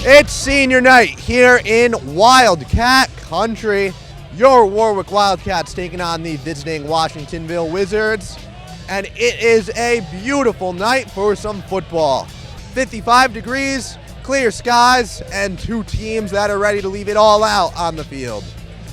It's senior night here in Wildcat Country. Your Warwick Wildcats taking on the visiting Washingtonville Wizards. And it is a beautiful night for some football. 55 degrees, clear skies, and two teams that are ready to leave it all out on the field.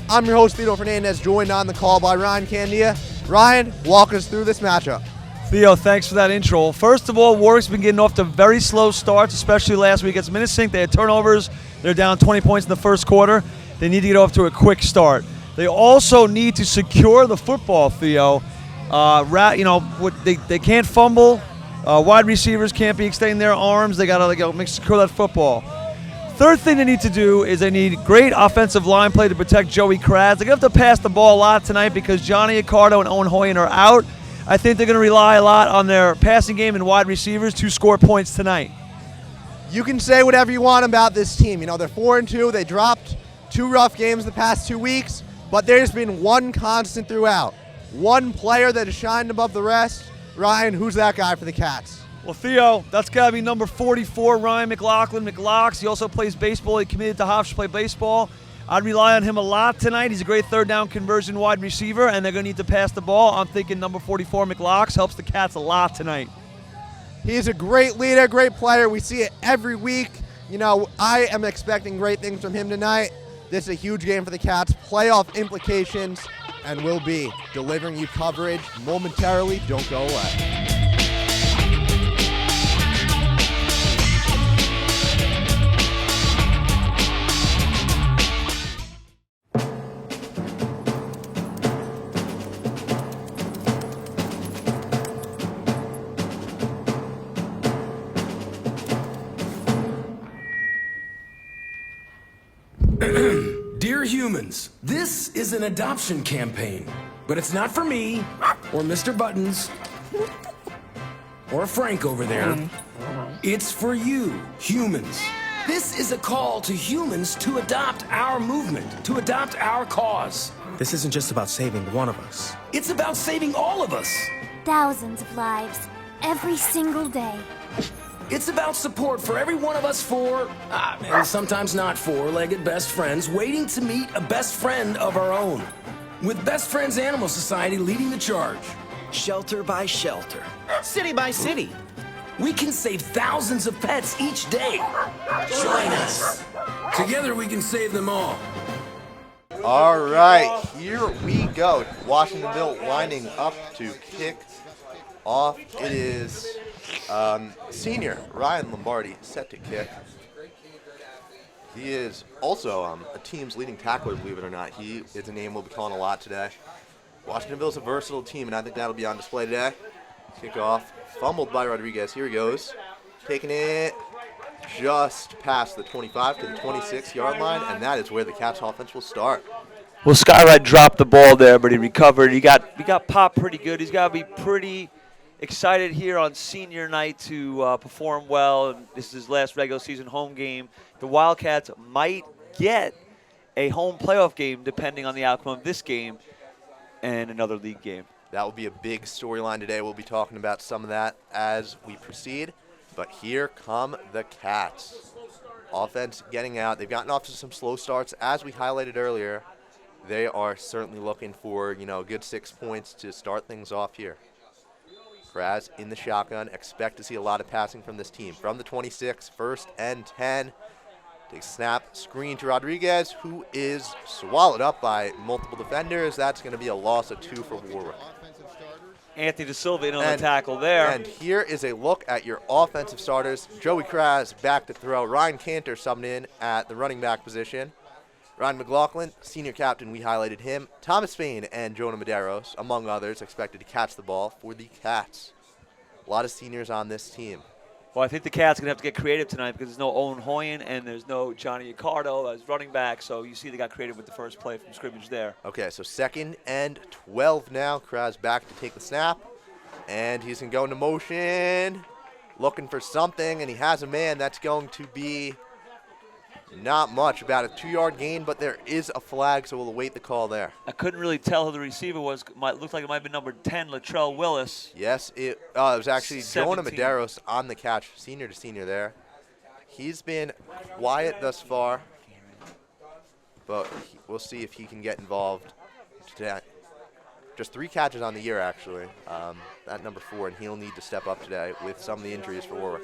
I'm your host, Theo Fernandez, joined on the call by Ryan Candia. Ryan, walk us through this matchup. Theo, thanks for that intro. First of all, Warwick's been getting off to very slow starts, especially last week against Minnesink. They had turnovers. They're down 20 points in the first quarter. They need to get off to a quick start. They also need to secure the football, Theo. They can't fumble. Wide receivers can't be extending their arms. They got to secure that football. Third thing they need to do is they need great offensive line play to protect Joey Kraz. They're going to have to pass the ball a lot tonight because Johnny Accardo and Owen Hoyen are out. I think they're going to rely a lot on their passing game and wide receivers to score points tonight. You can say whatever you want about this team. You know, they're 4-2. They dropped two rough games the past 2 weeks, but there's been one constant throughout. One player that has shined above the rest. Ryan, who's that guy for the Cats? Well, Theo, that's got to be number 44, Ryan McLaughlin. He also plays baseball. He committed to Hofstra to play baseball. I'd rely on him a lot tonight. He's a great third down conversion wide receiver, and they're going to need to pass the ball. I'm thinking number 44, McLaughlin, helps the Cats a lot tonight. He's a great leader, great player. We see it every week. You know, I am expecting great things from him tonight. This is a huge game for the Cats, playoff implications, and we'll be delivering you coverage momentarily. Don't go away. Dear humans, this is an adoption campaign, but it's not for me, or Mr. Buttons, or Frank over there. It's for you, humans. This is a call to humans to adopt our movement, to adopt our cause. This isn't just about saving one of us. It's about saving all of us. Thousands of lives, every single day. It's about support for every one of us and sometimes not four-legged best friends waiting to meet a best friend of our own. With Best Friends Animal Society leading the charge. Shelter by shelter, city by city. We can save thousands of pets each day. Join us. Together we can save them all. All right, here we go. Washingtonville lining up to kick off. It is senior Ryan Lombardi set to kick. He is also a team's leading tackler, believe it or not. He is a name we'll be calling a lot today. Washingtonville is a versatile team, and I think that'll be on display today. Kickoff, fumbled by Rodriguez. Here he goes. Taking it just past the 25 to the 26-yard line, and that is where the Cats offense will start. Well, Skyride dropped the ball there, but he recovered. He got popped pretty good. He's got to be pretty excited here on senior night to perform well. This is his last regular season home game. The Wildcats might get a home playoff game depending on the outcome of this game and another league game. That will be a big storyline today. We'll be talking about some of that as we proceed. But here come the Cats. Offense getting out. They've gotten off to some slow starts. As we highlighted earlier, they are certainly looking for, a good 6 points to start things off here. Kraz in the shotgun. Expect to see a lot of passing from this team. From the 26, 1st and 10. Take snap, screen to Rodriguez, who is swallowed up by multiple defenders. That's going to be a loss of 2 for Warwick. Anthony De Silva in on the tackle there. And here is a look at your offensive starters. Joey Kraz back to throw. Ryan Cantor subbed in at the running back position. Ryan McLaughlin, senior captain, we highlighted him. Thomas Fain and Jonah Medeiros, among others, expected to catch the ball for the Cats. A lot of seniors on this team. Well, I think the Cats are going to have to get creative tonight because there's no Owen Hoyen and there's no Johnny Accardo as running back. So you see they got creative with the first play from scrimmage there. Okay, so 2nd and 12 now. Kraz back to take the snap. And he's going to go into motion, looking for something, and he has a man. That's going to be not much, about a 2-yard gain, but there is a flag, so we'll await the call there. I couldn't really tell who the receiver was. Looked like it might have been number 10, Latrell Willis. Yes, it was actually 17. Jonah Medeiros on the catch, senior to senior there. He's been quiet thus far, but we'll see if he can get involved today. Just 3 catches on the year, actually, at number 4, and he'll need to step up today with some of the injuries for Warwick.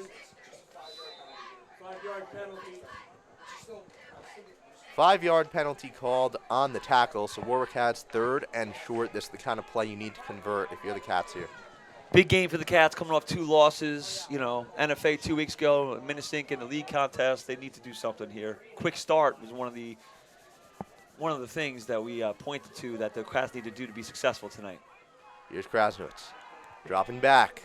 5-yard penalty called on the tackle, so Warwick has 3rd and short. This is the kind of play you need to convert if you're the Cats here. Big game for the Cats, coming off 2 losses. You know, NFA 2 weeks ago, Minnesink in the league contest. They need to do something here. Quick start was one of the things that we pointed to that the Cats need to do to be successful tonight. Here's Krasnowitz, dropping back.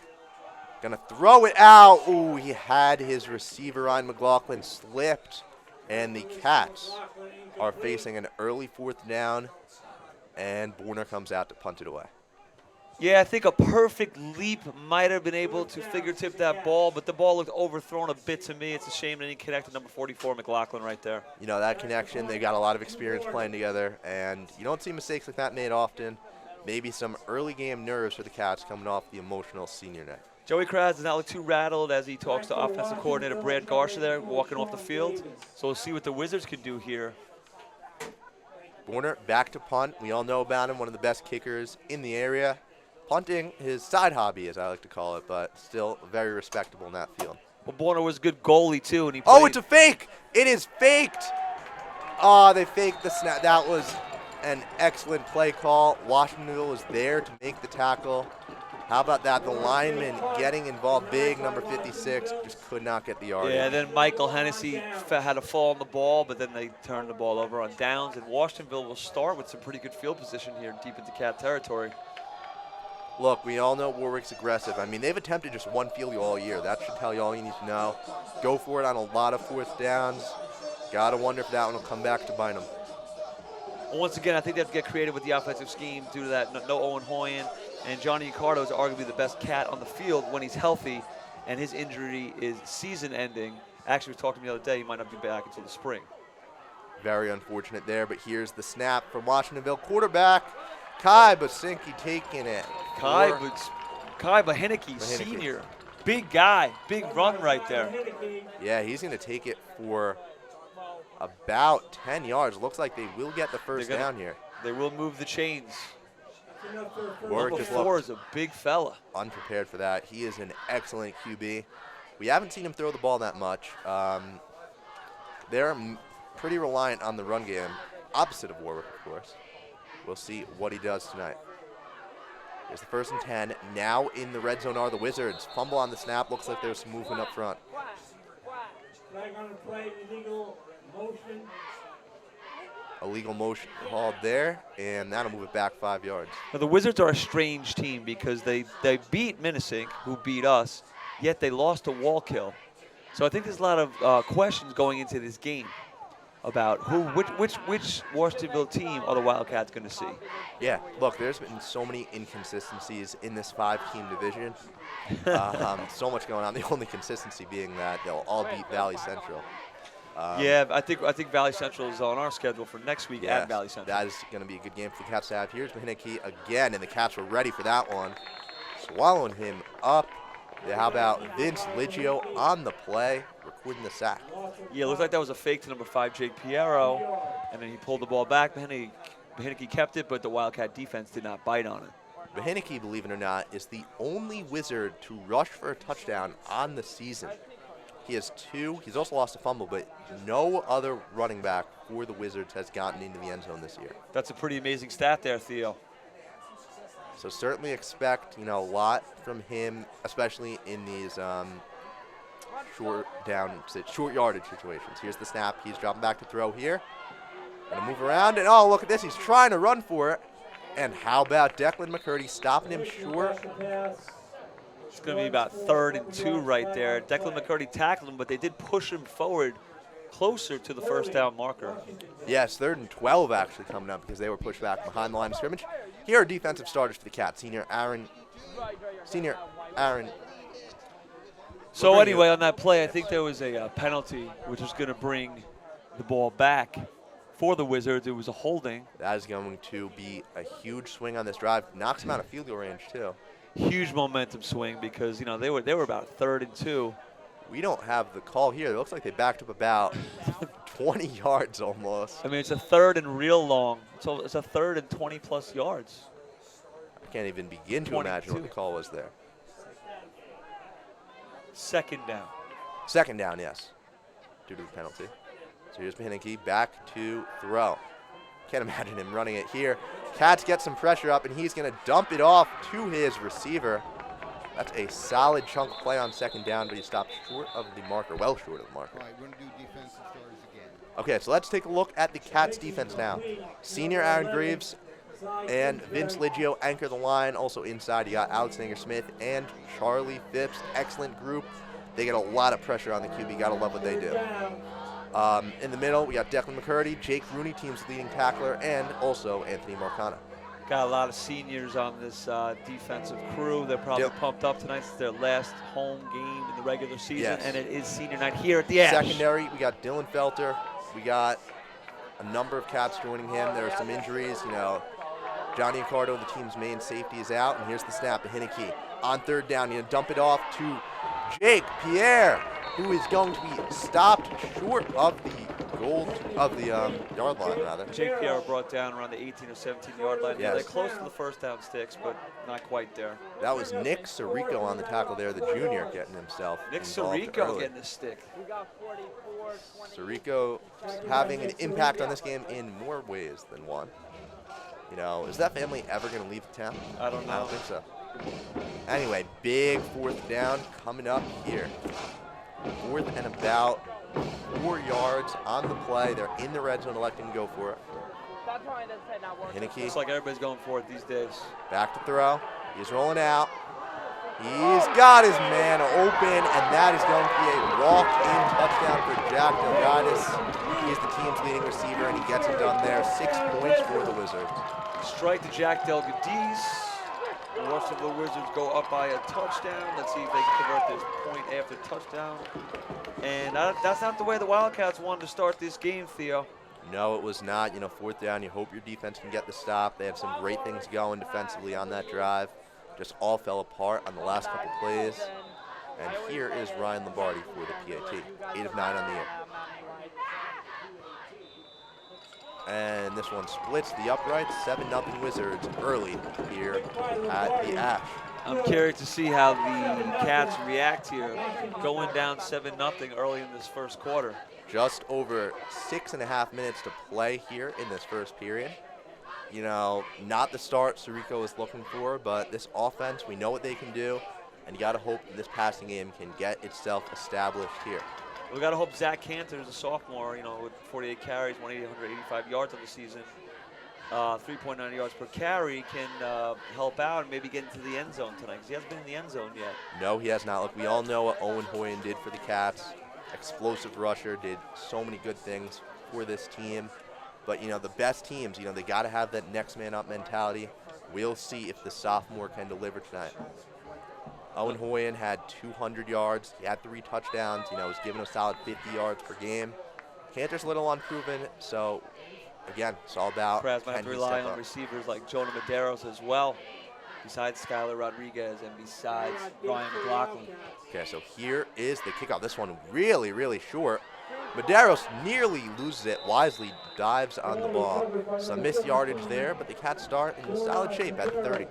Gonna throw it out. Ooh, he had his receiver, Ryan McLaughlin, slipped. And the Cats are facing an early 4th down, and Borner comes out to punt it away. Yeah, I think a perfect leap might have been able to fingertip that ball, but the ball looked overthrown a bit to me. It's a shame that he connected number 44, McLaughlin, right there. You know, that connection, they got a lot of experience playing together, and you don't see mistakes like that made often. Maybe some early game nerves for the Cats coming off the emotional senior night. Joey Kraz does not look too rattled as he talks to offensive coordinator Brad Garsha there, walking off the field. So we'll see what the Wizards can do here. Borner back to punt. We all know about him, one of the best kickers in the area. Punting, his side hobby, as I like to call it, but still very respectable in that field. Well, Borner was a good goalie, too. And he oh, it's a fake! It is faked! Oh, they faked the snap. That was an excellent play call. Washingtonville was there to make the tackle. How about that? The lineman getting involved big, number 56, just could not get the yard. Yeah, then Michael Hennessy had a fall on the ball, but then they turned the ball over on downs. And Washingtonville will start with some pretty good field position here deep into Cat territory. Look, we all know Warwick's aggressive. I mean, they've attempted just 1 field goal all year. That should tell you all you need to know. Go for it on a lot of 4th downs. Got to wonder if that one will come back to bite them. Well, once again, I think they have to get creative with the offensive scheme due to that no Owen Hoyen. And Johnny Accardo is arguably the best Cat on the field when he's healthy, and his injury is season-ending. Actually, we talked to him the other day. He might not be back until the spring. Very unfortunate there, but here's the snap from Washingtonville. Quarterback, Kai Basinski taking it. Kai Bahinnicki, senior. Big guy, big run right there. Yeah, he's going to take it for about 10 yards. Looks like they will get the first down here. They will move the chains. Warwick Number 4 is a big fella. Unprepared for that. He is an excellent QB. We haven't seen him throw the ball that much. They're pretty reliant on the run game, opposite of Warwick, of course. We'll see what he does tonight. Here's the 1st and 10. Now in the red zone are the Wizards. Fumble on the snap. Looks like there's some movement up front. Illegal motion called there, and that'll move it back 5 yards. Now, the Wizards are a strange team because they beat Minnesink, who beat us, yet they lost to Wallkill. So I think there's a lot of questions going into this game about which Washingtonville team are the Wildcats going to see. Yeah, look, there's been so many inconsistencies in this 5-team division. So much going on. The only consistency being that they'll all beat Valley Central. Yeah, I think Valley Central is on our schedule for next week at Valley Central. That is going to be a good game for the Cats to have. Here's Mahinicki again, and the Cats were ready for that one. Swallowing him up. Yeah, how about Vince Liggio on the play, recording the sack. Yeah, it looks like that was a fake to number 5, Jake Piero, and then he pulled the ball back. Mahinicki kept it, but the Wildcat defense did not bite on it. Mahinicki, believe it or not, is the only Wizard to rush for a touchdown on the season. He has 2. He's also lost a fumble, but no other running back for the Wizards has gotten into the end zone this year. That's a pretty amazing stat there, Theo. So certainly expect, a lot from him, especially in these short yardage situations. Here's the snap. He's dropping back to throw here. Gonna move around, and oh, look at this. He's trying to run for it. And how about Declan McCurdy stopping him short? It's going to be about 3rd and 2 right there. Declan McCurdy tackled him, but they did push him forward closer to the 1st down marker. Yes, 3rd and 12 actually coming up because they were pushed back behind the line of scrimmage. Here are defensive starters for the Cats. Senior Aaron. So anyway, on that play, I think there was a penalty, which was going to bring the ball back for the Wizards. It was a holding. That is going to be a huge swing on this drive. Knocks them out of field goal range, too. Huge momentum swing because, they were about 3rd and 2. We don't have the call here. It looks like they backed up about 20 yards almost. I mean, it's a third and real long. So it's a third and 20-plus yards. I can't even begin to imagine what the call was there. Second down. Second down, yes, due to the penalty. So here's Henneke back to throw. Can't imagine him running it here. Cats get some pressure up, and he's going to dump it off to his receiver. That's a solid chunk play on second down, but he stopped short of the marker, well short of the marker. All right, we're going to do defensive stories again. Okay, so let's take a look at the Cats defense now. Senior Aaron Graves and Vince Liggio anchor the line. Also inside, you got Alexander Smith and Charlie Phipps. Excellent group. They get a lot of pressure on the QB. Got to love what they do. In the middle, we got Declan McCurdy, Jake Rooney, team's leading tackler, and also Anthony Marcana. Got a lot of seniors on this defensive crew. They're probably pumped up tonight. It's their last home game in the regular season, and it is senior night here at the Ash. Secondary, we got Dylan Felter. We got a number of Cats joining him. There are some injuries. You know, Johnny Accardo, the team's main safety, is out, and here's the snap to Henneke. On third down, you dump it off to Jake Pierre, who is going to be stopped short of the yard line, rather. Jake Pierre brought down around the 18 or 17 yard line. Yes. They're close to the first down sticks, but not quite there. That was Nick Sirico on the tackle there, the junior, getting himself Nick involved Sirico early. getting the stick. Sirico having an impact on this game in more ways than one. You know, is that family ever going to leave the town? I don't know. I don't think so. Anyway, big fourth down coming up here. Fourth and about 4 yards on the play. They're in the red zone, electing to go for it. Henneke. Looks like everybody's going for it these days. Back to throw. He's rolling out. He's got his man open, and that is going to be a walk-in touchdown for Jack Delgadis. He's the team's leading receiver, and he gets it done there. 6 points for the Wizards. Strike to Jack Delgadis. The rest of the Wizards go up by a touchdown. Let's see if they can convert this point after touchdown. And that's not the way the Wildcats wanted to start this game, Theo. No, it was not. You know, fourth down, you hope your defense can get the stop. They had some great things going defensively on that drive. Just all fell apart on the last couple plays. And here is Ryan Lombardi for the PAT. 8 of 9 on the year. And this one splits the uprights. 7-0 Wizards early here at the Ash. I'm curious to see how the Cats react here, going down 7-0 early in this first quarter. Just over 6.5 minutes to play here in this first period. You know, not the start Sirico is looking for, but this offense, we know what they can do, and you got to hope that this passing game can get itself established here. We got to hope Zach Cantor is a sophomore, you know, with 48 carries, 185 yards on the season, 3.9 yards per carry, can help out and maybe get into the end zone tonight, because he hasn't been in the end zone yet. No, he has not. Look, we all know what Owen Hoyen did for the Cats. Explosive rusher, did so many good things for this team. But, you know, the best teams, you know, they got to have that next man up mentality. We'll see if the sophomore can deliver tonight. Owen Hoyen had 200 yards. He had 3 touchdowns. You know, was given a solid 50 yards per game. Cantor's a little unproven, so, again, it's all about Kraz might have can to he rely step on up. receivers like Jonah Medeiros as well, besides Skylar Rodriguez and besides Ryan McLaughlin. Okay, so here is the kickoff. This one really, really short. Medeiros nearly loses it. Wisely dives on the ball. Some missed yardage there, but the Cats start in solid shape at the 30.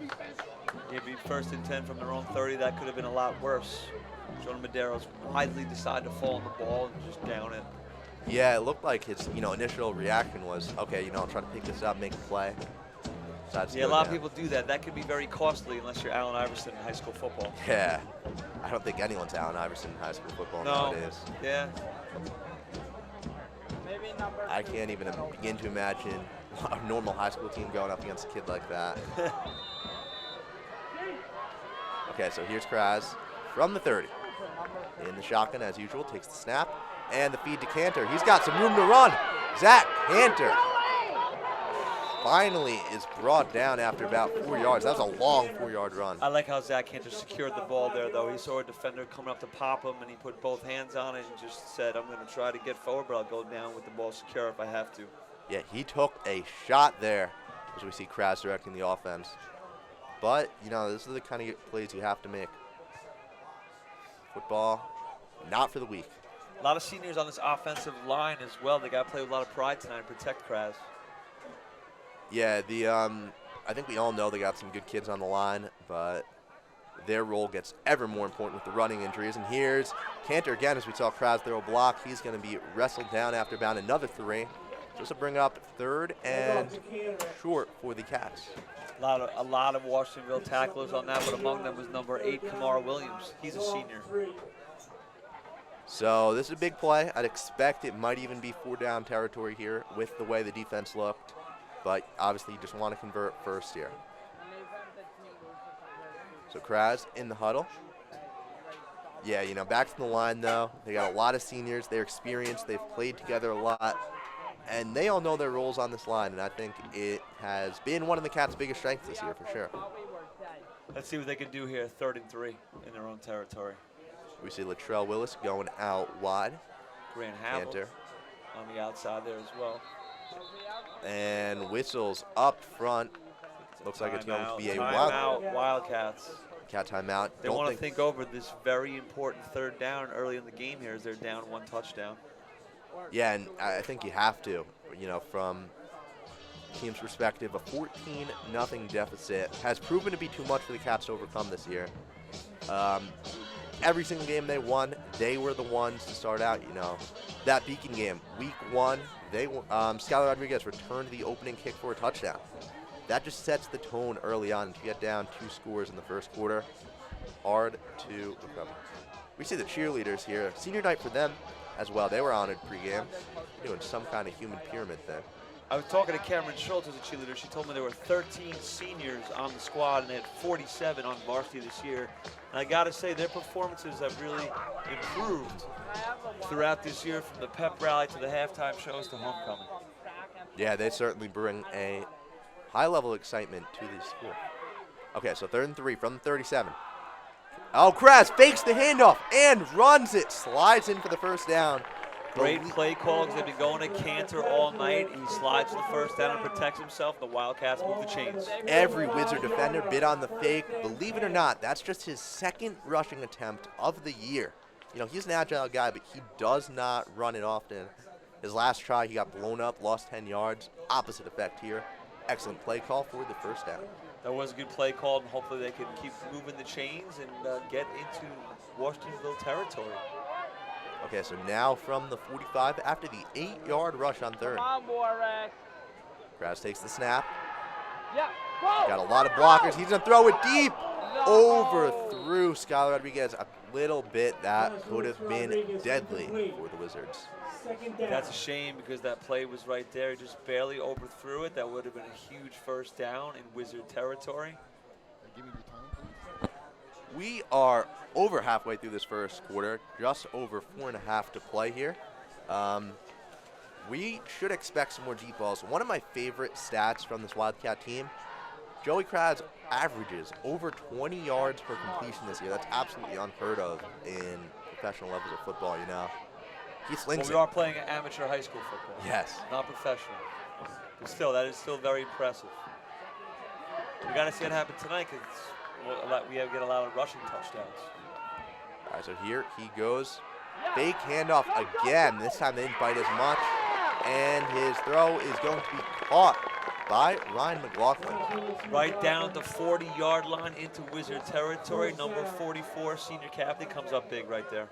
It'd be 1st and 10 from their own 30. That could have been a lot worse. Jonah Medeiros wisely decided to fall on the ball and just down it. Yeah, it looked like his, you know, initial reaction was, okay, you know, I'll try to pick this up, make a play. Yeah, a lot of people do that. That could be very costly unless you're Allen Iverson in high school football. Yeah, I don't think anyone's Allen Iverson in high school football nowadays. Yeah. I can't even begin to imagine a normal high school team going up against a kid like that. Okay, so here's Kraz from the 30. In the shotgun, as usual, takes the snap. And the feed to Cantor. He's got some room to run. Zach Cantor finally is brought down after about 4 yards. That was a long 4-yard run. I like how Zach Cantor secured the ball there, though. He saw a defender coming up to pop him, and he put both hands on it and just said, I'm going to try to get forward, but I'll go down with the ball secure if I have to. Yeah, he took a shot there as we see Kraz directing the offense. But, you know, this is the kind of plays you have to make. Football, not for the weak. A lot of seniors on this offensive line as well. They got to play with a lot of pride tonight and protect Kraz. Yeah, I think we all know they got some good kids on the line, but their role gets ever more important with the running injuries. And here's Cantor again, as we saw Kraz throw a block. He's going to be wrestled down after bound another 3. Just to bring up 3rd and short for the Cats. A lot of Washingtonville tacklers on that, but among them was number 8, Kamar Williams. He's a senior. So this is a big play. I'd expect it might even be 4-down territory here with the way the defense looked. But obviously you just want to convert first here. So Kraz in the huddle. Yeah, you know, back to the line though. They got a lot of seniors. They're experienced. They've played together a lot. And they all know their roles on this line. And I think it has been one of the Cats' biggest strengths this year for sure. Let's see what they can do here. 3rd and 3 in their own territory. We see Latrell Willis going out wide. Grant Havel Cantor on the outside there as well. and whistles up front. Looks like it's going to be a Wildcats. Cat timeout. They want to think over this very important 3rd down early in the game here as they're down 1 touchdown. Yeah, and I think you have to, you know, from team's perspective, a 14-0 deficit has proven to be too much for the Cats to overcome this year. Every single game they won, they were the ones to start out, you know. That Beacon game, week 1, Skylar Rodriguez returned the opening kick for a touchdown. That just sets the tone early on. To get down 2 scores in the first quarter, hard to recover. We see the cheerleaders here. Senior night for them as well. They were honored pregame, doing some kind of human pyramid thing. I was talking to Cameron Schultz as a cheerleader. She told me there were 13 seniors on the squad, and they had 47 on varsity this year. And I got to say, their performances have really improved throughout this year, from the pep rally to the halftime shows to homecoming. Yeah, they certainly bring a high level of excitement to the school. Okay, so 3rd and 3 from the 37. Oh, Kras fakes the handoff and runs it. Slides in for the first down. Great play call because they've been going to Cantor all night. He slides for the first down and protects himself. The Wildcats move the chains. Every Wizard defender bid on the fake. Believe it or not, that's just his 2nd rushing attempt of the year. You know, he's an agile guy, but he does not run it often. His last try, he got blown up, lost 10 yards. Opposite effect here. Excellent play call for the first down. That was a good play call, and hopefully they can keep moving the chains and get into Washingtonville territory. Okay, so now from the 45 after the 8-yard rush on 3rd. Come on, Warwick. Kras takes the snap. Yeah, go. Got a lot of blockers. He's going to throw it deep. Overthrew Skylar Rodriguez a little bit. That could have been deadly for the Wizards. That's a shame because that play was right there. He just barely overthrew it. That would have been a huge first down in Wizard territory. Give me your time, please. We are over halfway through this first quarter, just over 4.5 to play here. We should expect some more deep balls. One of my favorite stats from this Wildcat team, Joey Kras averages over 20 yards per completion this year. That's absolutely unheard of in professional levels of football, you know. He slings we are playing amateur high school football. Yes. Not professional. But still, that is still very impressive. We got to see it happen tonight because we get a lot of rushing touchdowns. All right, so here he goes. Fake handoff again. This time they didn't bite as much. And his throw is going to be caught by Ryan McLaughlin. Right down the 40-yard line into Wizard territory. Number 44, senior captain, comes up big right there.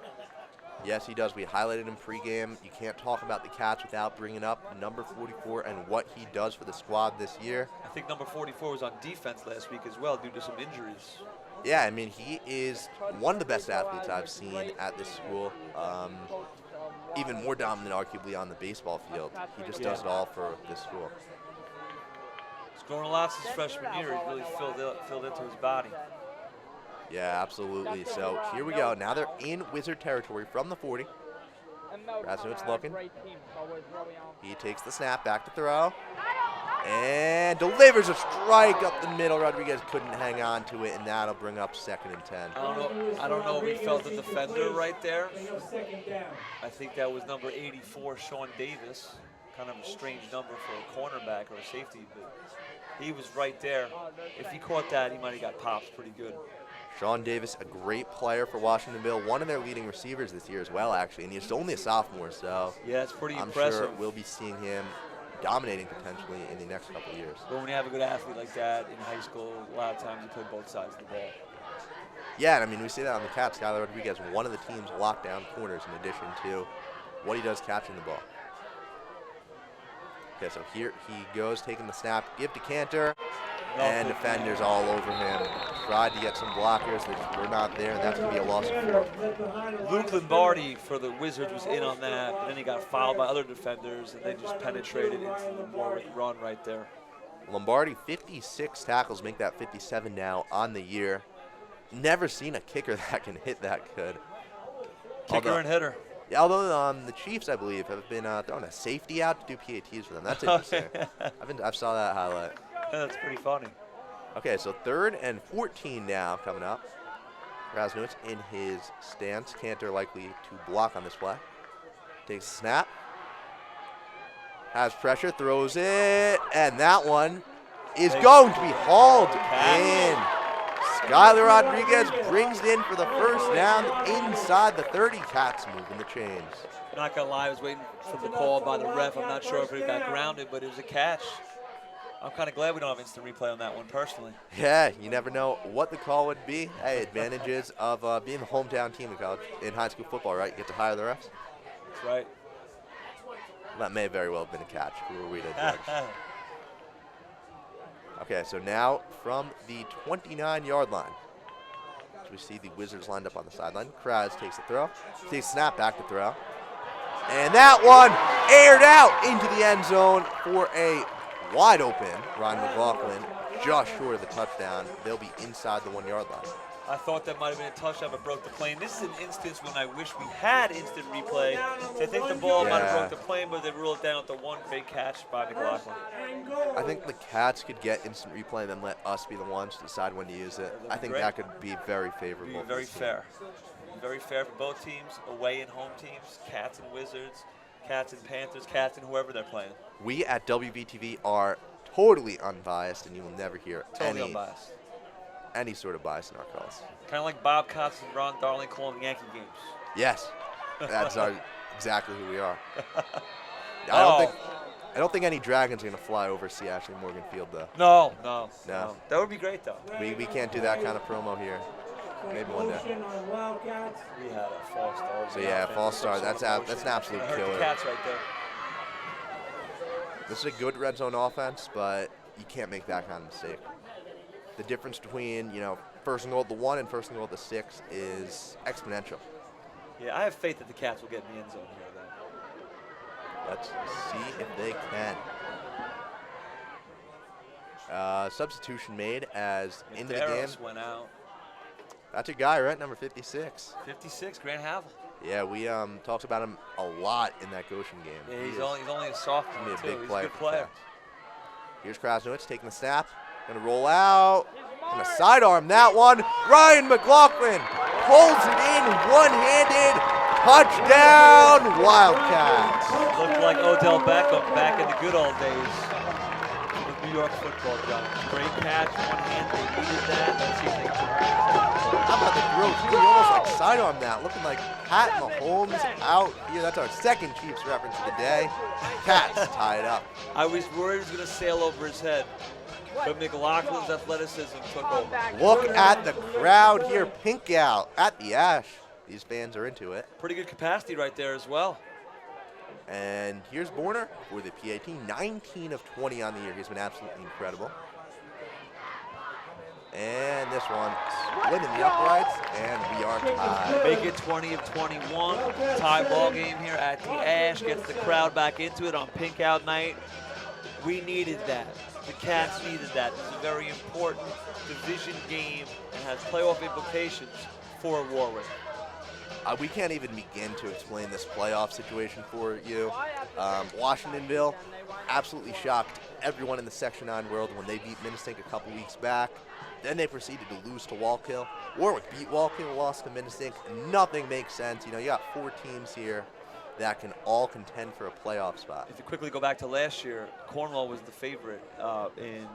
Yes, he does. We highlighted him pregame. You can't talk about the Cats without bringing up number 44 and what he does for the squad this year. I think number 44 was on defense last week as well due to some injuries. Yeah, I mean, he is one of the best athletes I've seen at this school. Even more dominant, arguably, on the baseball field. He just does it all for this school. Scoring a lot since freshman year. He's really filled into his body. Yeah, absolutely. So here we go. Now they're in Wizard territory from the 40. Rasmussen looking. He takes the snap, back to throw. And delivers a strike up the middle. Rodriguez couldn't hang on to it, and that'll bring up 2nd and 10. I don't know if he felt the defender right there. I think that was number 84, Sean Davis. Kind of a strange number for a cornerback or a safety, but he was right there. If he caught that, he might have got popped pretty good. Sean Davis, a great player for Washingtonville, one of their leading receivers this year as well, actually, and he's only a sophomore, so Yeah, it's pretty I'm impressive. sure we'll be seeing him dominating potentially in the next couple of years. But when you have a good athlete like that in high school, a lot of times you play both sides of the ball. Yeah, and I mean, we see that on the Cats. Skylar Rodriguez, one of the team's lockdown corners in addition to what he does catching the ball. Okay, so here he goes, taking the snap, give to Cantor, and defenders all over him. Tried to get some blockers that were not there, and that's going to be a loss of 4. Luke Lombardi for the Wizards was in on that, but then he got fouled by other defenders, and they just penetrated into the Warwick run right there. Lombardi, 56 tackles, make that 57 now on the year. Never seen a kicker that can hit that good. Kicker and hitter. Yeah, although the Chiefs, I believe, have been throwing a safety out to do PATs for them. That's interesting. I saw that highlight. That's pretty funny. Okay, so 3rd and 14 now coming up. Krasnowitz in his stance. Cantor likely to block on this play. Takes a snap. Has pressure, throws it, and that one is going to be hauled in. Skylar Rodriguez brings it in for the first down inside the 30. Cats moving the chains. Not gonna lie, I was waiting for the call by the ref. I'm not sure if it got grounded, but it was a catch. I'm kind of glad we don't have instant replay on that one, personally. Yeah, you never know what the call would be. Hey, advantages of being the hometown team in high school football, right? You get to hire the refs. That's right. That may very well have been a catch. Who are we to judge? Okay, so now from the 29-yard line, so we see the Wizards lined up on the sideline. Kraz takes the throw, takes snap, back to throw. And that one aired out into the end zone for a wide open Ryan McLaughlin, just short of the touchdown. They'll be inside the 1-yard line. I thought that might have been a touchdown, but broke the plane. This is an instance when I wish we had instant replay. So I think the ball might have broke the plane, but they ruled it down at the one big catch by McLaughlin. I think the Cats could get instant replay and then let us be the ones to decide when to use it. I think that could be very favorable. Be very fair. Very fair for both teams, away and home teams, Cats and Wizards, Cats and Panthers, Cats and whoever they're playing. We at WBTV are totally unbiased, and you will never hear any sort of bias in our calls. Kind of like Bob Cox and Ron Darling calling Yankee games. Yes, that's exactly who we are. I don't think any Dragons are going to fly over see Ashley Morgan Field, though. No. That would be great, though. We can't do that kind of promo here. Maybe one day. We had a false star. So yeah, false start. That's an absolute killer. Cats right there. This is a good red zone offense, but you can't make that kind of mistake. The difference between, 1st and goal at the 1 and 1st and goal at the 6 is exponential. Yeah, I have faith that the Cats will get in the end zone here, though. Let's see if they can. Substitution made as into the game. Went out. That's your guy, right? Number 56. 56, Grant Havel. Yeah, we talked about him a lot in that Goshen game. Yeah, he's only a sophomore, He's a big He's player. a good player. Here's Krasnowitz taking the snap. Going to roll out. Going to sidearm that one. Ryan McLaughlin pulls it in one-handed. Touchdown, Wildcats. Looked like Odell Beckham back in the good old days with New York football, John. Great catch, one hand. They needed that. Let's see if they can. How about the throw, too? You almost like sidearm that. Looking like Pat Mahomes out here. That's our second Chiefs reference of the day. Cats tie it up. I was worried it was going to sail over his head, but McLaughlin's athleticism took over. Look at the crowd here. Pink out at the Ash. These fans are into it. Pretty good capacity right there as well. And here's Borner for the PAT. 19 of 20 on the year. He's been absolutely incredible. And this one split in the uprights, and we are tied. Make it 20 of 21. Tie ball game here at the Ash. Gets the crowd back into it on pink out night. We needed that. The Cats needed that. This is a very important division game and has playoff implications for Warwick. We can't even begin to explain this playoff situation for you. Washingtonville absolutely shocked everyone in the Section 9 world when they beat Minisink a couple weeks back. Then they proceeded to lose to Wallkill. Warwick beat Wallkill, lost to Minisink. Nothing makes sense. You got 4 teams here that can all contend for a playoff spot. If you quickly go back to last year, Cornwall was the favorite in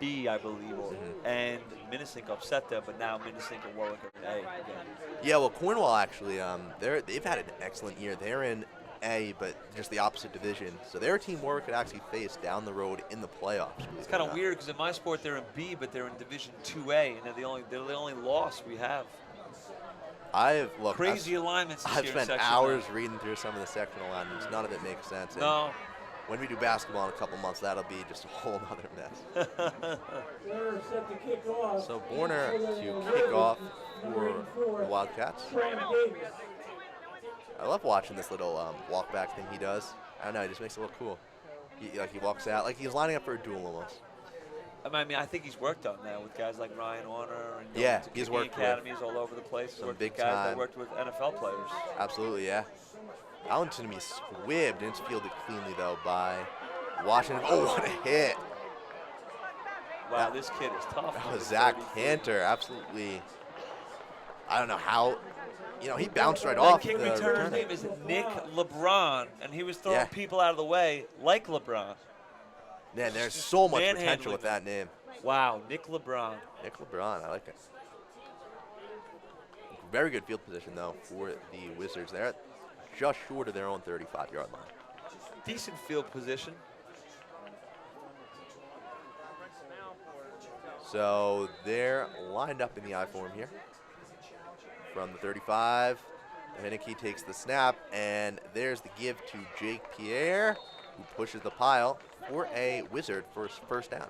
B, I believe, and Minnesink upset them, but now Minnesink and Warwick are in A again. Yeah, well, Cornwall actually, they've had an excellent year. They're in A, but just the opposite division. So their team Warwick could actually face down the road in the playoffs. It's kind of weird because in my sport they're in B, but they're in Division 2A, and they're the only loss we have. Crazy alignments. I've spent hours reading through some of the sectional alignments. None of it makes sense. No. And when we do basketball in a couple months, that'll be just a whole other mess. So Borner to kick off for the Wildcats. I love watching this little walk back thing he does. I don't know, it just makes it look cool. He walks out like he's lining up for a duel almost. I mean, I think he's worked on that with guys like Ryan Warner and yeah, he's worked academies all over the place. Some worked big with guys time. that worked with NFL players. Absolutely, yeah. Allenton to be squibbed, and it's fielded cleanly though by Washington. Oh, what a hit! Wow, this kid is tough. That was Zach Cantor, absolutely. I don't know how. You know, he bounced right off. Kick returner's name is Nick LeBron, and he was throwing people out of the way like LeBron. Man, there's so much potential with that name. Wow, Nick LeBron. Nick LeBron, I like it. Very good field position, though, for the Wizards. They're just short of their own 35-yard line. Decent field position. So they're lined up in the I form here. From the 35, Henneke takes the snap, and there's the give to Jake Pierre, who pushes the pile for a Wizard first down.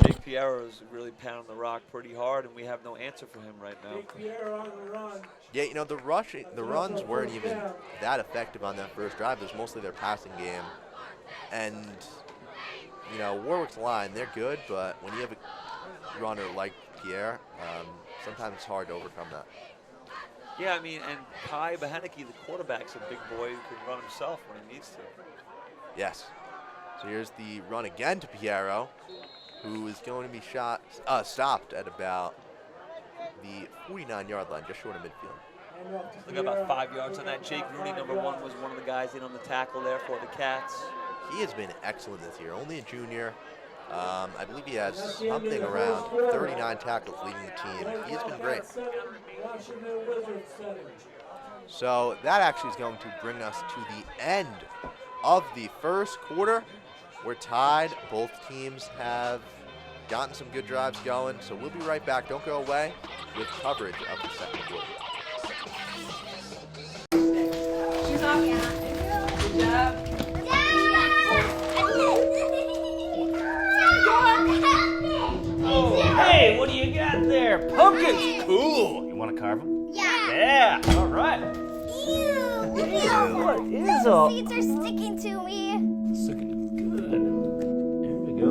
Jake Pierre is really pounding the rock pretty hard, and we have no answer for him right now. Jake Pierre on the run. Yeah, you know, the runs weren't even that effective on that first drive. It was mostly their passing game. And, you know, Warwick's line, they're good, but when you have a runner like Pierre, sometimes it's hard to overcome that. Yeah, I mean, and Kai Baheneke, the quarterback's a big boy who can run himself when he needs to. Yes. So here's the run again to Piero, who is going to be stopped at about the 49-yard line, just short of midfield. Look at about 5 yards on that. Jake Rooney, number 1, was one of the guys in on the tackle there for the Cats. He has been excellent this year, only a junior. I believe he has something around 39 tackles leading the team. He has been great. So that actually is going to bring us to the end of the first quarter. We're tied. Both teams have gotten some good drives going. So we'll be right back. Don't go away with coverage of the second quarter. She's off. Good job. Oh, hey, what do you got there? Pumpkins. Cool. You want to carve them? Yeah. Yeah. All right. Ew. What is all? Seeds are sticking to me. Sticking good. There we go.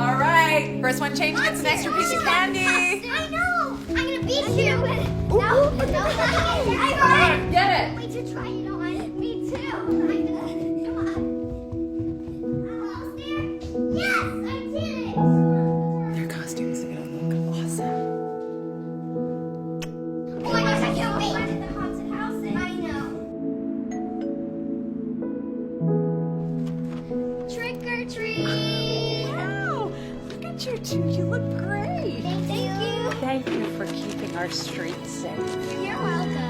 All right. First one change gets an extra piece of candy. I know. I'm gonna beat you. No. I Get it. wait to try it on. Me too. Come on. Almost there. Yes, I did it. Their costumes are gonna look awesome. Oh my gosh, I can't wait. At the haunted house. I know. Trick or treat. Wow. Look at you two. You look great. Thank you. Thank you for keeping our streets safe. You're welcome.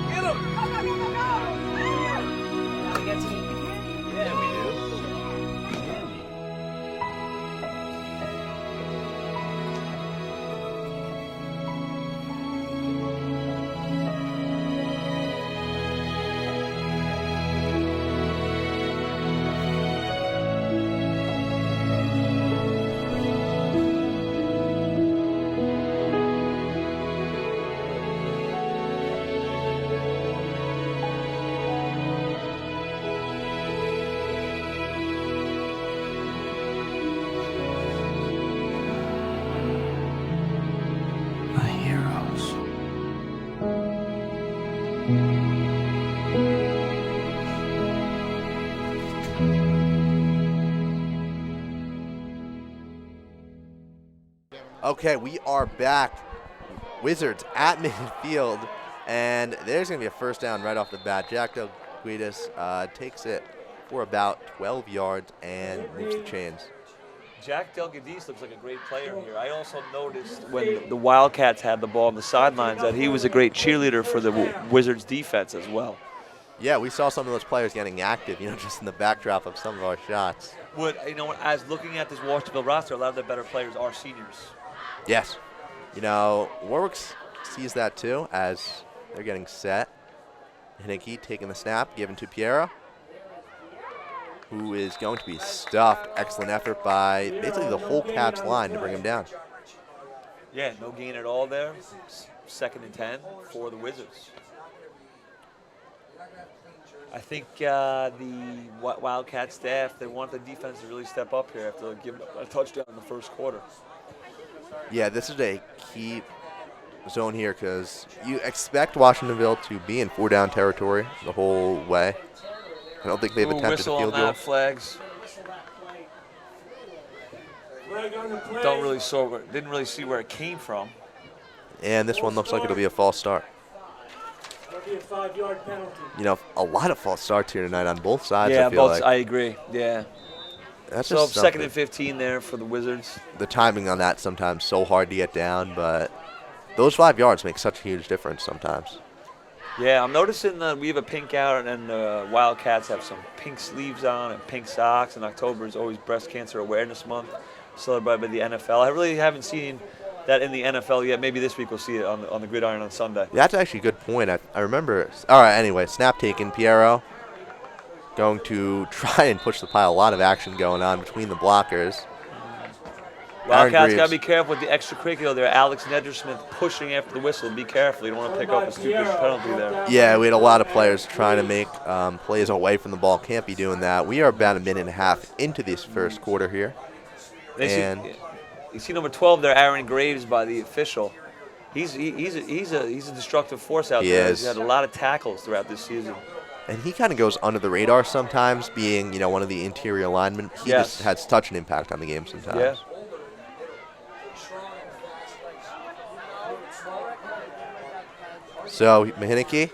Get him. Now we get to eat the candy. Yeah, we do. My heroes. Okay, we are back. Wizards at midfield, and there's going to be a first down right off the bat. Jack, they'll Guidas takes it for about 12 yards and moves the chains. Jack Delgadis looks like a great player here. I also noticed when the Wildcats had the ball on the sidelines that he was a great cheerleader for the Wizards defense as well. Yeah, we saw some of those players getting active, just in the backdrop of some of our shots. As looking at this Washingtonville roster, a lot of the better players are seniors. Yes. Warwick sees that too as they're getting set. Hinicky taking the snap, given to Piero, who is going to be stuffed. Excellent effort by basically the whole Caps line to bring him down. Yeah, no gain at all there. 2nd and 10 for the Wizards. I think the Wildcat staff, they want the defense to really step up here after giving up a touchdown in the first quarter. Yeah, this is a key zone here because you expect Washingtonville to be in 4-down territory the whole way. I don't think they've attempted a field goal. Flags. Didn't really see where it came from. And this one looks like it'll be a false start. That'll be a 5-yard penalty. A lot of false starts here tonight on both sides. Yeah, I feel like. I agree. Yeah. That's So just 2nd and 15 there for the Wizards. The timing on that sometimes so hard to get down, but those 5 yards make such a huge difference sometimes. Yeah, I'm noticing that we have a pink out, and the Wildcats have some pink sleeves on and pink socks. And October is always Breast Cancer Awareness Month, celebrated by the NFL. I really haven't seen that in the NFL yet. Maybe this week we'll see it on the gridiron on Sunday. That's actually a good point. I remember. All right, anyway, snap taken. Piero going to try and push the pile. A lot of action going on between the blockers. Wildcats got to be careful with the extracurricular there. Alex Nedgersmith pushing after the whistle. Be careful. You don't want to pick up a stupid penalty there. Yeah, we had a lot of players trying to make plays away from the ball. Can't be doing that. We are about a minute and a half into this first quarter here. You see number 12 there, Aaron Graves, by the official. He's a destructive force out there. He's had a lot of tackles throughout this season. And he kind of goes under the radar sometimes, being one of the interior linemen. He just has such an impact on the game sometimes. Yeah. So Mahinicky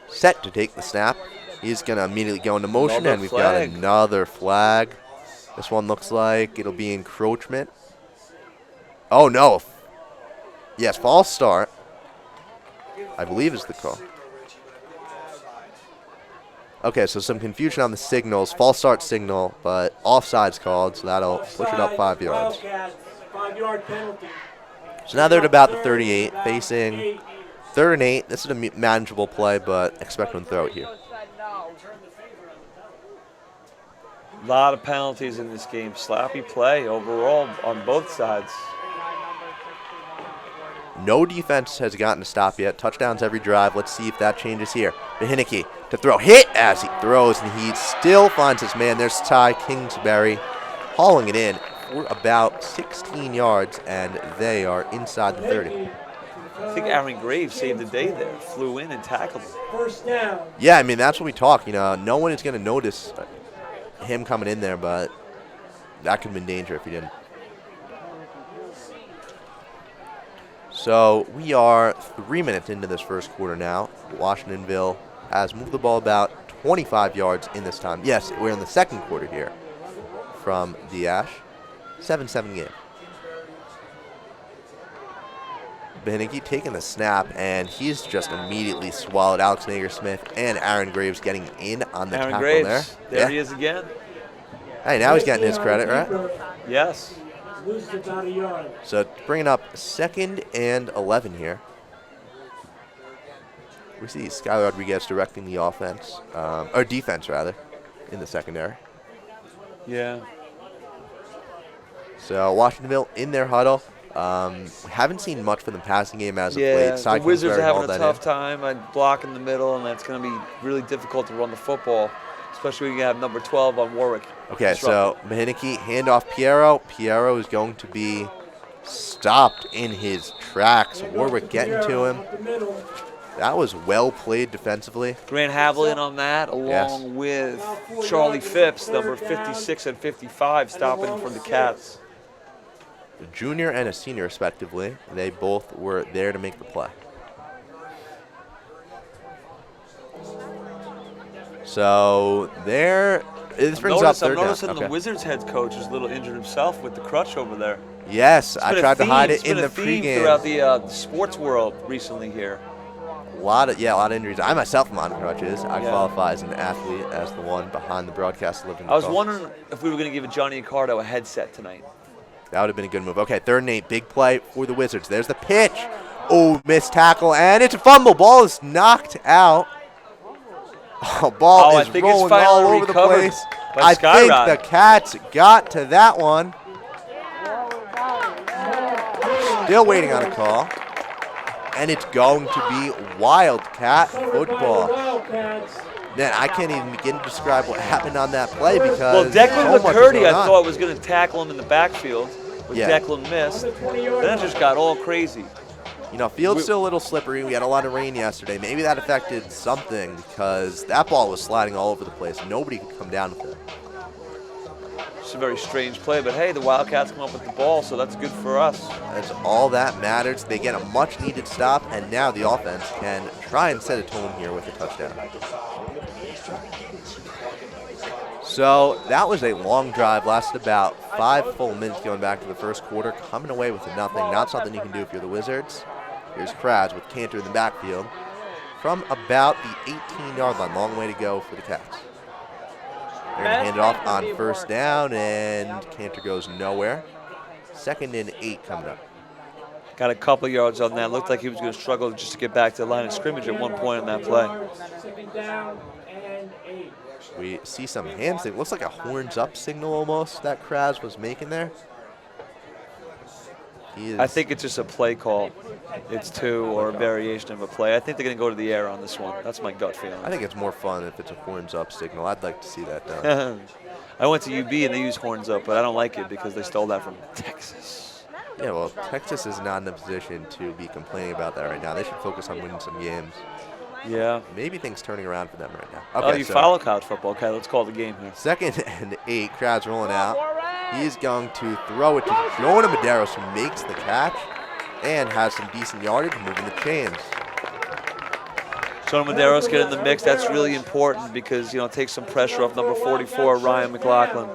set to take the snap. He's going to immediately go into motion, and we've got another flag. This one looks like it'll be encroachment. Oh, no. Yes, false start, I believe is the call. Okay, so some confusion on the signals. False start signal, but offside's called, so that'll push it up 5 yards. 5-yard penalty. So now they're at about the 38, facing 3rd and 8. This is a manageable play, but expect them to throw it here. A lot of penalties in this game. Sloppy play overall on both sides. No defense has gotten a stop yet. Touchdowns every drive. Let's see if that changes here. Mahinicky to throw. Hit as he throws, and he still finds his man. There's Ty Kingsbury hauling it in for about 16 yards, and they are inside the 30. I think Aaron Graves saved the day there. Flew in and tackled him. First down. Yeah, I mean, that's what we talk. No one is going to notice him coming in there, but that could have been danger if he didn't. So we are 3 minutes into this first quarter now. Washingtonville has moved the ball about 25 yards in this time. Yes, we're in the second quarter here from the Ash. 7-7 game. Mahinicky taking the snap, and he's just immediately swallowed Alex Nagersmith and Aaron Graves getting in on the tackle Graves. there. There he is again. Hey, now he's getting his credit, right? Yes. Loses about a yard. So bringing up 2nd and 11 here. We see Skylar Rodriguez directing the offense, or defense rather, in the secondary. Yeah. So Washingtonville in their huddle. Haven't seen much from the passing game as of late. The Wizards are having a tough time. I block in the middle, and that's going to be really difficult to run the football, especially when you have number 12 on Warwick. Okay, so Mahinicky, handoff Piero. Piero is going to be stopped in his tracks. Warwick getting to him. That was well played defensively. Grant Haviland on that, along with Charlie Phipps, number 56 and 55, stopping for the Cats. A junior and a senior, respectively. They both were there to make the play. So this brings up third I'm down. noticing Okay. the Wizards head coach is a little injured himself with the crutch over there. Yes, I tried to hide it in the It's been a theme pregame. throughout the sports world recently here. A lot of injuries. I myself am on crutches. I qualify as an athlete, as the one behind the broadcast living. I was wondering if we were going to give Johnny Accardo a headset tonight. That would have been a good move. Okay, 3rd and 8, big play for the Wizards. There's the pitch. Oh, missed tackle, and it's a fumble. Ball is knocked out. Oh, ball is rolling all over the place. I think the Cats got to that one. Still waiting on a call. And it's going to be Wildcat football. Man, I can't even begin to describe what happened on that play because Declan so much McCurdy, was I going on. thought was going to tackle him in the backfield, but Yeah. Declan missed. Then it just got all crazy. You know, field's still a little slippery. We had a lot of rain yesterday. Maybe that affected something because that ball was sliding all over the place. Nobody could come down with it. It's a very strange play, but hey, the Wildcats come up with the ball, so that's good for us. That's all that matters. They get a much-needed stop, and now the offense can try and set a tone here with a touchdown. So that was a long drive, lasted about 5 full minutes going back to the first quarter, coming away with a nothing. Not something you can do if you're the Wizards. Here's Kraz with Cantor in the backfield from about the 18-yard line. Long way to go for the Cats. They're going to hand it off on first down, and Cantor goes nowhere. 2nd and 8 coming up. Got a couple yards on that. Looked like he was going to struggle just to get back to the line of scrimmage at one point on that play. We see some hand signal. Looks like a horns up signal almost that Kraz was making there. I think it's just a play call. It's 2 or a variation of a play. I think they're going to go to the air on this one. That's my gut feeling. I think it's more fun if it's a horns up signal. I'd like to see that done. I went to UB and they use horns up, but I don't like it because they stole that from Texas. Yeah, well, Texas is not in a position to be complaining about that right now. They should focus on winning some games. Yeah. Maybe things turning around for them right now. Okay, you follow college football. Okay, let's call the game here. 2nd and 8, Kraz rolling out. He's going to throw it to Jonah Medeiros, who makes the catch and has some decent yardage moving the chains. Jonah Medeiros get in the mix. That's really important because, you know, it takes some pressure off number 44, Ryan McLaughlin.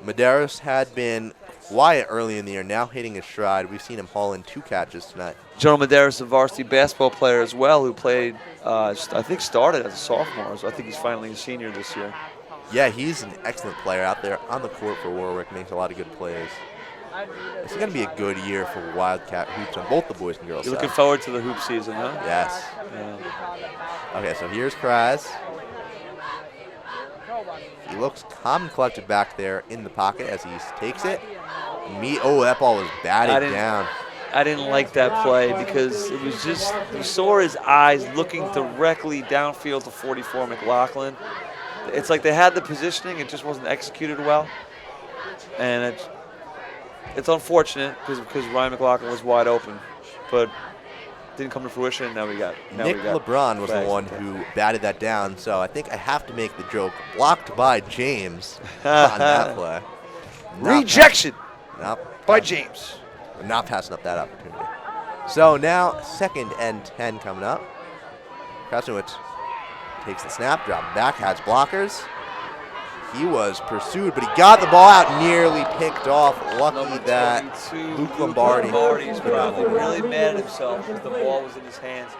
Medeiros had been quiet early in the year, now hitting his stride. We've seen him haul in 2 catches tonight. Jonah Medeiros, a varsity basketball player as well, who played, I think started as a sophomore, so I think he's finally a senior this year. Yeah, he's an excellent player out there on the court for Warwick, makes a lot of good plays. It's going to be a good year for Wildcat hoops on both the boys and girls You're side. looking forward to the hoop season, huh? Yes. Yeah. Okay, so here's Kraz. He looks calm and collected back there in the pocket as he takes it. That ball was batted down. I didn't like that play because it was just, you saw his eyes looking directly downfield to 44 McLaughlin. It's like they had the positioning, it just wasn't executed well. And it's unfortunate because Ryan McLaughlin was wide open, but didn't come to fruition. And now we got LeBron was the one who batted that down, so I think I have to make the joke. Blocked by James on that play. Rejection by James. Not passing up that opportunity. So now 2nd and 10 coming up. Krasnowitz takes the snap, drop back, has blockers. He was pursued, but he got the ball out, nearly picked off. Lucky that Luke Lombardi's probably really mad at himself because the ball was in his hands.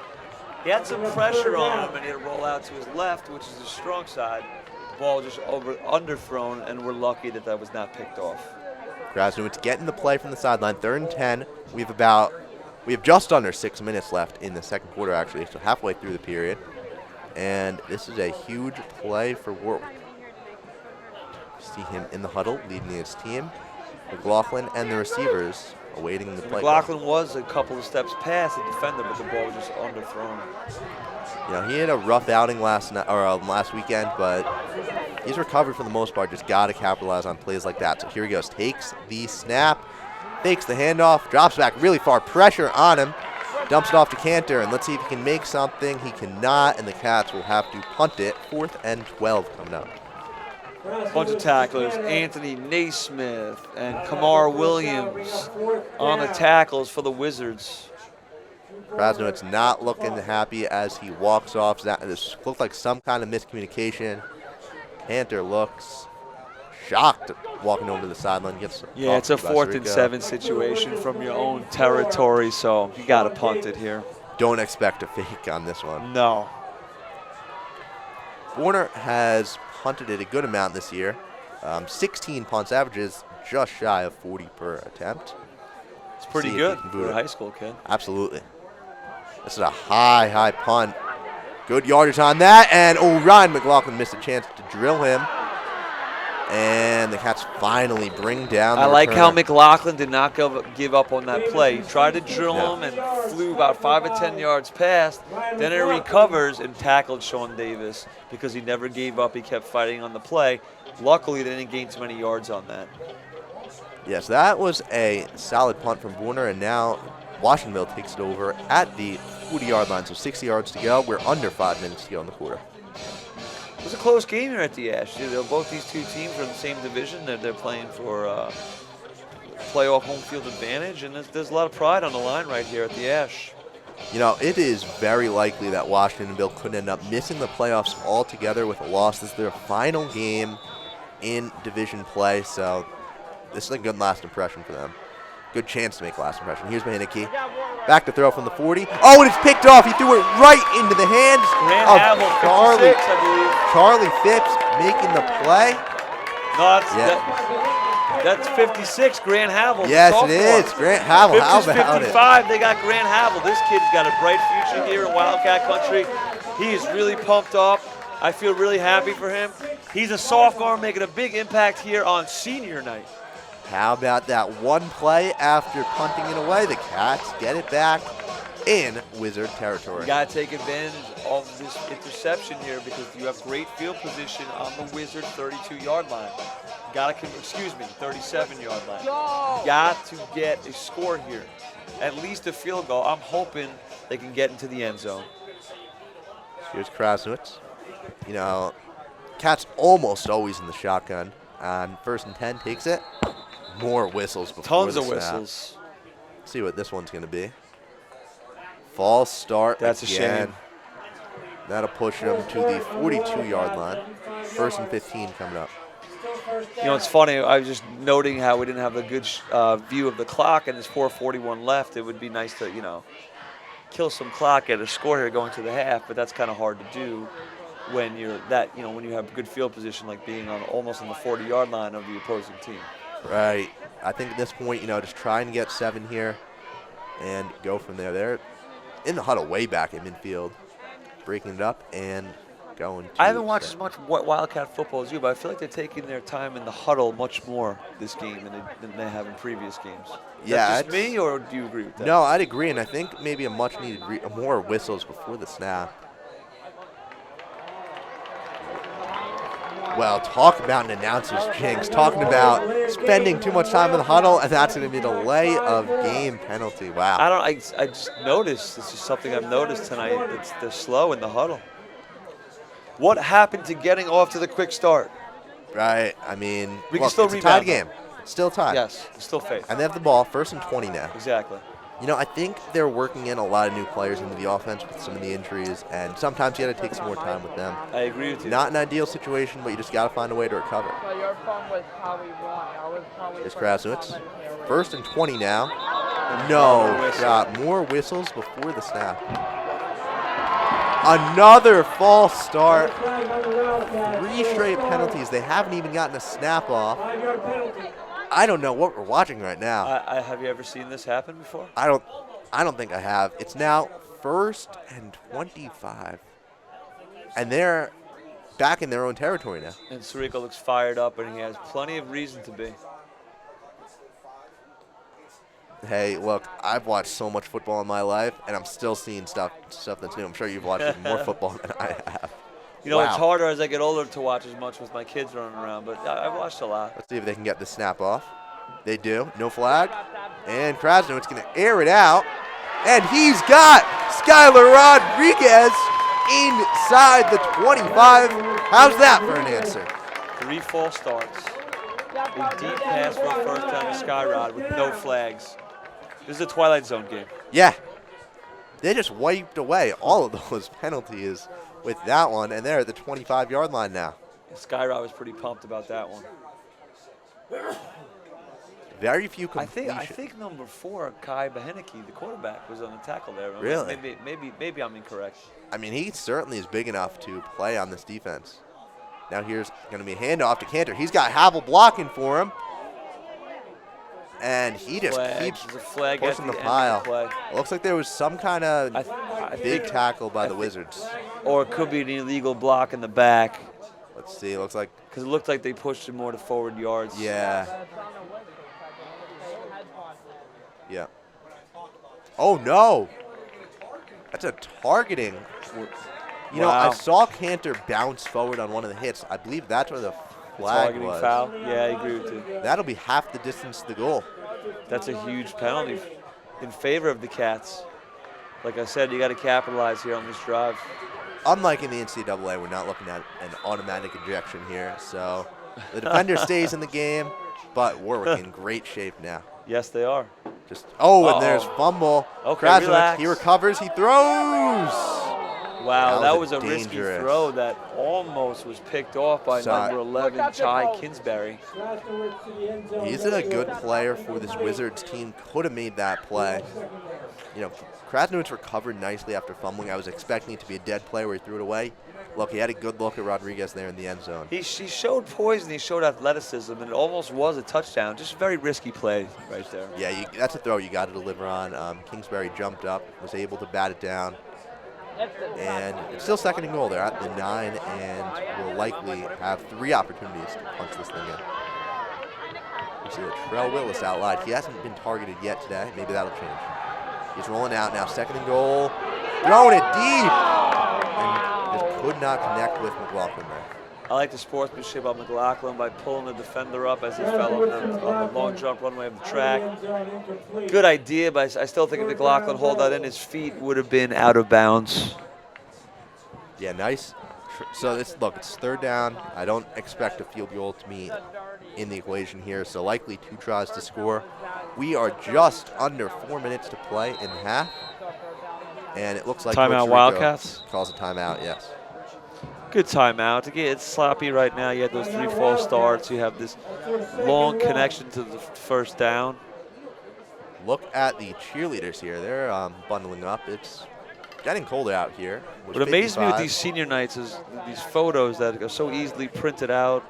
He had some pressure on him, and he had to roll out to his left, which is his strong side. The ball just underthrown, and we're lucky that that was not picked off. Krasnowitz getting the play from the sideline. 3rd and 10. We have just under 6 minutes left in the second quarter, actually, so halfway through the period. And this is a huge play for Warwick. See him in the huddle, leading his team. McLaughlin and the receivers awaiting the play. McLaughlin was a couple of steps past the defender, but the ball was just underthrown. You know, he had a rough outing last weekend, but he's recovered for the most part. Just got to capitalize on plays like that. So here he goes. Takes the snap, fakes the handoff, drops back really far. Pressure on him. Dumps it off to Cantor, and let's see if he can make something. He cannot, and the Cats will have to punt it. 4th and 12 coming up. Bunch of tacklers, Anthony Naismith and Kamar Williams on the tackles for the Wizards. Krasnowitz not looking happy as he walks off. This looked like some kind of miscommunication. Cantor looks shocked walking over to the sideline. Yeah, it's a 4th and 7 situation from your own territory, so you got to punt it here. Don't expect a fake on this one. No. Warner has punted it a good amount this year. 16 punts, averages just shy of 40 per attempt. It's pretty good for a high school kid. Absolutely. This is a high punt. Good yardage on that, and Ryan McLaughlin missed a chance to drill him. And the Cats finally bring down the I like returner. how McLaughlin did not give up on that play. He tried to drill him and flew about 5 or 10 yards past. Then it recovers and tackled Sean Davis because he never gave up. He kept fighting on the play. Luckily, they didn't gain too many yards on that. Yes, that was a solid punt from Warner, and now Washingtonville takes it over at the 40-yard line. So 60 yards to go. We're under 5 minutes to go in the quarter. It was a close game here at the Ash. Both these two teams are in the same division. They're playing for playoff home field advantage, and there's a lot of pride on the line right here at the Ash. You know, it is very likely that Washingtonville could end up missing the playoffs altogether with a loss. This is their final game in division play, so this is a good last impression for them. Good chance to make a last impression. Here's Mahinicky. Back to throw from the 40. Oh, and it's picked off. He threw it right into the hands of Charlie. 56, I believe. Charlie Phipps making the play. No, that's 56, Grant Havel. Yes, it is. Grant Havel. How about 55, they got Grant Havel. This kid's got a bright future here in Wildcat country. He is really pumped up. I feel really happy for him. He's a sophomore making a big impact here on senior night. How about that one play after punting it away? The Cats get it back in Wizard territory. You got to take advantage of this interception here because you have great field position on the Wizard 32-yard line. 37-yard line. You got to get a score here, at least a field goal. I'm hoping they can get into the end zone. Here's Krasnowitz. You know, Cats almost always in the shotgun. On 1st and 10, takes it. More whistles before Tons the of snap. whistles. See what this one's going to be. False start. That's again. a shame. That'll push them to the 42-yard line. 1st and 15 coming up. You know, it's funny. I was just noting how we didn't have a good view of the clock, and there's 4:41 left. It would be nice to, kill some clock, get a score here going to the half, but that's kind of hard to do when when you have good field position, like being almost on the 40-yard line of the opposing team. Right. I think at this point, just try and get 7 here and go from there. They're in the huddle way back in midfield, breaking it up and going to I haven't watched as much Wildcat football as you, but I feel like they're taking their time in the huddle much more this game than they have in previous games. Is that just me, or do you agree with that? No, I'd agree, and I think maybe a much-needed more whistles before the snap. Well, talk about an announcer's jinx. Talking about spending too much time in the huddle, and that's going to be the delay of game penalty. Wow. I just noticed. This is something I've noticed tonight. They're slow in the huddle. What happened to getting off to the quick start? Right. I mean, we can still it's rebound. A tied game. It's still tied. Yes, it's still faith. And they have the ball, 1st and 20 now. Exactly. I think they're working in a lot of new players into the offense with some of the injuries, and sometimes you got to take some more time with them. I agree with you. Not an ideal situation, but you just got to find a way to recover. Here's Krasnowitz. 1st and 20 now. No shot. More whistles before the snap. Another false start. 3 straight penalties. They haven't even gotten a snap off. I don't know what we're watching right now. Have you ever seen this happen before? I don't think I have. It's now 1st and 25. And they're back in their own territory now. And Sirico looks fired up, and he has plenty of reason to be. Hey, look, I've watched so much football in my life, and I'm still seeing stuff that's new. I'm sure you've watched even more football than I have. Wow. It's harder as I get older to watch as much with my kids running around, but I've watched a lot. Let's see if they can get the snap off. They do. No flag. And Krasnowitz going to air it out. And he's got Skylar Rodriguez inside the 25. How's that for an answer? 3 false starts. A deep pass for a 1st down to Skyrod with no flags. This is a Twilight Zone game. Yeah. They just wiped away all of those penalties with that one, and they're at the 25-yard line now. Skyrod was pretty pumped about that one. Very few completions. I think number 4, Kai Baheneke, the quarterback, was on the tackle there. Really? Maybe I'm incorrect. I mean, he certainly is big enough to play on this defense. Now here's going to be a handoff to Cantor. He's got Havel blocking for him. And he just keeps pushing the pile. It looks like there was some kind of big tackle by the Wizards. Or it could be an illegal block in the back. Let's see. It looks like. Because it looked like they pushed him more to forward yards. Yeah. Yeah. Oh, no. That's a targeting. You know, I saw Cantor bounce forward on one of the hits. I believe that's where the flag was. Foul. Yeah, I agree with you. That'll be half the distance to the goal. That's a huge penalty in favor of the Cats. Like I said, you got to capitalize here on this drive. Unlike in the NCAA, we're not looking at an automatic ejection here. So the defender stays in the game, but Warwick in great shape now. Yes, they are. And there's fumble. Okay, Krasnodar, he recovers, he throws. Wow, that was a risky throw that almost was picked off by number 11, Chai Kinsbury. He's a good player for this Wizards team. Could have made that play. You know, Krasnodar's recovered nicely after fumbling. I was expecting it to be a dead play where he threw it away. Look, he had a good look at Rodriguez there in the end zone. He showed poise and he showed athleticism, and it almost was a touchdown. Just a very risky play right there. Yeah, that's a throw you got to deliver on. Kingsbury jumped up, was able to bat it down. And it's still second and goal. They're at the 9 and will likely have 3 opportunities to punch this thing in. You see Trell Willis out loud. He hasn't been targeted yet today. Maybe that'll change. He's rolling out now. Second and goal. Throwing it deep. And just could not connect with McLaughlin there. I like the sportsmanship of McLaughlin by pulling the defender up as he fell on the long jump runway of the track. Good idea, but I still think if McLaughlin hold that in, his feet would have been out of bounds. Yeah, nice. So it's 3rd down. I don't expect a field goal to be in the equation here, so likely 2 tries to score. We are just under 4 minutes to play in half, and it looks like timeout Wildcats calls a timeout. Yes. Good timeout. Again, it's sloppy right now. You had those 3 false starts. You have this long connection to the first down. Look at the cheerleaders here. They're bundling up. It's getting colder out here. What amazes me with these senior nights is these photos that are so easily printed out,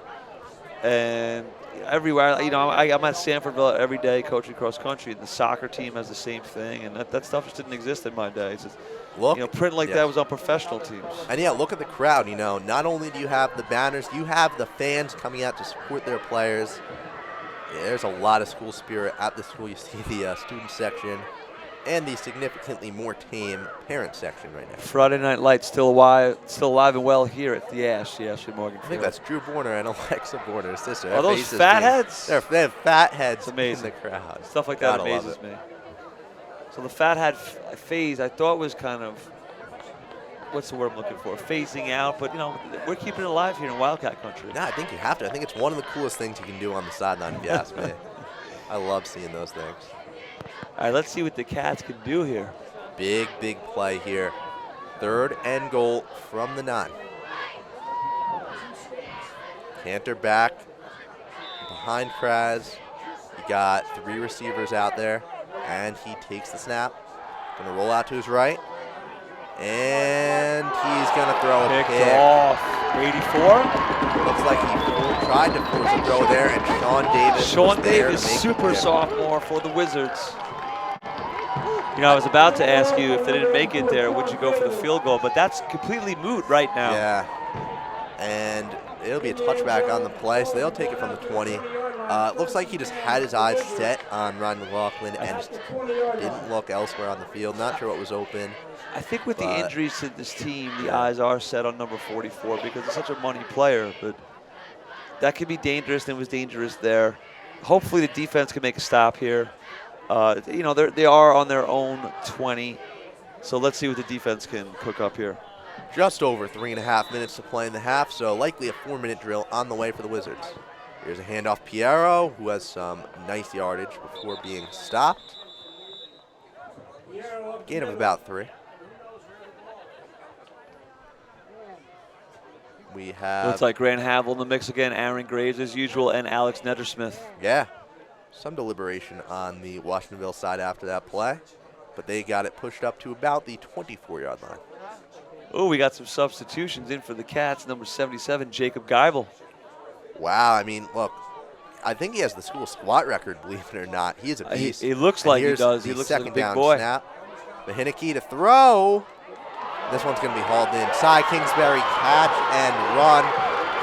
and everywhere. You know, I'm at Sanfordville every day coaching cross country, and the soccer team has the same thing, and that stuff just didn't exist in my day. It's just, print like that was on professional teams. And yeah, look at the crowd. You know, not only do you have the banners, you have the fans coming out to support their players. Yeah, there's a lot of school spirit at the school. You see the student section and the significantly more tame parent section right now. Friday Night Lights still alive and well here at the Ashley Morgan Field. I think that's Drew Borner and Alexa Borner's sister. Are those fat heads? They have fat heads in the crowd. Stuff like that amazes me. So the fat head phase I thought was kind of, what's the word I'm looking for, phasing out, but we're keeping it alive here in Wildcat country. No, I think you have to. I think it's one of the coolest things you can do on the sideline, if you ask me. I love seeing those things. All right, let's see what the Cats can do here. Big play here. 3rd and goal from the 9. Cantor back behind Kraz. You got 3 receivers out there, and he takes the snap. Gonna roll out to his right, and he's gonna throw a pick. Off. 84. Looks like he tried to force a throw there, and Sean Davis, super sophomore for the Wizards. I was about to ask you if they didn't make it there, would you go for the field goal? But that's completely moot right now. Yeah, and it'll be a touchback on the play, so they'll take it from the 20. It looks like he just had his eyes set on Ryan McLaughlin and just didn't look elsewhere on the field. Not sure what was open. I think with the injuries to this team, the eyes are set on number 44 because he's such a money player. But that could be dangerous, and it was dangerous there. Hopefully the defense can make a stop here. They are on their own 20, so let's see what the defense can cook up here. Just over 3.5 minutes to play in the half, so likely a 4-minute drill on the way for the Wizards. Here's a handoff Piero, who has some nice yardage before being stopped. Gain of about 3. We have. Looks like Grant Havel in the mix again, Aaron Graves as usual, and Alex Nettersmith. Yeah. Some deliberation on the Washingtonville side after that play, but they got it pushed up to about the 24-yard line. Oh, we got some substitutions in for the Cats. Number 77, Jacob Geibel. Wow, I mean, look, I think he has the school squat record, believe it or not. He is a beast. He looks And like he here's does. the He looks like a second big down boy. Snap. Mahinicky to throw. This one's going to be hauled in. Cy Kingsbury, catch and run.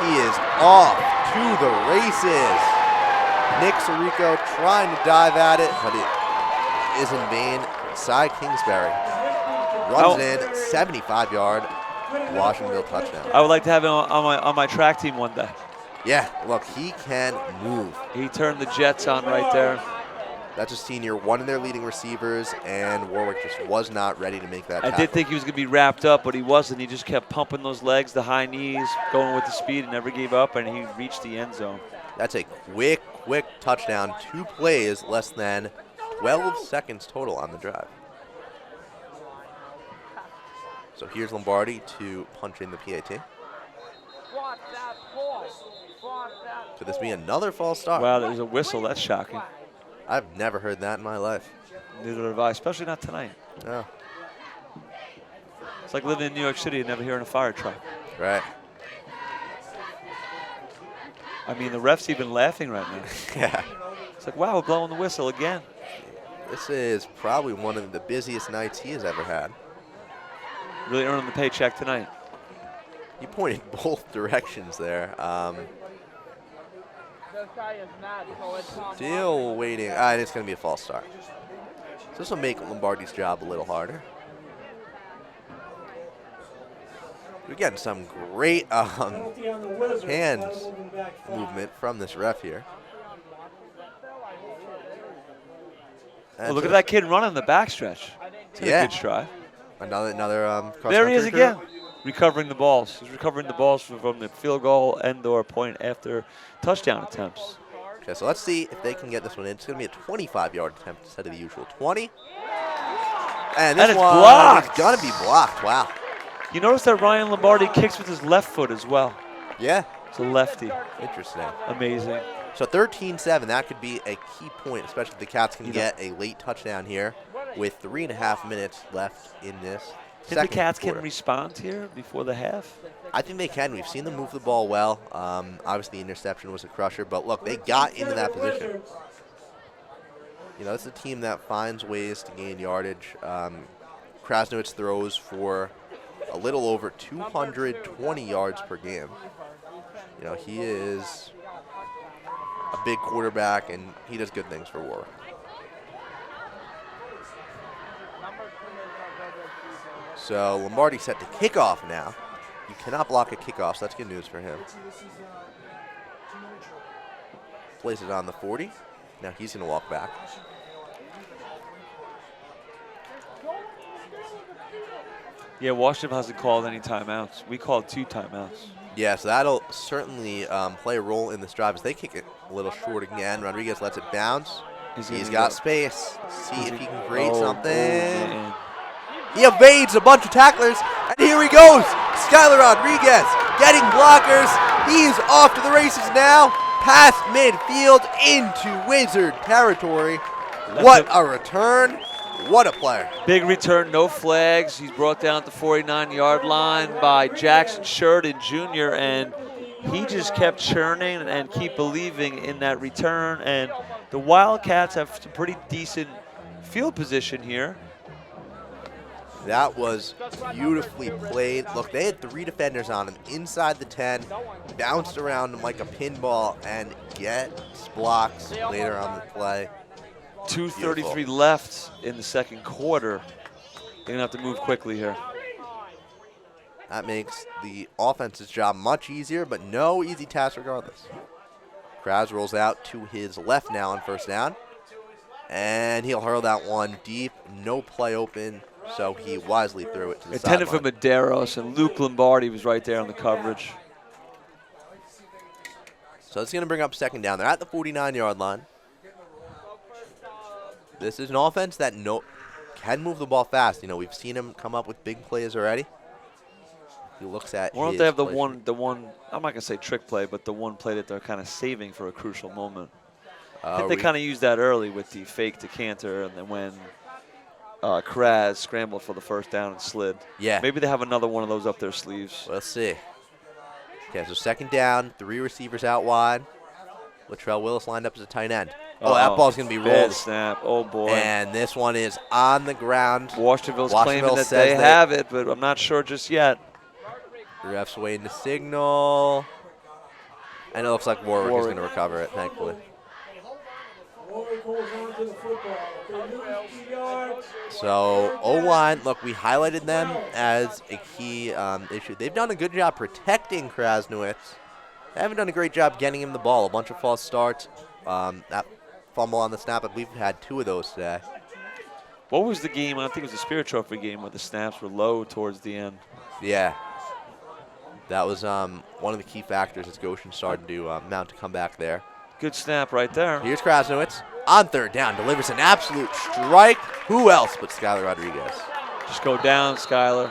He is off to the races. Nick Sirico trying to dive at it, but it is in vain. Cy Kingsbury runs in 75-yard Washingtonville touchdown. I would like to have him on my track team one day. Yeah, look, he can move. He turned the Jets on right there. That's a senior, one of their leading receivers, and Warwick just was not ready to make that tackle. I did think he was going to be wrapped up, but he wasn't. He just kept pumping those legs, the high knees, going with the speed, and never gave up, and he reached the end zone. That's a quick touchdown. 2 plays, less than 12 seconds total on the drive. So here's Lombardi to punch in the PAT. Could this be another false start? Wow, there's a whistle. That's shocking. I've never heard that in my life. Neither have I, especially not tonight. No. It's like living in New York City and never hearing a fire truck. Right. I mean, the ref's even laughing right now. Yeah. It's like, wow, we're blowing the whistle again. This is probably one of the busiest nights he has ever had. Really earning the paycheck tonight. You pointed both directions there. Still waiting. And it's going to be a false start. So this will make Lombardi's job a little harder. We're getting some great hands movement from this ref here. Oh, look at that kid running the backstretch. It's a good stride. Another there he is cross-country again, recovering the balls. He's recovering the balls from the field goal and/or point after touchdown attempts. Okay, so let's see if they can get this one in. It's going to be a 25-yard attempt instead of the usual 20. And this it's one blocked. is going to be blocked. Wow. You notice that Ryan Lombardi kicks with his left foot as well. Yeah. It's a lefty. Interesting. Amazing. So 13-7, that could be a key point, especially if the Cats can get a late touchdown here with 3.5 minutes left in this Think the Cats quarter. can respond here before the half? I think they can. We've seen them move the ball well. Obviously, the interception was a crusher, but look, they got into that position. You know, this is a team that finds ways to gain yardage. Krasnowitz throws for a little over 220 yards per game. You know, he is a big quarterback, and he does good things for Warwick. So Lombardi set to kickoff now. You cannot block a kickoff, so that's good news for him. Plays it on the 40. Now he's going to walk back. Yeah, Washington hasn't called any timeouts. We called 2 timeouts. Yeah, so that'll certainly play a role in this drive as they kick it a little short again. Rodriguez lets it bounce. He's got space. See if he can create something. He evades a bunch of tacklers, and here he goes. Skylar Rodriguez getting blockers. He's off to the races now. Past midfield into Wizard territory. What a return. What a player. Big return, no flags. He's brought down at the 49-yard line by Jackson Sheridan Jr., and he just kept churning and keep believing in that return. And the Wildcats have some pretty decent field position here. That was beautifully played. Look, they had 3 defenders on him inside the 10, bounced around him like a pinball, and gets blocks later on the play. 2:33 left in the second quarter. They're going to have to move quickly here. That makes the offense's job much easier, but no easy task regardless. Kraz rolls out to his left now on first down, and he'll hurl that one deep. No play open, so he wisely threw it to the Intended for sideline. Medeiros, and Luke Lombardi was right there on the coverage. So it's going to bring up second down. They're at the 49-yard line. This is an offense that can move the ball fast. You know, we've seen him come up with big plays already. He looks at Why don't his they have the play one, I'm not going to say trick play, but the one play that they're kind of saving for a crucial moment. I sheet. think they kind of used that early with the fake to Cantor, and then when Kraz scrambled for the first down and slid. Yeah. Maybe they have another one of those up their sleeves. Let's see. Okay, so second down, 3 receivers out wide. Latrell Willis lined up as a tight end. Oh, that ball's going to be bad rolled. snap. Oh, boy. And this one is on the ground. Washingtonville's Washingtonville claiming that says they have it, but I'm not sure just yet. The ref's waiting to signal. And it looks like Warwick is going to recover it, thankfully. So, O-line, look, we highlighted them as a key issue. They've done a good job protecting Krasnowitz. They haven't done a great job getting him the ball. A bunch of false starts. That fumble on the snap, but we've had 2 of those today. What was the game? I think it was the Spirit Trophy game where the snaps were low towards the end. Yeah. That was one of the key factors as Goshen started to mount a comeback there. Good snap right there. Here's Krasnowitz on third down, delivers an absolute strike. Who else but Skylar Rodriguez? Just go down, Skylar.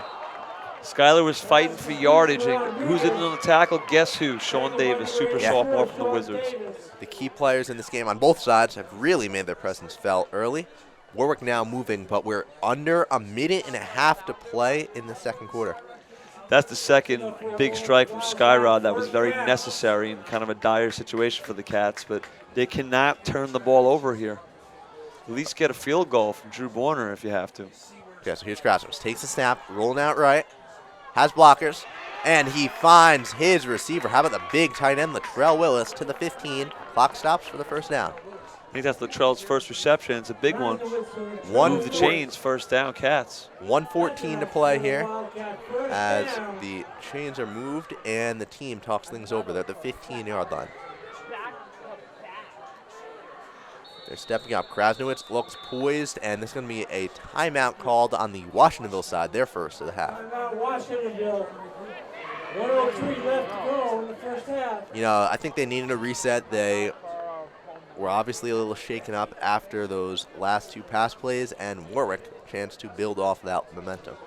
Skylar was fighting for yardage. And who's in on the tackle? Guess who? Sean Davis, super sophomore from the Wizards. The key players in this game on both sides have really made their presence felt early. Warwick now moving, but we're under a minute and a half to play in the second quarter. That's the second big strike from Skyrod that was very necessary in kind of a dire situation for the Cats, but they cannot turn the ball over here. At least get a field goal from Drew Borner if you have to. Okay, so here's Krasnowitz. Takes the snap, rolling out right, has blockers, and he finds his receiver. How about the big tight end, Latrell Willis, to the 15. Clock stops for the first down. I think that's Latrell's first reception. It's a big one. Move the chains, first down, Cats. 1:14 to play here as the chains are moved and the team talks things over. They're at the 15-yard line. They're stepping up. Krasnowitz looks poised, and this is going to be a timeout called on the Washingtonville side, their first of the half. Washingtonville. 1:03 left to go in the first half. You know, I think they needed a reset. They were obviously a little shaken up after those last 2 pass plays, and Warwick a chance to build off that momentum.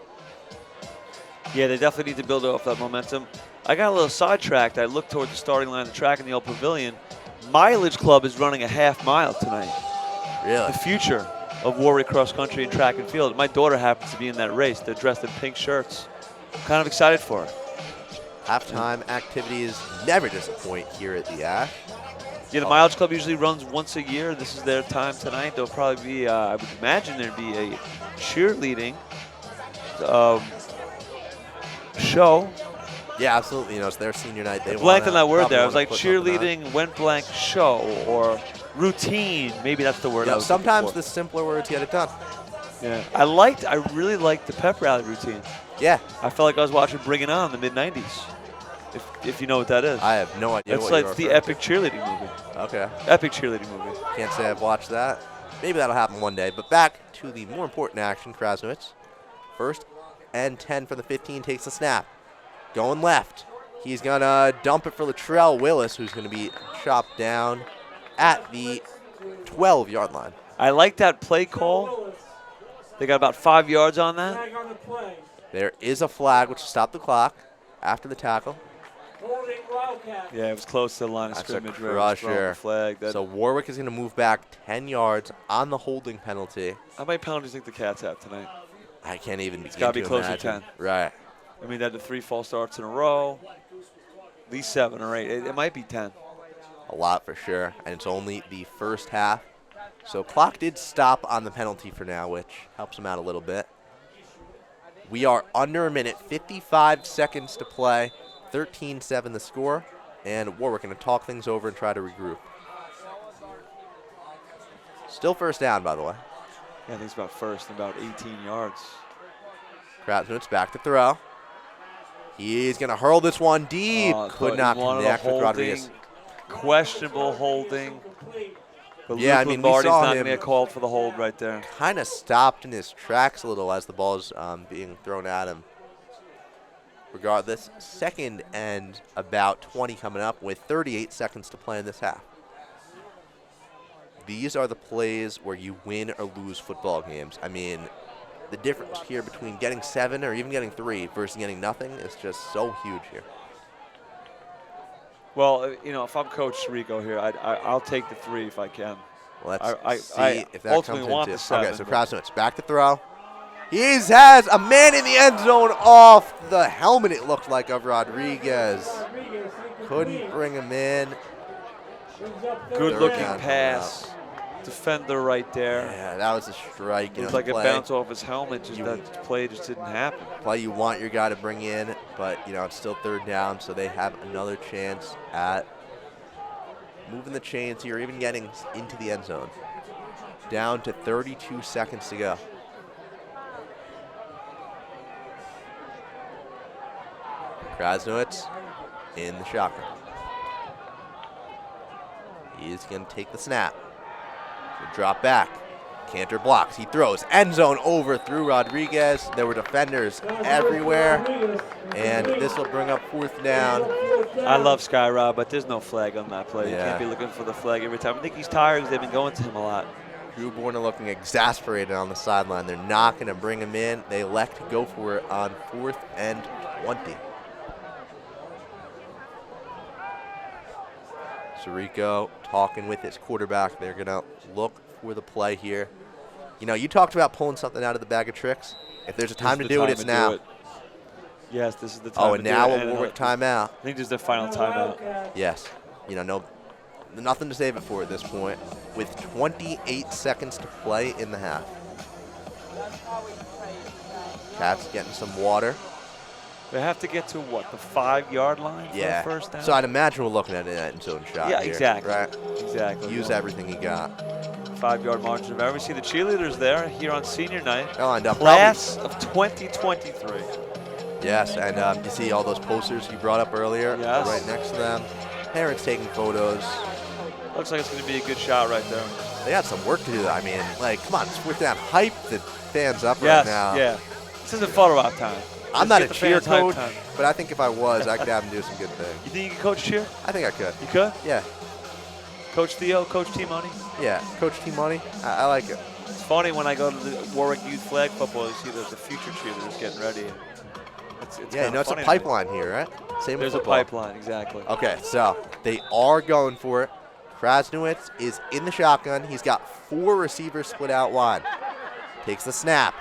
Yeah, they definitely need to build off that momentum. I got a little sidetracked. I looked toward the starting line of the track in the old pavilion. Mileage Club is running a half mile tonight. Really? The future of Warwick cross country and track and field. My daughter happens to be in that race. They're dressed in pink shirts. I'm kind of excited for her. Halftime activities never disappoint here at the Ash. Yeah, the Mileage Club usually runs once a year. This is their time tonight. There'll probably be, I would imagine there'd be a cheerleading show. Yeah, absolutely. You know, it's their senior night. They Blank on that word there. I was wanna like put something on. cheerleading, went blank show, or routine. Maybe that's the word. You I know, was sometimes looking the simpler words get it done. for. Yeah, I really liked the pep rally routine. Yeah. I felt like I was watching Bring It On in the mid-90s, if you know what that is. I have no idea It's what like you're the referring epic cheerleading movie. to. Okay. Epic cheerleading movie. Can't say I've watched that. Maybe that'll happen one day. But back to the more important action, Krasnowitz. First and 10 from the 15, takes the snap. Going left. He's going to dump it for Latrell Willis, who's going to be chopped down at the 12-yard line. I like that play call. They got about 5 yards on that. There is a flag, which stopped the clock after the tackle. Yeah, it was close to the line of That's a scrimmage. where it was throwing crusher. the flag. So Warwick is going to move back 10 yards on the holding penalty. How many penalties do you think the Cats have tonight? I can't even begin gotta be to close to imagine. 10. Right. I mean, they had the 3 false starts in a row. At least 7 or 8. It might be 10. A lot for sure, and it's only the first half. So clock did stop on the penalty for now, which helps them out a little bit. We are under a minute, 55 seconds to play, 13-7 the score, and Warwick going to talk things over and try to regroup. Still first down, by the way. Yeah, I think it's about first and about 18 yards. Krasnowitz back to throw. He's going to hurl this one deep. Could not connect with Rodriguez. Questionable holding. But Yeah, Luke I mean, we Lombardi's saw not going him to get called for the hold right there. Kind of stopped in his tracks a little as the ball is being thrown at him. Regardless, second and about 20 coming up with 38 seconds to play in this half. These are the plays where you win or lose football games. I mean, the difference here between getting 7 or even getting 3 versus getting nothing is just so huge here. Well, you know, if I'm Coach Rico here, I'll take the 3 if I can. Let's I see if that ultimately comes want into the 7. Okay, so Krasnowitz back to throw. He has a man in the end zone off the helmet, it looked like, of Rodriguez. Couldn't bring him in. Good looking pass. Defender right there. Yeah, that was a strike. It was like it bounced off his helmet. Just that play just didn't happen. Play you want your guy to bring in, but you know it's still 3rd down, so they have another chance at moving the chains here, even getting into the end zone. Down to 32 seconds to go. Krasnowitz in the shotgun. He's going to take the snap. He'll drop back. Cantor blocks. He throws. End zone over through Rodriguez. There were defenders everywhere. And this will bring up 4th down. I love Sky Rob, but there's no flag on that play. Yeah. You can't be looking for the flag every time. I think he's tired because they've been going to him a lot. Drew Borna looking exasperated on the sideline. They're not going to bring him in. They elect to go for it on 4th and 20. Sirico talking with his quarterback. They're going to look for the play here. You know, you talked about pulling something out of the bag of tricks. If there's a time to do it, it's now. Yes, this is the time. Oh, and now a Warwick timeout. I think this is their final timeout. Yes. You know, nothing to save it for at this point. With 28 seconds to play in the half. Cats getting some water. They have to get to, what, the 5-yard line for the first down? So I'd imagine we're looking at an end zone shot Yeah, here, exactly. right? Exactly. Use everything you got. 5-yard margin of error. We see the cheerleaders there here on senior night. They'll end up Class of 2023. Yes, and you see all those posters you brought up earlier right next to them. Parents taking photos. Looks like it's going to be a good shot right there. They got some work to do. I mean, like, come on, with that hype that fans up right now. Yeah. This isn't photo op time. I'm not a cheer coach, but I think if I was, I could have him do some good things. You think you could coach cheer? I think I could. You could? Yeah. Coach Theo, Coach T-Money? Yeah, Coach T-Money. I like it. It's funny when I go to the Warwick Youth Flag Football, you see there's the future cheerleaders getting ready. It's yeah, you know, it's a pipeline here, right? Same There's with a pipeline, exactly. Okay, so they are going for it. Krasnowitz is in the shotgun. He's got 4 receivers split out wide. Takes the snap.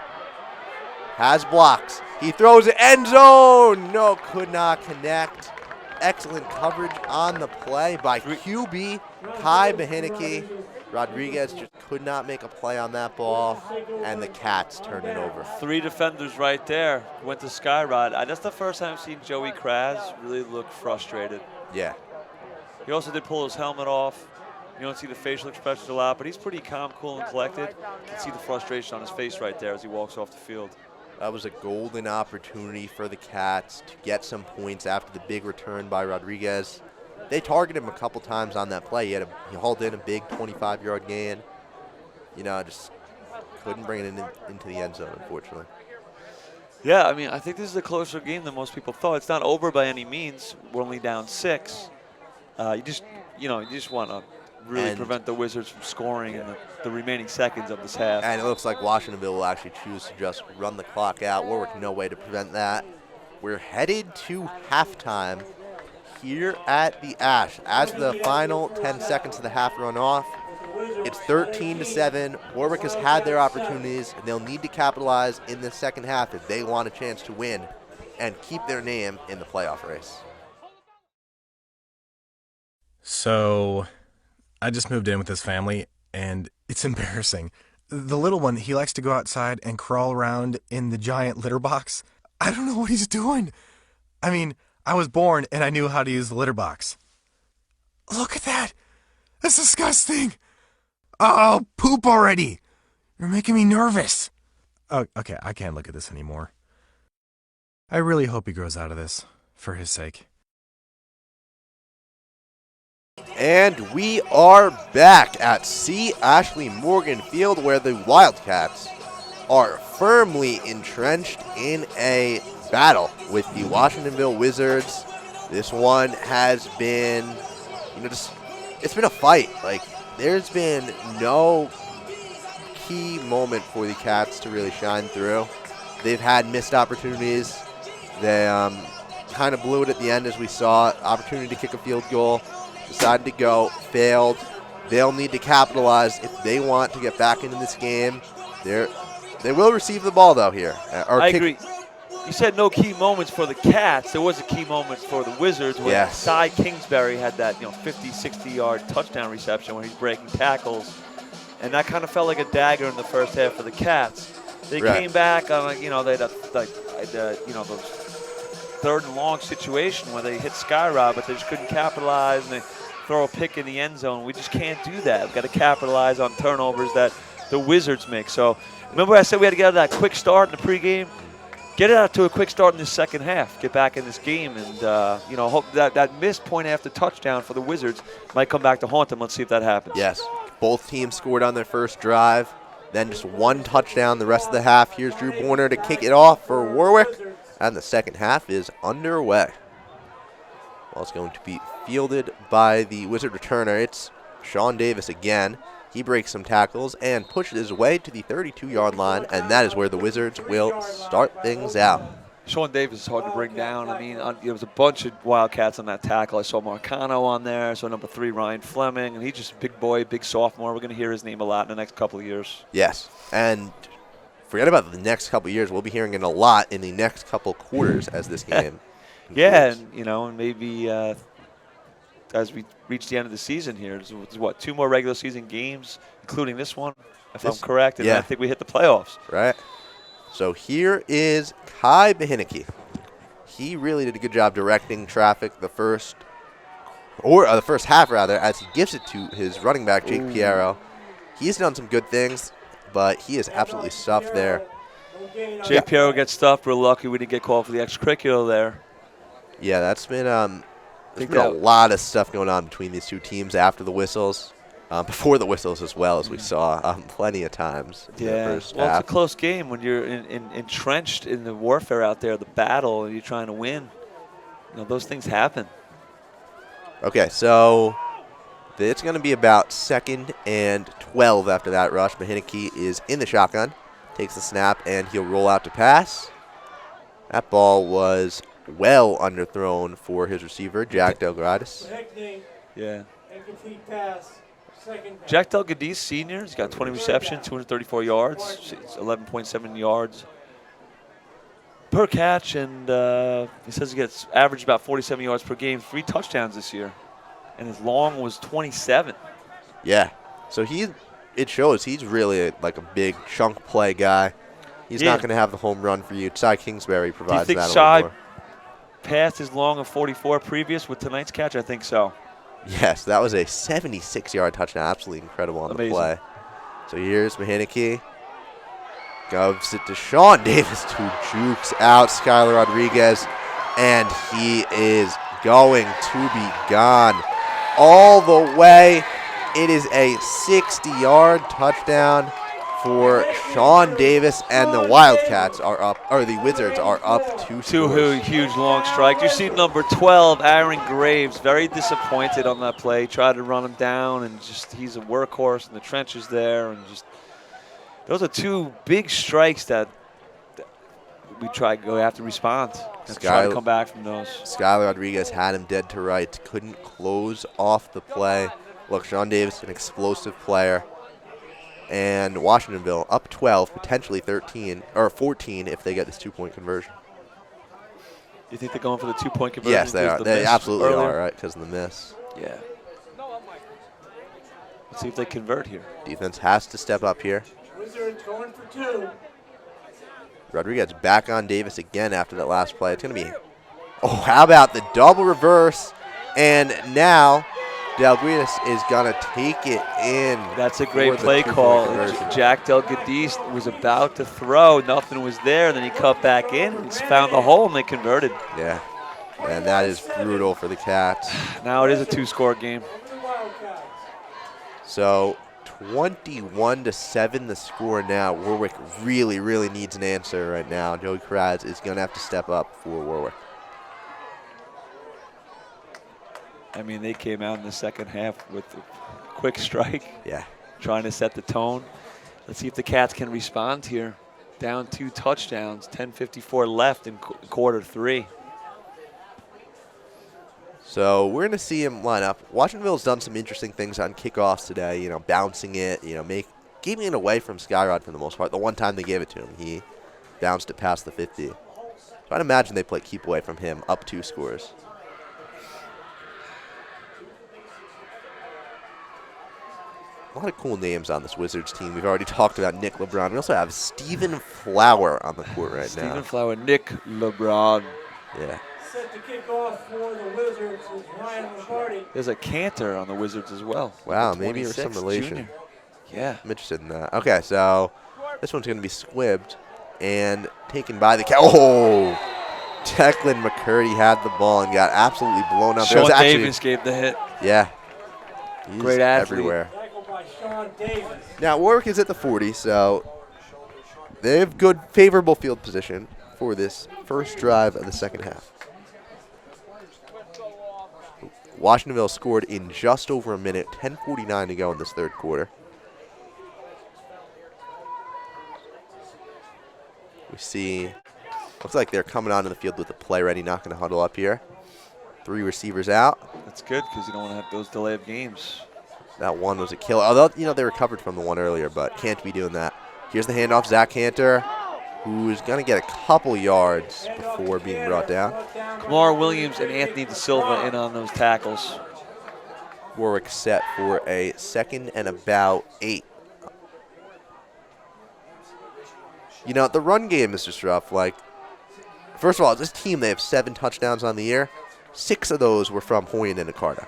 Has blocks. He throws it end zone. No, could not connect. Excellent coverage on the play by QB Kai Bahinike. Rodriguez just could not make a play on that ball, and the Cats turned it over. 3 defenders right there. Went to Skyrod. That's the first time I've seen Joey Kraz really look frustrated. Yeah. He also did pull his helmet off. You don't see the facial expressions a lot, but he's pretty calm, cool, and collected. You can see the frustration on his face right there as he walks off the field. That was a golden opportunity for the Cats to get some points after the big return by Rodriguez. They targeted him a couple times on that play. He hauled in a big 25-yard gain. You know, just couldn't bring it into the end zone, unfortunately. Yeah, I mean, I think this is a closer game than most people thought. It's not over by any means. We're only down 6. You just want to really prevent the Wizards from scoring in the remaining seconds of this half. And it looks like Washingtonville will actually choose to just run the clock out. Warwick, no way to prevent that. We're headed to halftime here at the Ash. As the final 10 seconds of the half run off, it's 13-7. Warwick has had their opportunities, and they'll need to capitalize in the second half if they want a chance to win and keep their name in the playoff race. So, I just moved in with this family, and it's embarrassing. The little one, he likes to go outside and crawl around in the giant litter box. I don't know what he's doing. I mean, I was born and I knew how to use the litter box. Look at that. That's disgusting. Oh, poop already. You're making me nervous. Oh, okay, I can't look at this anymore. I really hope he grows out of this, for his sake. And we are back at C. Ashley Morgan Field, where the Wildcats are firmly entrenched in a battle with the Washingtonville Wizards. This one has been, it's been a fight. Like, there's been no key moment for the Cats to really shine through. They've had missed opportunities. They kind of blew it at the end, as we saw. Opportunity to kick a field goal. Decided to go. Failed. They'll need to capitalize if they want to get back into this game. They will receive the ball, though, here. I agree. You said no key moments for the Cats. There was a key moment for the Wizards when Cy Kingsbury had that 50, 60-yard touchdown reception where he's breaking tackles. And that kind of felt like a dagger in the first half for the Cats. They came back on, they had those third and long situation where they hit Skyrod, but they just couldn't capitalize, and they throw a pick in the end zone. We just can't do that. We've got to capitalize on turnovers that the Wizards make. So remember I said we had to get out of that quick start in the pregame? Get it out to a quick start in the second half. Get back in this game, and hope that missed point after touchdown for the Wizards might come back to haunt them. Let's see if that happens. Yes. Both teams scored on their first drive, then just one touchdown the rest of the half. Here's Drew Borner to kick it off for Warwick, and the second half is underway. Ball is going to be fielded by the Wizard returner. It's Sean Davis again. He breaks some tackles and pushes his way to the 32-yard line, and that is where the Wizards will start things out. Sean Davis is hard to bring down. I mean, there was a bunch of Wildcats on that tackle. I saw Marcano on there. I saw number 3, Ryan Fleming, and he's just a big boy, big sophomore. We're going to hear his name a lot in the next couple of years. Yes, and forget about the next couple of years. We'll be hearing it a lot in the next couple quarters as this game yeah, and maybe as we reach the end of the season here, there's 2 more regular season games, including this one, if I'm correct, and I think we hit the playoffs. Right. So here is Kai Behineke. He really did a good job directing traffic the first half, rather, as he gives it to his running back, Jake Piero. He's done some good things, but he is absolutely stuffed there. Jake Piero gets stuffed. We're lucky we didn't get called for the extracurricular there. Yeah, that's been there's been a lot of stuff going on between these two teams after the whistles. Before the whistles as well, as we saw plenty of times. In the first half. It's a close game when you're entrenched in the warfare out there, the battle, and you're trying to win. Those things happen. Okay, so it's going to be about 2nd and 12 after that rush. Behineke is in the shotgun, takes the snap, and he'll roll out to pass. That ball was well underthrown for his receiver, Jack Delgradis. Yeah. Jack Delgadis, senior, he's got 20 receptions, 234 yards, 11.7 yards per catch, and he says he gets averaged about 47 yards per game, 3 touchdowns this year, and his long was 27. Yeah, so it shows he's really like a big chunk play guy. He's not going to have the home run for you. Cy Kingsbury provides that a little more. Do you think Cy passed his long of 44 previous with tonight's catch? I think so. Yes, that was a 76-yard touchdown. Absolutely incredible on the play. So here's Behineke. Gives it to Sean Davis, who jukes out Skylar Rodriguez, and he is going to be gone all the way. It is a 60-yard touchdown for Sean Davis, and the Wildcats are up, or the Wizards are up 2 scores. 2 huge long strikes. You see number 12, Aaron Graves, very disappointed on that play. Tried to run him down, and just he's a workhorse in the trenches there, and just those are 2 big strikes that we have to respond and try to come back from those. Skylar Rodriguez had him dead to rights, couldn't close off the play. Look, Sean Davis, an explosive player. And Washingtonville up 12, potentially 13 or 14 if they get this 2-point conversion. You think they're going for the 2-point conversion? Yes, they are. They absolutely are, right, because of the miss. Yeah. Let's see if they convert here. Defense has to step up here. Wizards going for 2. Rodriguez back on Davis again after that last play. It's going to be, how about the double reverse? And now Delgradis is going to take it in. That's a great play call. Jack Delgadis was about to throw. Nothing was there. Then he cut back in. He's found the hole, and they converted. Yeah, and that is brutal for the Cats. Now it is a 2-score game. So 21-7 the score now. Warwick really, really needs an answer right now. Joey Kraz is going to have to step up for Warwick. I mean, they came out in the second half with a quick strike. Yeah. Trying to set the tone. Let's see if the Cats can respond here. Down 2 touchdowns, 10:54 left in quarter 3. So we're going to see him line up. Washingtonville's done some interesting things on kickoffs today, you know, bouncing it, you know, keeping it away from Skyrod for the most part. The one time they gave it to him, he bounced it past the 50. So I'd imagine they play keep away from him, up 2 scores. A lot of cool names on this Wizards team. We've already talked about Nick LeBron. We also have Stephen Flower on the court right now. Stephen Flower, Nick LeBron. Yeah. Set to kick off for the Wizards is Ryan Lombardi. There's a Cantor on the Wizards as well. Wow, maybe there's some 26, relation. junior. Yeah. I'm interested in that. Okay, so this one's going to be squibbed and taken by the Oh! Declan McCurdy had the ball and got absolutely blown up. Sean Davis gave the hit. Yeah. He's Great athlete. everywhere. By Sean Davis. Now, Warwick is at the 40, so they have good, favorable field position for this first drive of the second half. Washingtonville scored in just over a minute, 10:49 to go in this third quarter. We see, looks like they're coming onto the field with the play ready, not going to huddle up here. 3 receivers out. That's good because you don't want to have those delay of games. That one was a killer. Although, you know, they recovered from the one earlier, but can't be doing that. Here's the handoff, Zach Cantor, who's going to get a couple yards before being brought down. Kamar Williams and Anthony De Silva in on those tackles. Warwick set for a 2nd and about 8. You know, the run game is just rough. Like, first of all, this team, they have 7 touchdowns on the year. 6 of those were from Hoyen and Nicardo.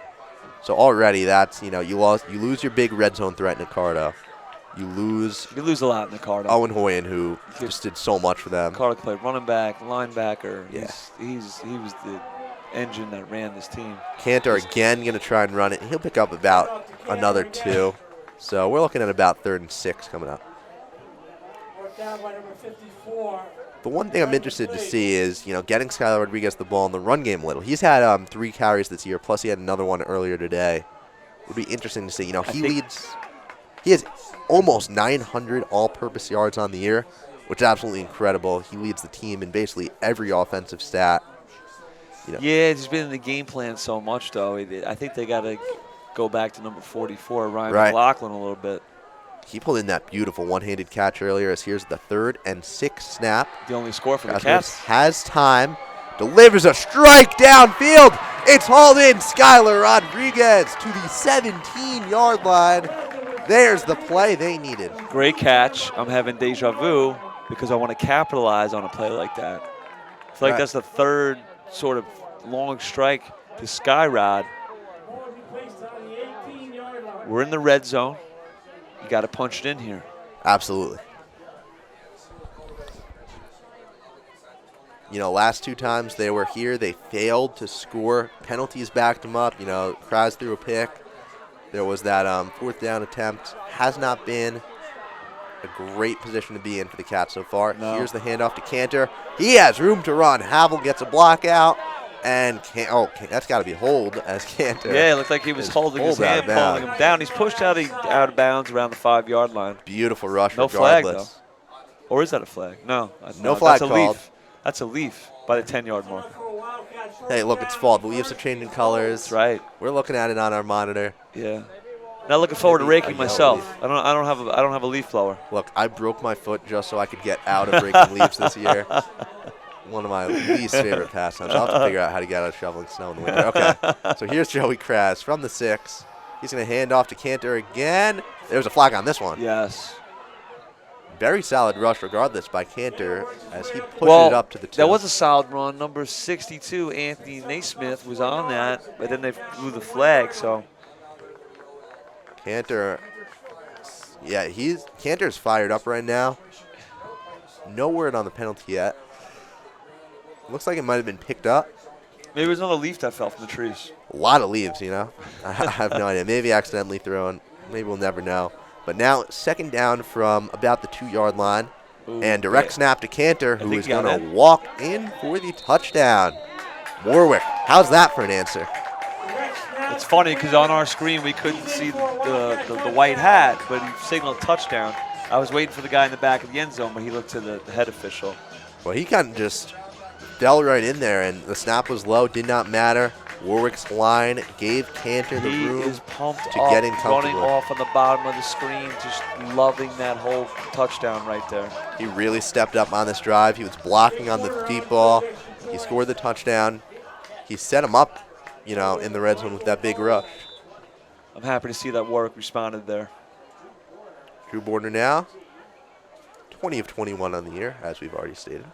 So already that's, you know, you lose your big red zone threat in Nicardo. You lose a lot in Nicardo. Owen Hoyen, who just did so much for them. Nicardo played running back, linebacker. Yeah. He was the engine that ran this team. Cantor again going to try and run it. He'll pick up about another 2. So we're looking at about 3rd and 6 coming up. Down by number 54. The one thing I'm interested to see is, you know, getting Skylar Rodriguez the ball in the run game a little. He's had 3 carries this year, plus he had another one earlier today. Would be interesting to see. You know, he has almost 900 all-purpose yards on the year, which is absolutely incredible. He leads the team in basically every offensive stat. You know. Yeah, he's been in the game plan so much, though. I think they got to go back to number 44, Ryan McLaughlin, a little bit. He pulled in that beautiful one-handed catch earlier as here's the 3rd and 6 snap. The only score for the Cats. Has time, delivers a strike downfield. It's hauled in. Skylar Rodriguez to the 17-yard line. There's the play they needed. Great catch. I'm having deja vu because I want to capitalize on a play like that. I feel like that's the 3rd sort of long strike to Skyrod. We're in the red zone. You got to punch it in here. Absolutely. You know, last 2 times they were here, they failed to score. Penalties backed them up. You know, Kraz threw a pick. There was that 4th down attempt. Has not been a great position to be in for the Cats so far. No. Here's the handoff to Cantor. He has room to run. Havel gets a block out. And that's got to be hold as Cantor. Yeah, it looked like he was holding his hand, pulling him down. He's pushed out of bounds around the 5-yard line. Beautiful rush, no regardless. Flag, though. Or is that a flag? No. No flag called. That's a leaf by the 10-yard mark. Hey, look, it's fall. The leaves are changing colors. That's right. We're looking at it on our monitor. Yeah. Not looking forward to raking myself. I don't have a leaf blower. Look, I broke my foot just so I could get out of raking leaves this year. One of my least favorite pastimes. I'll have to figure out how to get out of shoveling snow in the winter. Okay, so here's Joey Kras from the 6. He's going to hand off to Cantor again. There's a flag on this one. Yes. Very solid rush regardless by Cantor as he pushed it up to the 2. That was a solid run. Number 62, Anthony Naismith, was on that, but then they blew the flag, so. Cantor, yeah, Cantor's fired up right now. No word on the penalty yet. Looks like it might have been picked up. Maybe it was another leaf that fell from the trees. A lot of leaves, you know. I have no idea. Maybe accidentally thrown. Maybe we'll never know. But now 2nd down from about the 2-yard line. Ooh, and direct snap to Cantor, who is going to walk in for the touchdown. Warwick, how's that for an answer? It's funny because on our screen we couldn't see the white hat, but he signaled touchdown. I was waiting for the guy in the back of the end zone, but he looked to the head official. Well, he kind of just fell right in there, and the snap was low, did not matter. Warwick's line gave Cantor the room is pumped to up, get in running comfortable. off on the bottom of the screen, just loving that whole touchdown right there. He really stepped up on this drive. He was blocking on the deep ball. He scored the touchdown. He set him up, you know, in the red zone with that big rush. I'm happy to see that Warwick responded there. Drew Bordner now, 20 of 21 on the year, as we've already stated.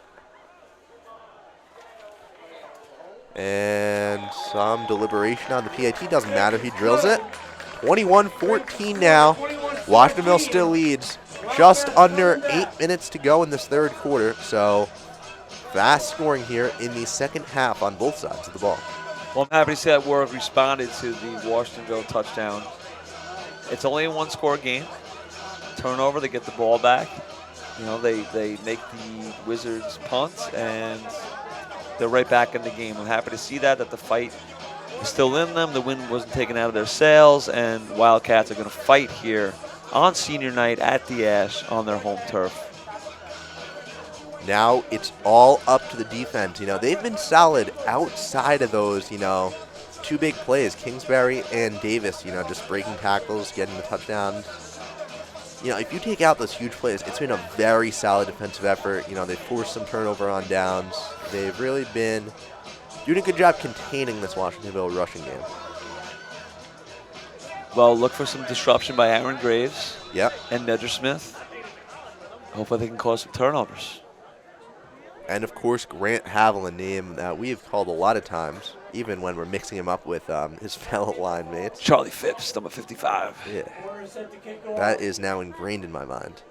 And some deliberation on the PAT. Doesn't matter. He drills it. 21-14 now. Washingtonville still leads. Just under 8 minutes to go in this third quarter. So fast scoring here in the second half on both sides of the ball. Well, I'm happy to see that Warwick responded to the Washingtonville touchdown. It's only a one-score game. Turnover, they get the ball back. You know, they make the Wizards punt, and they're right back in the game. I'm happy to see that the fight is still in them. The wind wasn't taken out of their sails, and Wildcats are going to fight here on senior night at the Ash on their home turf. Now it's all up to the defense. You know, they've been solid outside of those, you know, two big plays, Kingsbury and Davis, you know, just breaking tackles, getting the touchdowns. You know, if you take out those huge plays, it's been a very solid defensive effort. You know, they forced some turnover on downs. They've really been doing a good job containing this Washingtonville rushing game. Well, look for some disruption by Aaron Graves. Yep. And Nedger Smith. Hopefully they can cause some turnovers. And, of course, Grant Havill, a name that we've called a lot of times, even when we're mixing him up with his fellow line mates. Charlie Phipps, number 55. Yeah. That is now ingrained in my mind.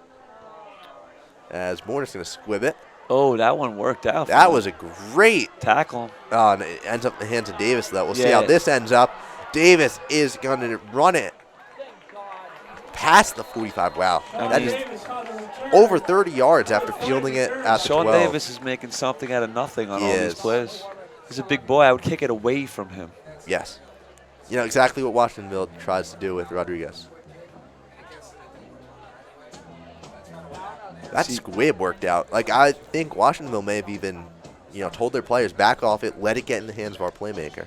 As Borner's going to squib it. Oh, that one worked out. That was a great tackle. Oh, and it ends up in the hands of Davis, though. We'll see how this ends up. Davis is going to run it past the 45. Wow. That is over 30 yards after fielding it at the 12. Sean Davis is making something out of nothing on all these plays. He's a big boy. I would kick it away from him. Yes. You know exactly what Washingtonville tries to do with Rodriguez. That squib worked out. Like, I think Washingtonville may have even, you know, told their players, back off it, let it get in the hands of our playmaker.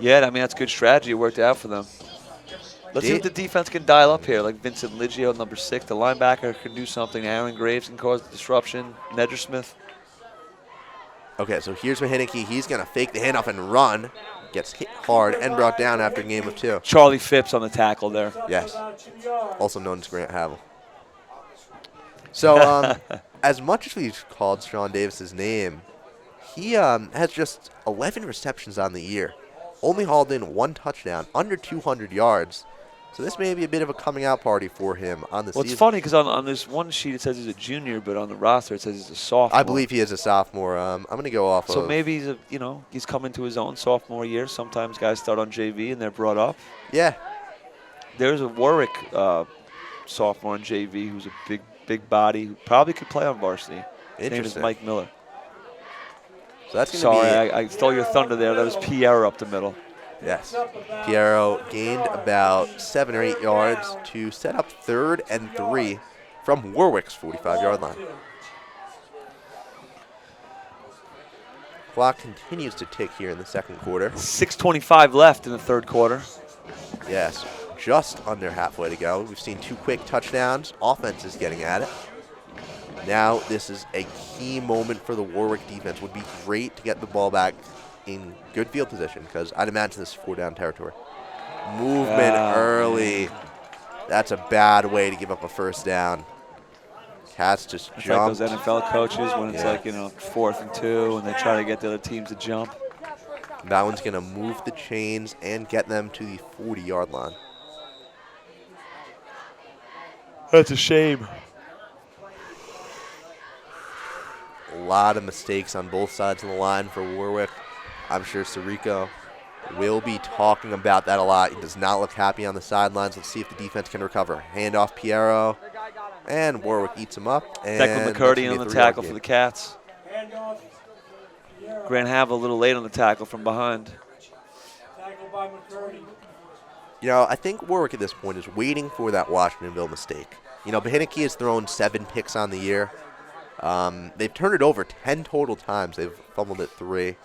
Yeah, I mean, that's good strategy. It worked out for them. Let's see what the defense can dial up here. Like Vincent Liggio, number 6, the linebacker can do something. Aaron Graves can cause the disruption. Nedger Smith. Okay, so here's Mahinicky. He's going to fake the handoff and run. Gets hit hard and brought down after a game of 2. Charlie Phipps on the tackle there. Yes. Also known as Grant Havill. So, as much as we've called Sean Davis's name, he has just 11 receptions on the year. Only hauled in 1 touchdown, under 200 yards. So this may be a bit of a coming out party for him on the season. Well, it's funny because on this one sheet it says he's a junior, but on the roster it says he's a sophomore. I believe he is a sophomore. I'm going to go off of. So maybe he's he's coming to his own sophomore year. Sometimes guys start on JV and they're brought up. Yeah. There's a Warwick sophomore on JV who's a big body who probably could play on varsity. His name is Mike Miller. So that's going to be. Sorry, I stole your thunder there. That was Pierre up the middle. Yes. Piero gained about 7 or 8 yards to set up 3rd and 3 from Warwick's 45-yard line. Clock continues to tick here in the second quarter. 6:25 left in the third quarter. Yes, just under halfway to go. We've seen 2 quick touchdowns. Offense is getting at it. Now this is a key moment for the Warwick defense. Would be great to get the ball back in good field position because I'd imagine this is 4-down territory. Movement early. That's a bad way to give up a first down. Cats just It's jumped. like those NFL coaches when it's like, 4th and 2 and they try to get the other teams to jump. That one's going to move the chains and get them to the 40-yard line. That's a shame. A lot of mistakes on both sides of the line for Warwick. I'm sure Sirico will be talking about that a lot. He does not look happy on the sidelines. Let's see if the defense can recover. Handoff Piero, and Warwick eats him up. And Declan McCurdy on the tackle for the Cats. Grant Havill a little late on the tackle from behind. You know, I think Warwick at this point is waiting for that Washingtonville mistake. You know, Bahiniki has thrown 7 picks on the year. They've turned it over 10 total times. They've fumbled it 3.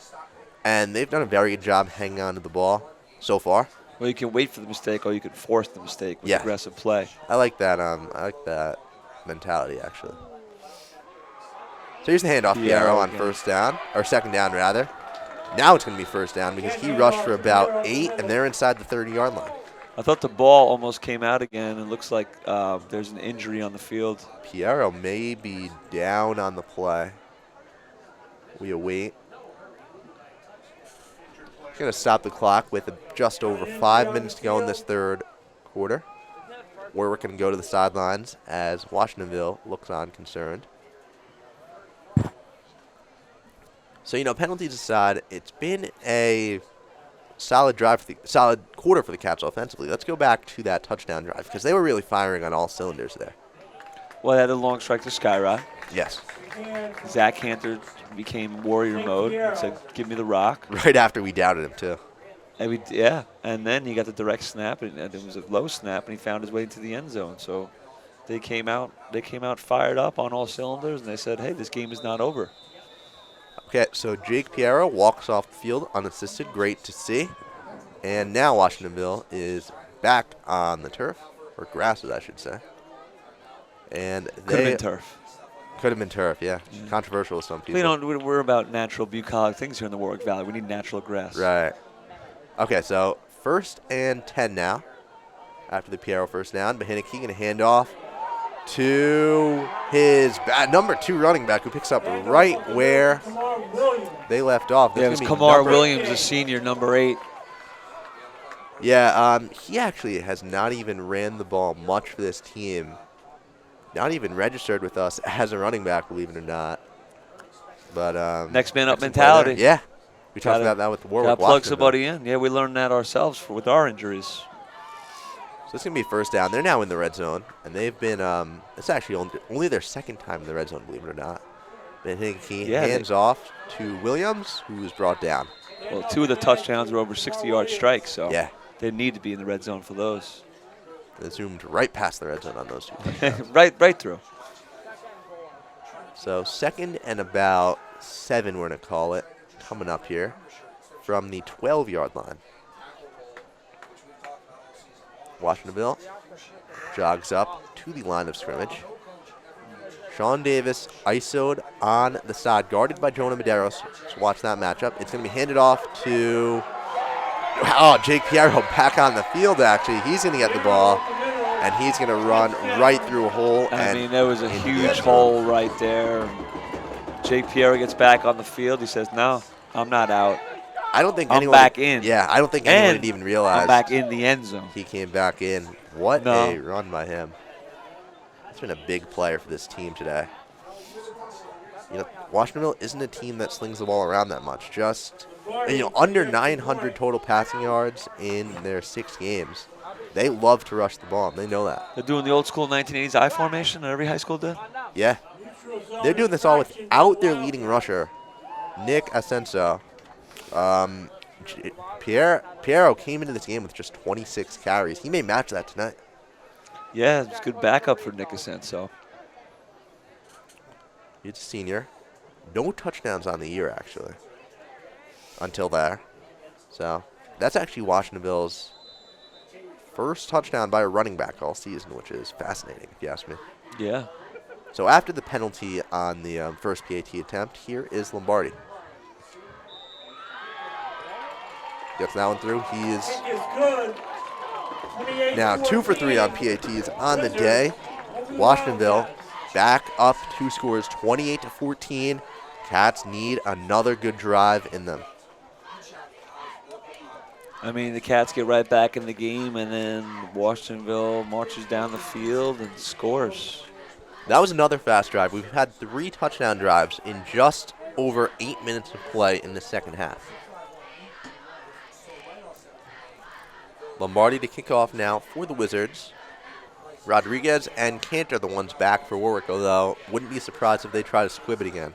And they've done a very good job hanging on to the ball so far. Well, you can wait for the mistake, or you can force the mistake with aggressive play. I like that. I like that mentality, actually. So here's the handoff, Piero, on first down, or second down, rather. Now it's going to be first down because he rushed for about 8, and they're inside the 30-yard line. I thought the ball almost came out again. It looks like there's an injury on the field. Piero may be down on the play. We await. Going to stop the clock with just over 5 minutes to go in this third quarter. Warwick going to go to the sidelines as Washingtonville looks on concerned. So, you know, penalties aside, it's been a solid quarter for the Cats offensively. Let's go back to that touchdown drive because they were really firing on all cylinders there. Well, they had a long strike to Skyrod. Yes. Zach Cantor became warrior mode and said, give me the rock. Right after we doubted him, too. And and then he got the direct snap, and it was a low snap, and he found his way into the end zone. So they came out fired up on all cylinders, and they said, hey, this game is not over. Okay, so Jake Piero walks off the field unassisted. Great to see. And now Washingtonville is back on the turf, or grasses, I should say. And Could have been turf. Could have been turf, yeah. Controversial with some people. We're about natural bucolic things here in the Warwick Valley. We need natural grass. Right. Okay, so 1st and 10 now. After the Piero first down, Bahiniki going to hand off to his number 2 running back, who picks up right where they left off. Yeah, it was Kamar Williams, a senior, number 8. Yeah, he actually has not even ran the ball much for this team. Not even registered with us as a running back, believe it or not. But next man up mentality. Yeah, we talked about that with Warwick. Got to plug somebody in. Yeah, we learned that ourselves with our injuries. So it's going to be first down. They're now in the red zone, and they've been it's actually only their second time in the red zone, believe it or not. Bahiniki hands off to Williams, who was brought down. Well, 2 of the touchdowns were over 60-yard strikes, so yeah, they need to be in the red zone for those. They zoomed right past the red zone on those 2. right through. So 2nd and about 7, we're going to call it, coming up here from the 12-yard line. Washingtonville jogs up to the line of scrimmage. Sean Davis isoed on the side, guarded by Jonah Medeiros. So watch that matchup. It's going to be handed off to Jake Piero back on the field, actually. He's going to get the ball, and he's going to run right through a hole. I mean, there was a huge hole right there. Jake Piero gets back on the field. He says, no, I'm not out. I don't think I'm back in. Yeah, I don't think anyone had even realized. I'm back in the end zone. He came back in. What a run by him. He's been a big player for this team today. You know, Washingtonville isn't a team that slings the ball around that much. Just, under 900 total passing yards in their 6 games. They love to rush the ball, and they know that. They're doing the old school 1980s I formation that every high school did? Yeah. They're doing this all without their leading rusher, Nick Asenso. Piero came into this game with just 26 carries. He may match that tonight. Yeah, it's good backup for Nick Asenso. He's a senior. No touchdowns on the year, actually, until there. So that's actually Washingtonville's first touchdown by a running back all season, which is fascinating, if you ask me. Yeah. So after the penalty on the first PAT attempt, here is Lombardi. Gets that one through. He is now 2 for 3 on PATs on the day. Washingtonville back up 2 scores, 28-14. Cats need another good drive in them. I mean, the Cats get right back in the game, and then Washingtonville marches down the field and scores. That was another fast drive. We've had 3 touchdown drives in just over 8 minutes of play in the second half. Lombardi to kick off now for the Wizards. Rodriguez and Cantor the ones back for Warwick, although wouldn't be surprised if they try to squib it again.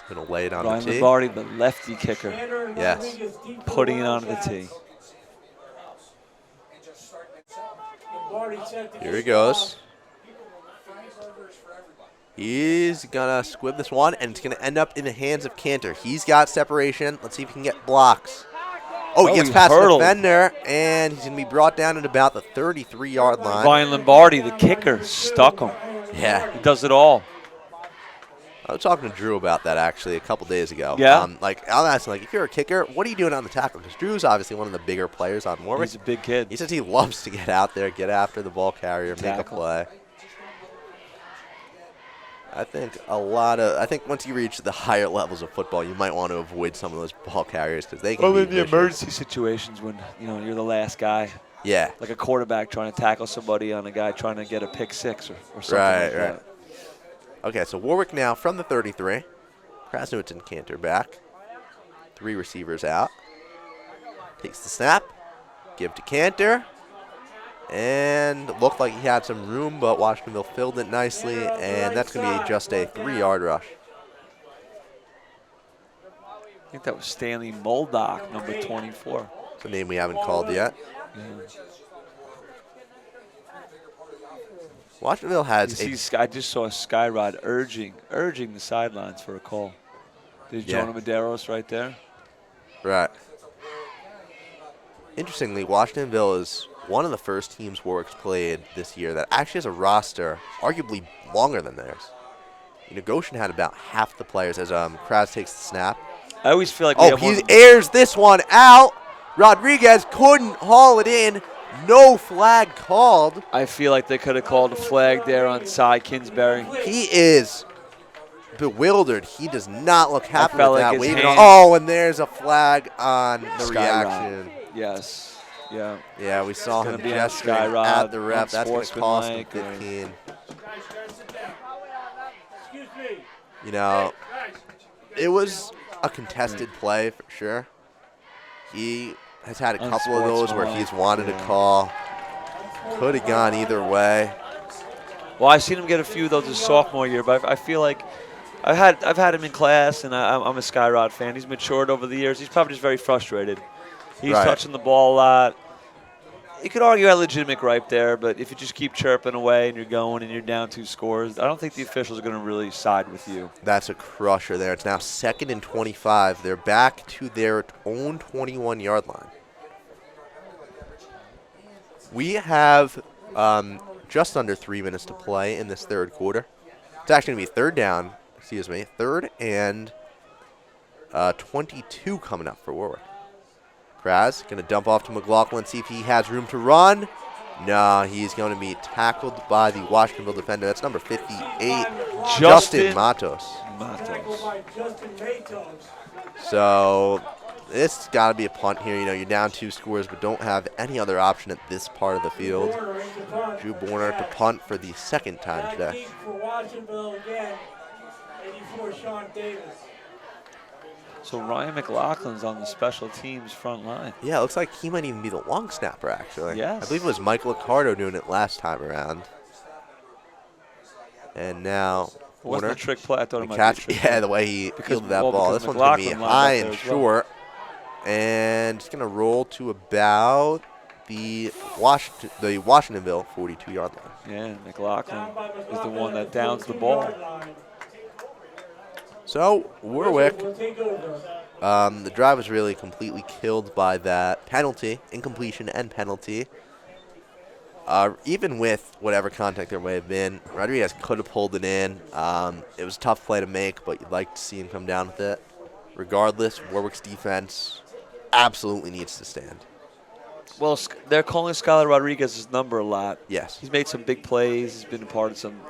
Going to lay it on the tee. Lombardi, the lefty kicker. Yes. Putting it onto the tee. Here he goes. He's going to squib this one, and it's going to end up in the hands of Cantor. He's got separation. Let's see if he can get blocks. Oh, he gets past the defender, and he's going to be brought down at about the 33-yard line. Ryan Lombardi, the kicker, stuck him. Yeah. He does it all. I was talking to Drew about that, actually, a couple days ago. Yeah? I'll ask him, if you're a kicker, what are you doing on the tackle? Because Drew's obviously one of the bigger players on Warwick. He's a big kid. He says he loves to get out there, get after the ball carrier, make a play. I think once you reach the higher levels of football, you might want to avoid some of those ball carriers because they can be in the vicious. emergency situations when you're the last guy. Yeah. Like a quarterback trying to tackle somebody on a guy trying to get a pick six or something right, like that. Okay, so Warwick now from the 33. Krasnowitz and Cantor back. 3 receivers out. Takes the snap. Give to Cantor. And looked like he had some room, but Washingtonville filled it nicely, and that's going to be just a 3-yard rush. I think that was Stanley Moldock, number 24. It's a name we haven't called yet. Yeah. Washingtonville has I just saw Skyrod urging the sidelines for a call. There's Jonah Medeiros right there. Right. Interestingly, Washingtonville is one of the first teams Warwick's played this year that actually has a roster arguably longer than theirs. Goshen had about half the players as Kraz takes the snap. I always feel like he airs this one out. Rodriguez couldn't haul it in. No flag called. I feel like they could have called a flag there on Cy Kinsbury. He is bewildered. He does not look happy with that. And there's a flag on the reaction. Yes. Yeah. Yeah, we saw him gesturing at the ref. That's going to cost him 15. It was a contested play for sure. He has had a couple of those where he's wanted a call. Could have gone either way. Well, I've seen him get a few of those his sophomore year, but I feel like I've had him in class, and I'm a Skyrod fan. He's matured over the years. He's probably just very frustrated. He's touching the ball a lot. You could argue a legitimate gripe there, but if you just keep chirping away and you're going and you're down 2 scores, I don't think the officials are going to really side with you. That's a crusher there. It's now 2nd and 25. They're back to their own 21-yard line. We have just under 3 minutes to play in this third quarter. It's actually going to be third and 22 coming up for Warwick. Kraz going to dump off to McLaughlin, see if he has room to run. No, he's going to be tackled by the Washingtonville defender. That's number 58, Justin Matos. So this got to be a punt here. You're down 2 scores, but don't have any other option at this part of the field. Drew Borner to punt for the 2nd time today. So Ryan McLaughlin's on the special teams front line. Yeah, it looks like he might even be the long snapper, actually. Yes. I believe it was Michael Accardo doing it last time around. And now wasn't a trick play. I thought it might be a trick play. The way he fielded that ball. This one's going to be high and short. And it's going to roll to about the Washingtonville 42-yard line. Yeah, McLaughlin is the one that downs the ball. So, Warwick, the drive was really completely killed by that penalty, incompletion and penalty. Even with whatever contact there may have been, Rodriguez could have pulled it in. It was a tough play to make, but you'd like to see him come down with it. Regardless, Warwick's defense absolutely needs to stand. Well, they're calling Skylar Rodriguez's number a lot. Yes. He's made some big plays. He's been a part of some,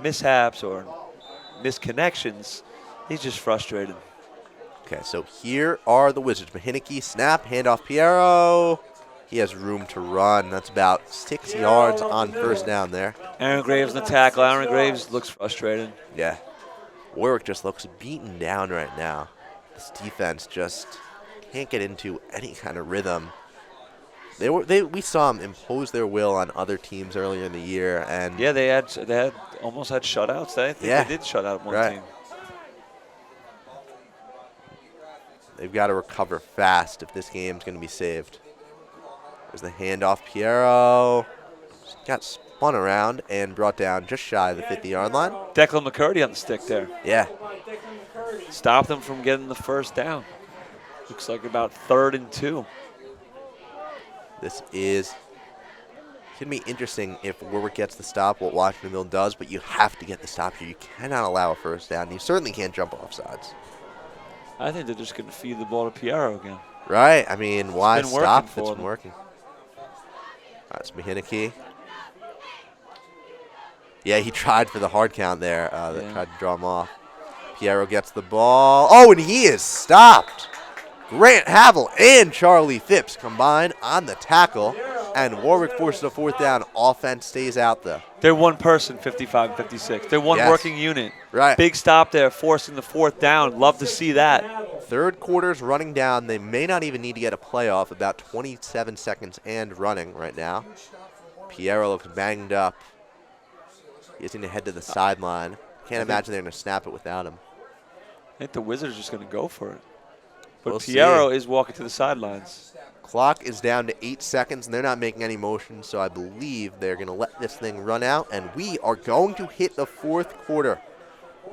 mishaps or misconnections. He's just frustrated. Okay, so here are the Wizards. Mahinicki, snap, handoff Piero. He has room to run. That's about 6 yards on first down there. Aaron Graves in the tackle. Aaron Graves looks frustrated. Yeah. Warwick just looks beaten down right now. This defense just can't get into any kind of rhythm. We saw them impose their will on other teams earlier in the year, and yeah, they almost had shutouts. I think they did shut out one team. They've got to recover fast if this game's going to be saved. There's the handoff, Piero. got spun around and brought down just shy of the 50-yard line. Declan McCurdy on the stick there. Yeah. Stopped them from getting the first down. Looks like about 3rd and 2. This is going to be interesting if Warwick gets the stop, what Washingtonville does, but you have to get the stop here. You cannot allow a first down. You certainly can't jump off sides. I think they're just going to feed the ball to Piero again. Right. I mean, why stop if it's them. been working? That's Mahineke. Yeah, he tried for the hard count there. Tried to draw him off. Piero gets the ball. Oh, and he is stopped. Grant Havel and Charlie Phipps combine on the tackle, and Warwick forces a 4th down. Offense stays out, though. They're one person, 55 and 56. They're one working unit. Right. Big stop there, forcing the 4th down. Love to see that. 3rd quarter's running down. They may not even need to get a playoff. About 27 seconds and running right now. Piero looks banged up. He's going to head to the sideline. Can't imagine they're going to snap it without him. I think the Wizards are just going to go for it. But We'll Piero see. is walking to the sidelines. Clock is down to 8 seconds, and they're not making any motion, so I believe they're going to let this thing run out, and we are going to hit the 4th quarter.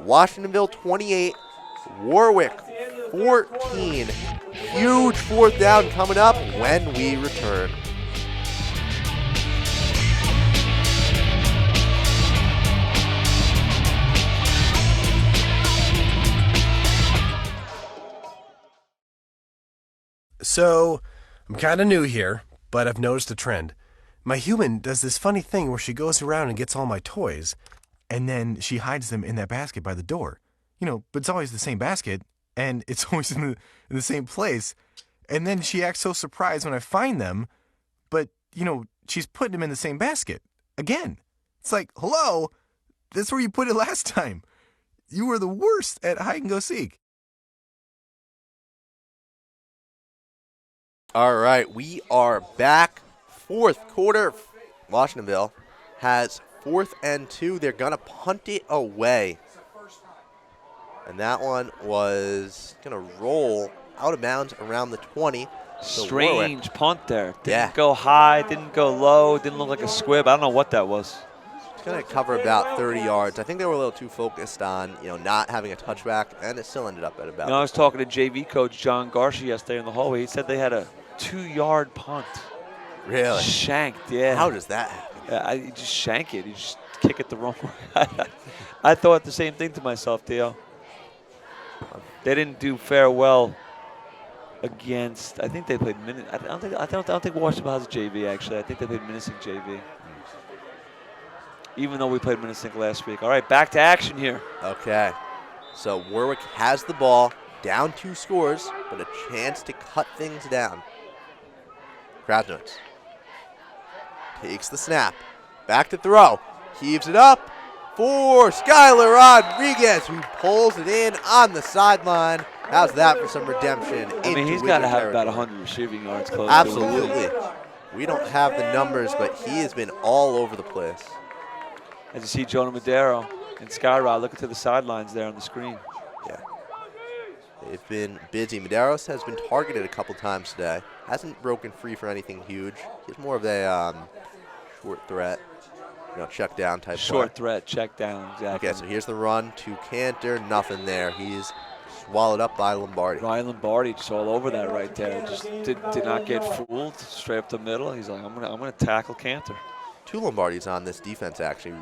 Washingtonville 28, Warwick 14. Huge 4th down coming up when we return. So, I'm kind of new here, but I've noticed a trend. My human does this funny thing where she goes around and gets all my toys, and then she hides them in that basket by the door. But it's always the same basket, and it's always in the same place. And then she acts so surprised when I find them, but, she's putting them in the same basket. Again. It's like, hello, that's where you put it last time. You were the worst at hide and go seek. All right, we are back. 4th quarter. Washingtonville has 4th and 2. They're going to punt it away. And that one was going to roll out of bounds around the 20. Strange punt there. Didn't Yeah. go high, didn't go low, didn't look like a squib. I don't know what that was. It's going to cover about 30 yards. I think they were a little too focused on, not having a touchback, and it still ended up at about. I was talking to JV coach John Garcia yesterday in the hallway. He said they had a 2-yard punt. Really? Shanked, yeah. How does that happen? You just shank it. You just kick it the wrong way. I thought the same thing to myself, Theo. They didn't do farewell against. I think they played I don't think Washington has a JV actually. I think they played Minnesink JV. Even though we played Minnesink last week. All right, back to action here. Okay. So Warwick has the ball, down 2 scores, but a chance to cut things down. Krasnowitz takes the snap. Back to throw. Heaves it up for Skylar Rodriguez, who pulls it in on the sideline. How's that for some redemption? I mean, he's got to have about 100 receiving yards close. Absolutely. We don't have the numbers, but he has been all over the place. As you see Jonah Madero and Skyrod looking to the sidelines there on the screen. Yeah. They've been busy. Medeiros has been targeted a couple times today. Hasn't broken free for anything huge. He's more of a short threat, check down type Short play. threat, check down, exactly. Okay, so here's the run to Cantor. Nothing there. He's swallowed up by Lombardi. Ryan Lombardi just all over that right there. Just did not get fooled. Straight up the middle. He's like, I'm gonna tackle Cantor. 2 Lombardis on this defense actually.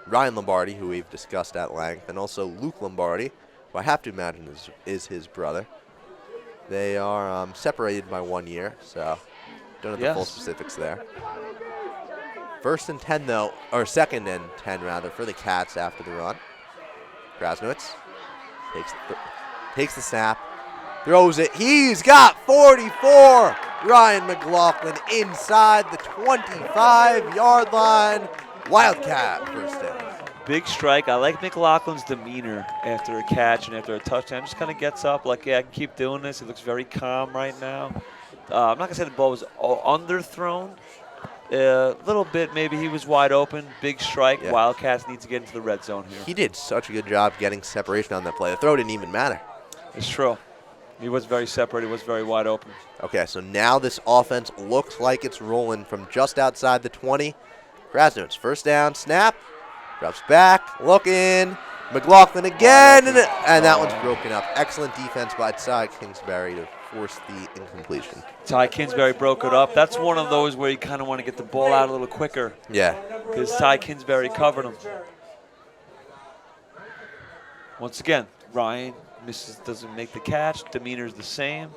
Ryan Lombardi, who we've discussed at length, and also Luke Lombardi, who I have to imagine is his brother. They are separated by 1 year, so don't have the full specifics there. 1st and 10 though, or 2nd and 10 rather, for the Cats after the run. Krasnowitz takes the snap, throws it. He's got 44. Ryan McLaughlin inside the 25-yard line. Wildcat first down. Big strike. I like McLaughlin's demeanor after a catch and after a touchdown. Just kind of gets up like, yeah, I can keep doing this. He looks very calm right now. I'm not going to say the ball was underthrown. A little bit, maybe he was wide open. Big strike. Yeah. Wildcats need to get into the red zone here. He did such a good job getting separation on that play. The throw didn't even matter. It's true. He was very separated. He was very wide open. Okay, so now this offense looks like it's rolling from just outside the 20. Krasnowitz, first down, snap, drops back, looking, McLaughlin again, and that one's broken up. Excellent defense by Ty Kingsbury to force the incompletion. Ty Kingsbury broke it up. That's one of those where you kind of want to get the ball out a little quicker. Yeah. Because Ty Kingsbury covered him. Once again, Ryan doesn't make the catch. Demeanor's the same.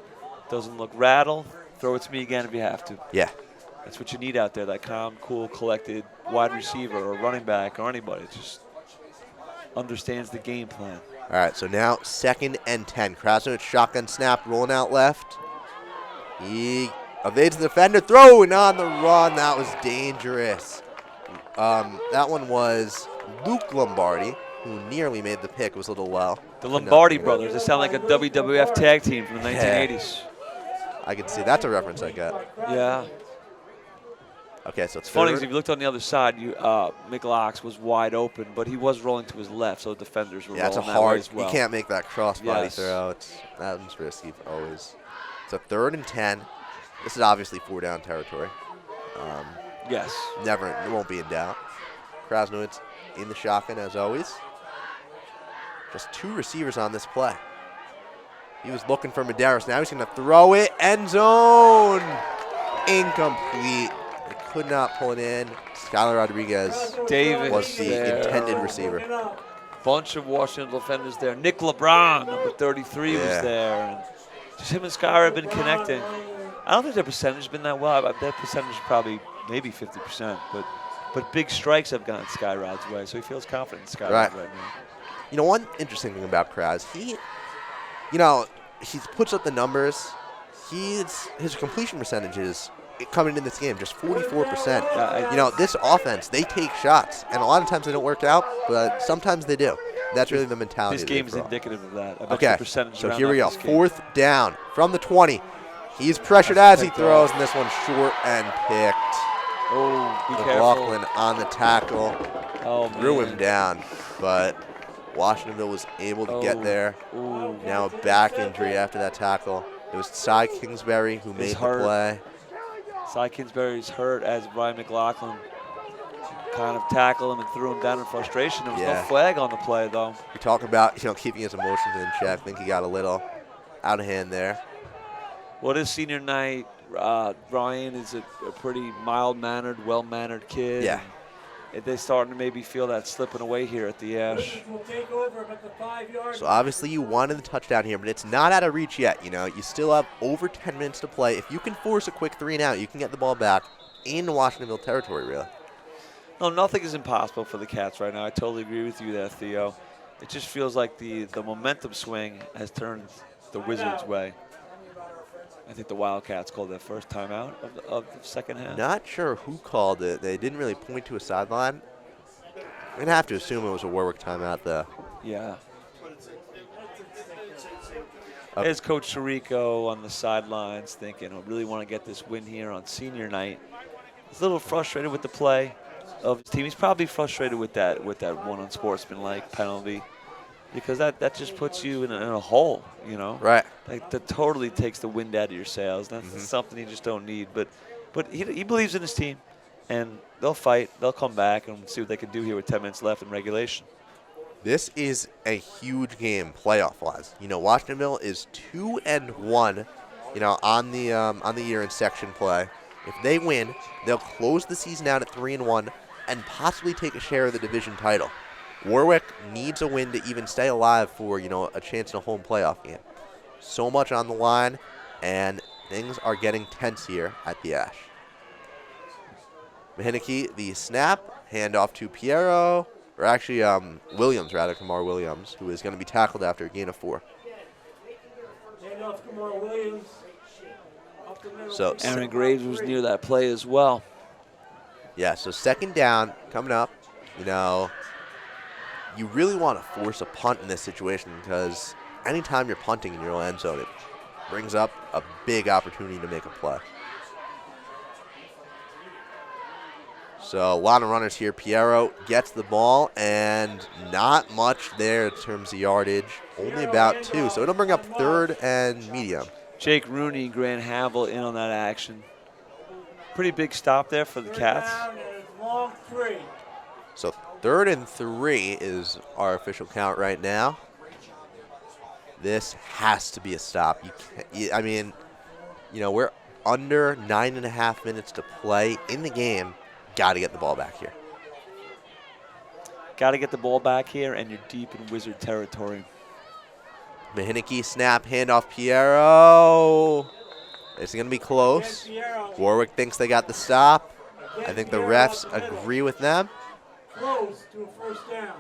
Doesn't look rattled. Throw it to me again if you have to. Yeah. That's what you need out there, that calm, cool, collected wide receiver or running back or anybody. Just understands the game plan. All right, so now 2nd and 10. Krasnowitz shotgun snap, rolling out left. He evades the defender, throwing on the run. That was dangerous. That one was Luke Lombardi, who nearly made the pick. It was a little low. The Lombardi brothers. They sound like a WWF tag team from the 1980s. I can see. That's a reference I got. Yeah. Okay, so it's funny because if you looked on the other side, McLaughlin was wide open, but he was rolling to his left, so defenders were rolling that's a that way hard. as well. You can't make that crossbody Yes. throw. That one's risky always. So 3rd and 10. This is obviously 4-down territory. Yes. Never, it won't be in doubt. Krasnowitz in the shotgun as always. Just 2 receivers on this play. He was looking for Medeiros. Now he's going to throw it. End zone. Incomplete. They could not pull it in. Skylar Rodriguez Davis was the intended receiver. Bunch of Washington defenders there. Nick LeBron, number 33, was there. And just him and Skylar have been connecting. I don't think their percentage has been that well. Their percentage is probably maybe 50%, but big strikes have gone Skyrod's way, so he feels confident in Skyrod right now. You know, one interesting thing about Kraz, he puts up the numbers. His completion percentage is coming in this game just 44%. This offense, they take shots, and a lot of times they don't work out, but sometimes they do. That's really the mentality. This game is indicative of that. Okay, so here we go. 4th down from the 20. He's pressured as he throws, and this one's short and picked. Oh, be careful. McLaughlin on the tackle. Oh, threw him down, but Washingtonville was able to get there. Ooh. Now a back injury after that tackle. It was Ty Kingsbury who made the play. Ty Kingsbury's hurt as Brian McLaughlin kind of tackled him and threw him down in frustration. There was no flag on the play, though. We talk about keeping his emotions in check. I think he got a little out of hand there. What is senior night? Brian is a pretty mild-mannered, well-mannered kid. Yeah. They're starting to maybe feel that slipping away here at the Ash. So obviously you wanted the touchdown here, but it's not out of reach yet. You still have over 10 minutes to play. If you can force a quick 3 and out, you can get the ball back in Washingtonville territory, really. No, nothing is impossible for the Cats right now. I totally agree with you there, Theo. It just feels like the momentum swing has turned the Wizards' way. I think the Wildcats called their first timeout of the second half. Not sure who called it. They didn't really point to a sideline. I'm going to have to assume it was a Warwick timeout, though. Yeah. There's Coach Chirico on the sidelines thinking, I really want to get this win here on senior night. He's a little frustrated with the play of his team. He's probably frustrated with that one unsportsmanlike penalty, because that just puts you in a hole, Right. Like, that totally takes the wind out of your sails. That's something you just don't need. But he believes in his team, and they'll fight. They'll come back and see what they can do here with 10 minutes left in regulation. This is a huge game playoff-wise. Washingtonville is 2-1, on the year in section play. If they win, they'll close the season out at 3-1 and possibly take a share of the division title. Warwick needs a win to even stay alive for, a chance in a home playoff game. So much on the line, and things are getting tense here at the Ash. Mahineke, the snap, handoff to Piero, or actually Williams, rather, Kamar Williams, who is going to be tackled after a gain of 4. Handoff Kamar Williams. So Aaron Graves was near that play as well. Yeah, so 2nd down coming up. You really want to force a punt in this situation, because anytime you're punting in your own end zone, it brings up a big opportunity to make a play. So a lot of runners here. Piero gets the ball, and not much there in terms of yardage. Only about 2, so it'll bring up 3rd and medium. Jake Rooney and Grant Havel in on that action. Pretty big stop there for the Cats. long 3. So 3rd and 3 is our official count right now. This has to be a stop. I mean, you know, we're under 9.5 minutes to play in the game. Got to get the ball back here. Got to get the ball back here, and you're deep in Wizard territory. Mahinicki snap, handoff Piero. It's going to be close. Warwick thinks they got the stop. I think the refs agree with them. Close to a first down.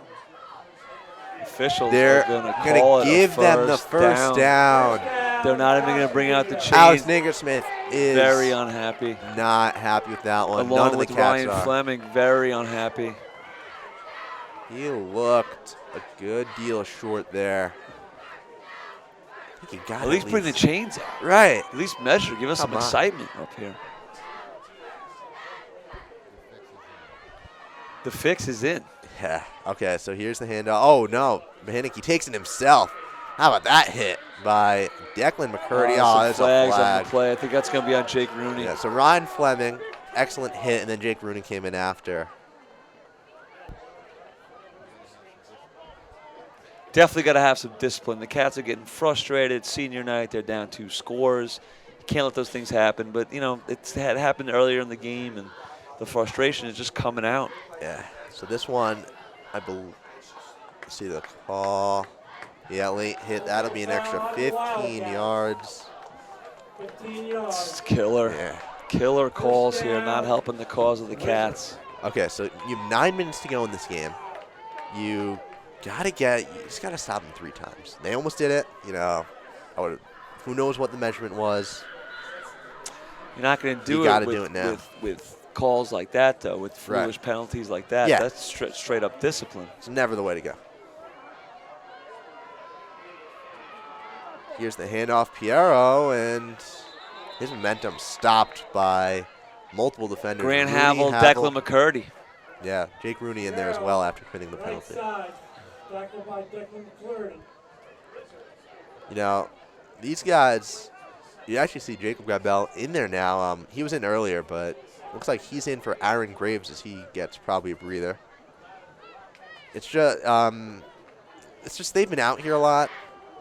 Officials They're are going to give them the first down. They're not even going to bring out the chain. Alex Niggersmith is very unhappy. Not happy with that one. Along None of with the Cats Ryan are. Fleming, very unhappy. He looked a good deal short there. I think he got At least bring the chains out. Right. At least measure. Give us some excitement up here. The fix is in. Yeah. Okay, so here's the handoff. Oh, no. Mahinicki takes it himself. How about that hit by Declan McCurdy? Oh, that's a flags flag. on the play. I think that's going to be on Jake Rooney. Yeah, so Ryan Fleming, excellent hit, and then Jake Rooney came in after. Definitely got to have some discipline. The Cats are getting frustrated. Senior night, they're down 2 scores. You can't let those things happen. But, you know, it had happened earlier in the game, and the frustration is just coming out. Yeah. So this one, I believe, see the call. Yeah, late hit. That'll be an extra 15 yards. 15 yards. It's killer. Yeah. Killer calls here, not helping the cause of the Cats. Okay, so you have 9 minutes to go in this game. You just gotta stop them 3 times. They almost did it. You know, who knows what the measurement was? You're not going to do it now. with calls like that, though, with foolish penalties like that. Yeah. That's straight up discipline. It's never the way to go. Here's the handoff, Piero, and his momentum stopped by multiple defenders. Grant Rooney, Havel, Declan McCurdy. Yeah, Jake Rooney in there as well after committing the penalty. Right side, tackled by Declan McCurdy. You know, these guys, you actually see Jacob Grabel in there now. He was in earlier, but looks like he's in for Aaron Graves as he gets probably a breather. It's just they've been out here a lot,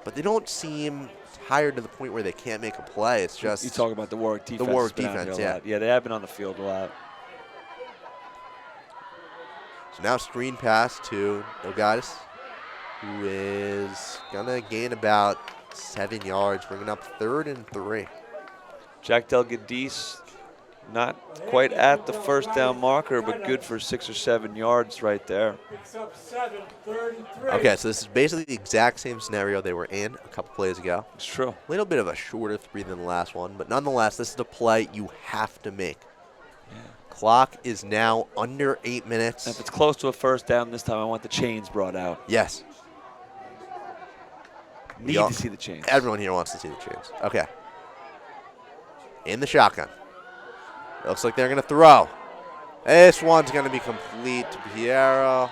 but they don't seem tired to the point where they can't make a play. It's just you talk about the Warwick defense. The Warwick has been out defense, here a yeah. lot. Yeah, they have been on the field a lot. So now screen pass to Nogais, who is gonna gain about 7 yards, bringing up 3rd and 3. Jack Delgadis, not quite at the first down marker, but good for 6 or 7 yards right there. Picks up 7, 3rd and 3. Okay, so this is basically the exact same scenario they were in a couple plays ago. It's true. A little bit of a shorter 3 than the last one, but nonetheless, this is the play you have to make. Yeah. Clock is now under 8 minutes. And if it's close to a first down this time, I want the chains brought out. Yes. Need to see the chains. Everyone here wants to see the chains. Okay. In the shotgun. It looks like they're going to throw. This one's going to be complete to Piero,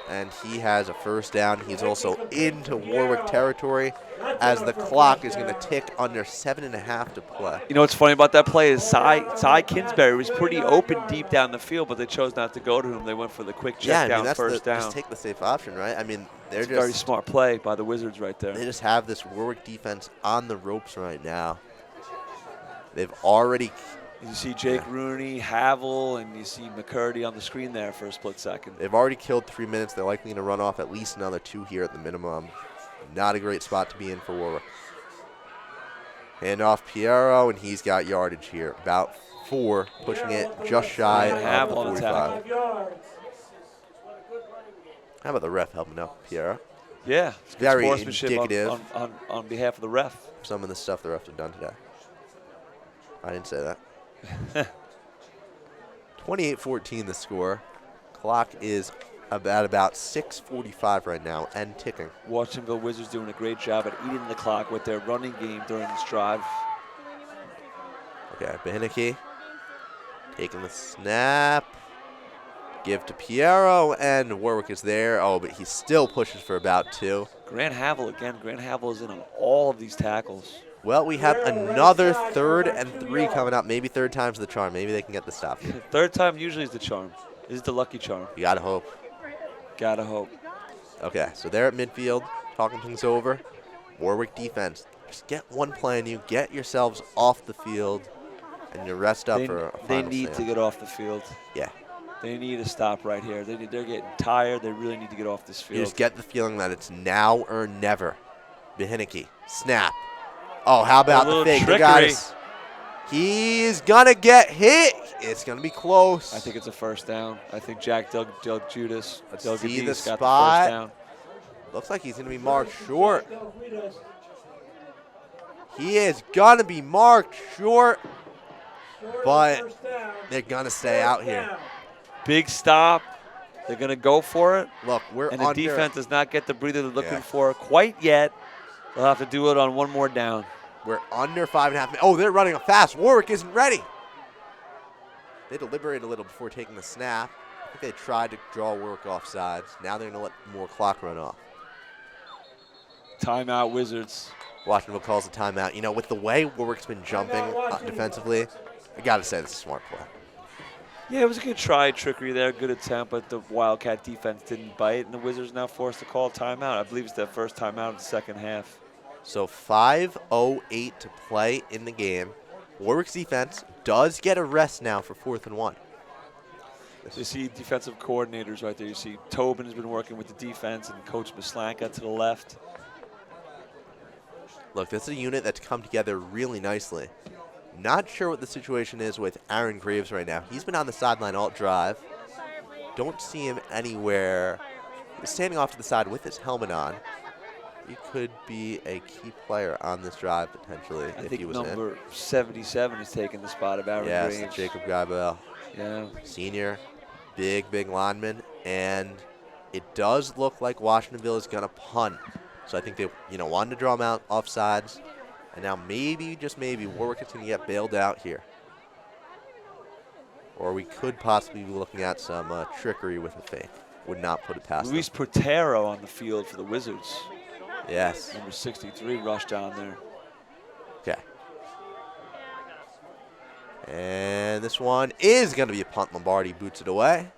and he has a first down. He's also into Warwick territory as the clock is going to tick under 7.5 to play. You know what's funny about that play is Cy Kinsbury was pretty open deep down the field, but they chose not to go to him. They went for the quick check down that's first down. Just take the safe option, right? I mean, they're It's just a very smart play by the Wizards right there. They just have this Warwick defense on the ropes right now. They've already. You see Jake Rooney, Havel, and you see McCurdy on the screen there for a split second. They've already killed 3 minutes. They're likely to run off at least another 2 here at the minimum. Not a great spot to be in for Warwick. Hand off Piero, and he's got yardage here. About 4, pushing it just shy of the 45. How about the ref helping out Piero? Yeah, it's good Very sportsmanship indicative. on behalf of the ref. Some of the stuff the refs have done today. I didn't say that. 28-14 the score. Clock is about 6:45 right now and ticking. Washingtonville Wizards doing a great job at eating the clock with their running game during this drive. Okay, Mahinicki taking the snap. Give to Piero, and Warwick is there. Oh, but he still pushes for about 2. Grant Havel again. Grant Havel is in on all of these tackles. Well, we have another 3rd and 3 coming up. Maybe 3rd time's the charm. Maybe they can get the stop here. Third time usually is the charm. This is the lucky charm. You gotta hope. Gotta hope. Okay, so they're at midfield, talking things over. Warwick defense, just get one play on you, get yourselves off the field, and you rest up for a They final need to stand. get off the field. Yeah. They need to stop right here. They're getting tired. They really need to get off this field. You just get the feeling that it's now or never. Behinicki, snap. Oh, how about the fake? Trickery. They got us. He's going to get hit. It's going to be close. I think it's a first down. I think Jack Doug Judas. Doug See the Judas got spot. the first down. Looks like he's going to be marked short. He is going to be marked short, but they're going to stay out here. Big stop. They're going to go for it. Look, we're and under. the defense does not get the breather they're looking Yeah. for quite yet. They'll have to do it on one more down. We're under 5.5 minutes. Oh, they're running up fast. Warwick isn't ready. They deliberated a little before taking the snap. I think they tried to draw Warwick off sides. Now they're going to let more clock run off. Timeout, Wizards. Washingtonville calls a timeout. You know, with the way Warwick's been jumping defensively, I got to say this is a smart play. Yeah, it was a good try, trickery there, good attempt, but the Wildcat defense didn't bite, and the Wizards now forced to call a timeout. I believe it's their first timeout of the second half. So 5:08 to play in the game. Warwick's defense does get a rest now for 4th and 1. So you see defensive coordinators right there. You see Tobin has been working with the defense, and Coach Maslanka to the left. Look, this is a unit that's come together really nicely. Not sure what the situation is with Aaron Graves right now. He's been on the sideline all drive. Don't see him anywhere. He's standing off to the side with his helmet on. He could be a key player on this drive potentially I if think he was number 77 is taking the spot of Aaron Yes, Graves. Jacob Geibel. Yeah. Senior, big lineman, and it does look like Washingtonville is going to punt. So I think they, wanted to draw him out offsides, and now maybe, just maybe, Warwick is going to get bailed out here. Or we could possibly be looking at some trickery with a fake. Would not put it past Luis them. Protero on the field for the Wizards. Yes. Number 63 rushed down there. Okay. And this one is going to be a punt. Lombardi boots it away.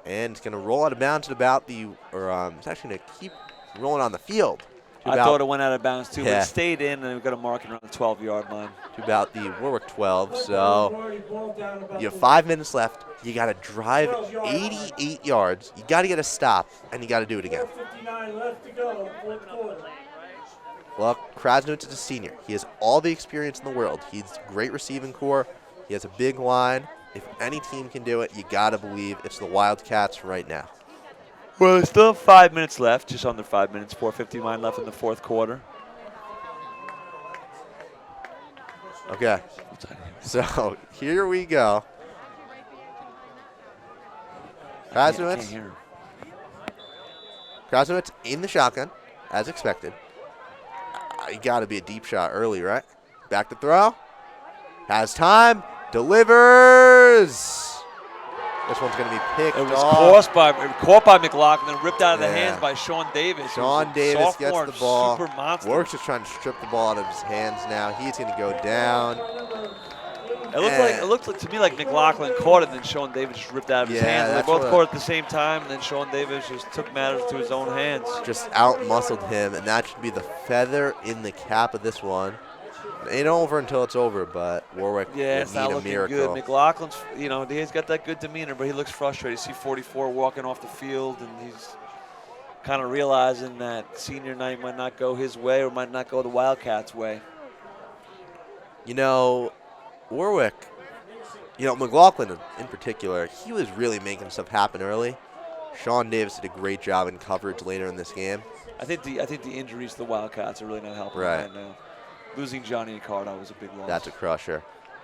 And it's going to roll out of bounds at about the, it's actually going to keep rolling on the field. I thought it went out of bounds too, but Yeah. it stayed in, and we've got a marking around the 12-yard line. To about the Warwick 12. So you have 5 minutes left. You got to drive 88 yards. You got to get a stop, and you got to do it again. Well, Krasnowitz is a senior. He has all the experience in the world. He's a great receiving core. He has a big line. If any team can do it, you got to believe it's the Wildcats right now. Well, there's still 5 minutes left, just under 5 minutes, 4:59 left in the fourth quarter. Okay. So here we go. Krasnowitz. Krasnowitz in the shotgun, as expected. You got to be a deep shot early, right? Back to throw. Has time. Delivers. This one's going to be picked It was off. caught by McLaughlin and ripped out of the Yeah. hands by Sean Davis. Sean Davis gets Sophomore the ball. Super monster. Warwick's just trying to strip the ball out of his hands now. He's going to go down. It looked to me like McLaughlin caught it, and then Sean Davis just ripped it out of his Yeah, hands. They that's both what- caught it at the same time, and then Sean Davis just took matters to his own hands. Just out-muscled him, and that should be the feather in the cap of this one. It ain't over until it's over, but Warwick Yeah, will it's not need a looking miracle. good. McLaughlin's, he's got that good demeanor, but he looks frustrated. You see 44 walking off the field, and he's kind of realizing that senior night might not go his way or might not go the Wildcats' way. Warwick, McLaughlin in particular, he was really making stuff happen early. Sean Davis did a great job in coverage later in this game. I think the injuries to the Wildcats are really not helping Right. right now. Losing Johnny Accardo was a big loss. That's a crusher.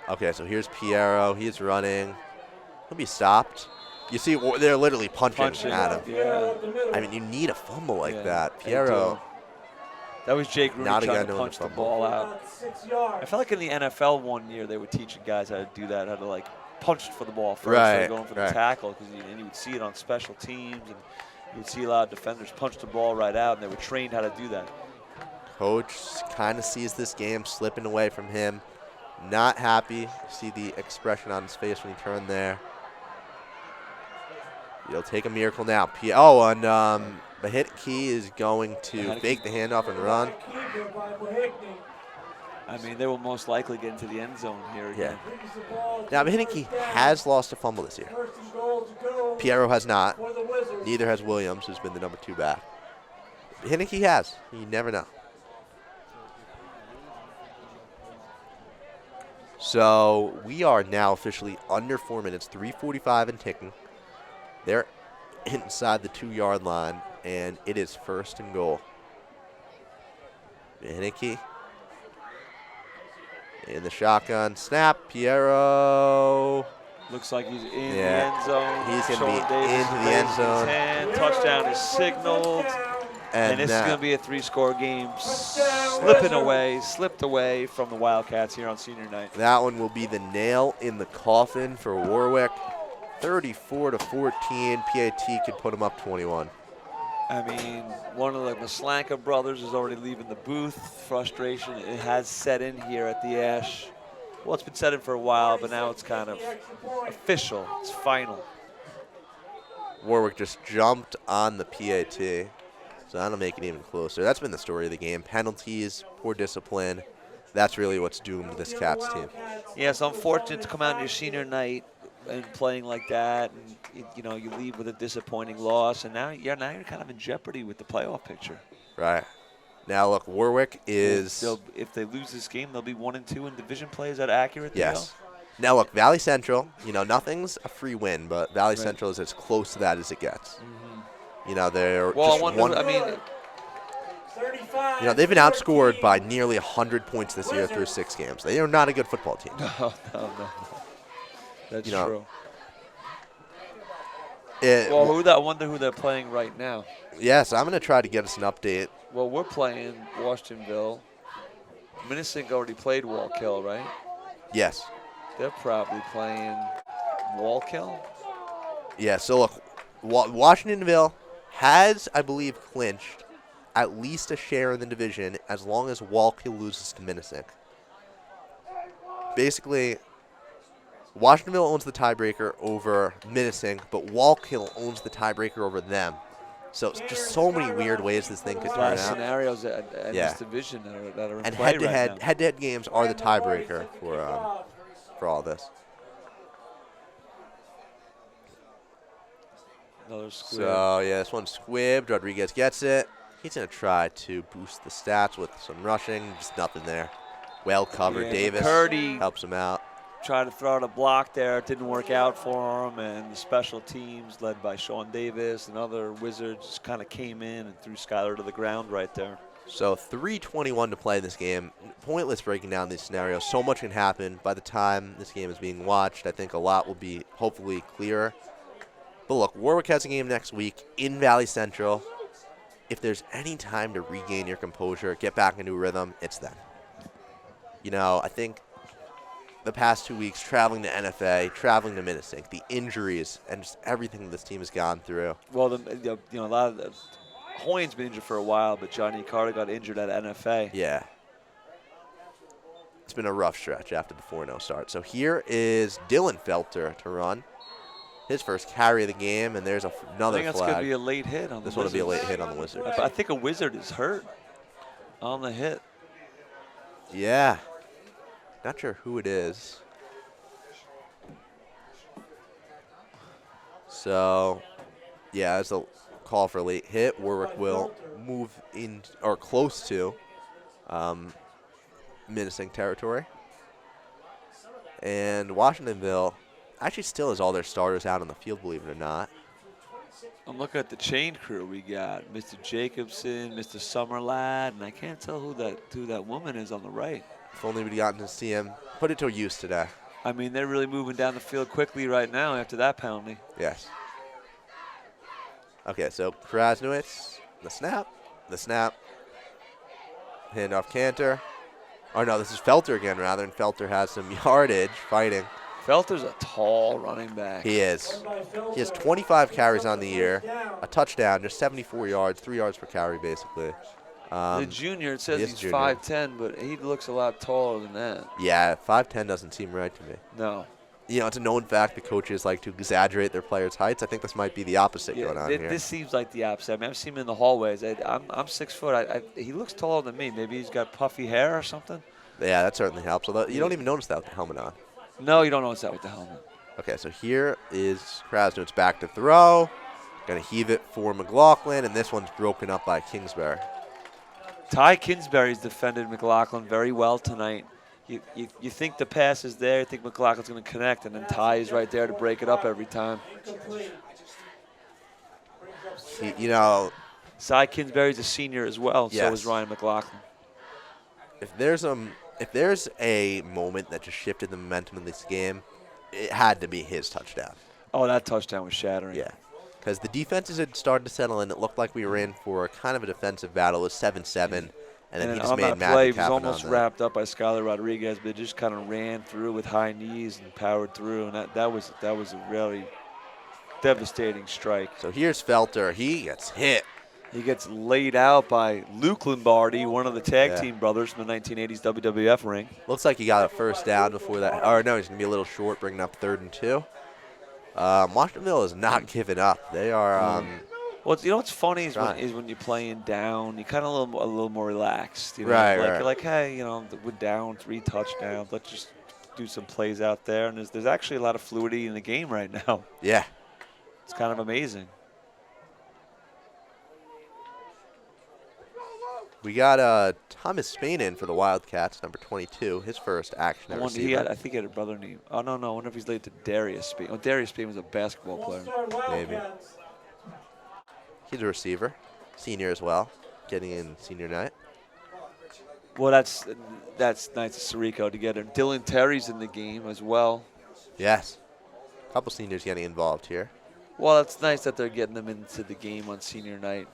Okay, so here's Piero. He's running. He'll be stopped. You see, they're literally punching at him. Yeah. I mean, you need a fumble like Yeah, that. they Piero. do. That was Jake Rooney Not trying again to doing punch the the fumble. ball out. I felt like in the NFL one year they were teaching guys how to do that, how to punch for the ball first, Right, instead of going for right. the tackle, and you would see it on special teams, and you would see a lot of defenders punch the ball right out, and they were trained how to do that. Coach kind of sees this game slipping away from him. Not happy. See the expression on his face when he turned there. He'll take a miracle now. Mahitke is going to fake the handoff and run. I mean, they will most likely get into the end zone here again. Now, Mahitke has lost a fumble this year. Piero has not. Neither has Williams, who's been the number 2 back. Mahitke has. You never know. So we are now officially under 4 minutes, 3:45 and ticking. They're inside the 2-yard line, and it is 1st and goal. Mahitke in the shotgun snap. Piero. Looks like he's in the end zone. He's going to be Davis into the end zone. 10. Touchdown is signaled. And this is going to be a 3-score game, slipped away from the Wildcats here on senior night. That one will be the nail in the coffin for Warwick. 34-14. PAT could put them up 21. I mean, one of the Maslanka brothers is already leaving the booth. Frustration, it has set in here at the Ash. Well, it's been set in for a while, but now it's kind of official. It's final. Warwick just jumped on the PAT, so that'll make it even closer. That's been the story of the game. Penalties, poor discipline. That's really what's doomed this Cats team. Yeah, it's unfortunate to come out on your senior night and playing like that, and you leave with a disappointing loss, and now you're kind of in jeopardy with the playoff picture. Right. Now look, Warwick is. If they lose this game, they'll be 1-2 in division play. Is that accurate? Yes. Now look, Valley Central. Nothing's a free win, but Valley Central is as close to that as it gets. They're well, just one. I mean, they've been outscored by nearly 100 points this year through 6 games. They are not a good football team. No. That's true. I wonder who they're playing right now. Yes, I'm going to try to get us an update. Well, we're playing Washingtonville. Minnesink already played Wallkill, right? Yes. They're probably playing Wallkill. Yeah, so look, Washingtonville has, I believe, clinched at least a share in the division as long as Wallkill loses to Minnesink. Basically, Washingtonville owns the tiebreaker over Minnesink, but Wallkill owns the tiebreaker over them. So it's just so many weird ways this thing could turn out. Scenarios in this division that are in and play right now. head-to-head games are the tiebreaker for all this. Another squib. So yeah, this one's squibbed. Rodriguez gets it. He's gonna try to boost the stats with some rushing. Just nothing there. Well covered. Davis helps him out. Tried to throw out a block there. It didn't work out for him, and the special teams led by Sean Davis and other Wizards just kind of came in and threw Skylar to the ground right there. So 3:21 to play this game. Pointless breaking down these scenarios. So much can happen. By the time this game is being watched, I think a lot will be hopefully clearer. But look, Warwick has a game next week in Valley Central. If there's any time to regain your composure, get back into a rhythm, it's then. I think the past 2 weeks, traveling to NFA, traveling to Minnesink, the injuries, and just everything this team has gone through. Well, a lot of Hoyne's been injured for a while, but Johnny Carter got injured at NFA. Yeah. It's been a rough stretch after the 4-0 start. So here is Dylan Felter to run. His first carry of the game, and there's another flag. I think that's going to be a late hit on the This one will be a late hit on the Wizards. I think a Wizard is hurt on the hit. Yeah. Not sure who it is. So, yeah, it's a call for a late hit. Warwick will move in or close to Minnesink territory. And Washingtonville actually still has all their starters out on the field, believe it or not. I'm looking at the chain crew. We got Mr. Jacobson, Mr. Summerlad, and I can't tell who that woman is on the right. If only we'd gotten to see him put it to use today. I mean, they're really moving down the field quickly right now after that penalty. Yes. Okay, so Krasnowitz, the snap. Handoff Cantor. Oh, no, this is Felter again, rather, and Felter has some yardage fighting. Felter's a tall running back. He is. He has 25 carries on the year, a touchdown, just 74 yards, 3 yards per carry, basically. The junior, it says he's 5'10", but he looks a lot taller than that. Yeah, 5'10" doesn't seem right to me. No. it's a known fact that coaches like to exaggerate their players' heights. I think this might be the opposite going on here. This seems like the opposite. I mean, I've seen him in the hallways. I'm 6 foot. He looks taller than me. Maybe he's got puffy hair or something. Yeah, that certainly helps. Although you don't even notice that with the helmet on. No, you don't notice that with the helmet. Okay, so here is Krasnod's back to throw. Going to heave it for McLaughlin, and this one's broken up by Kingsbury. Ty Kingsbury's defended McLaughlin very well tonight. You think the pass is there, you think McLaughlin's going to connect, and then Ty is right there to break it up every time. Cy Kingsbury's a senior as well, yes. So is Ryan McLaughlin. If there's a moment that just shifted the momentum of this game, it had to be his touchdown. Oh, that touchdown was shattering. Yeah, because the defenses had started to settle in. It looked like we were in for kind of a defensive battle. It was 7-7. And then he just made magic play, he was happen almost on wrapped up by Skylar Rodriguez, but it just kind of ran through with high knees and powered through, and that was a really devastating strike. So here's Felter. He gets hit. He gets laid out by Luke Lombardi, one of the tag team brothers from the 1980s WWF ring. Looks like he got a first down before that. Or no, he's going to be a little short, bringing up 3rd and 2. Washingtonville is not giving up. They are well, you know what's funny is when you're playing down, you're kind of a little more relaxed. You know? Right. You're like, hey, we're down 3 touchdowns. Let's just do some plays out there. And there's actually a lot of fluidity in the game right now. Yeah. It's kind of amazing. We got Thomas Spain in for the Wildcats, number 22, his first action at receiver. I think he had a brother named. Oh, no. I wonder if he's related to Darius Spain. Oh, Darius Spain was a basketball player. Maybe. He's a receiver, senior as well, getting in senior night. Well, that's nice of Sirico to get him. Dylan Terry's in the game as well. Yes. A couple seniors getting involved here. Well, it's nice that they're getting them into the game on senior night,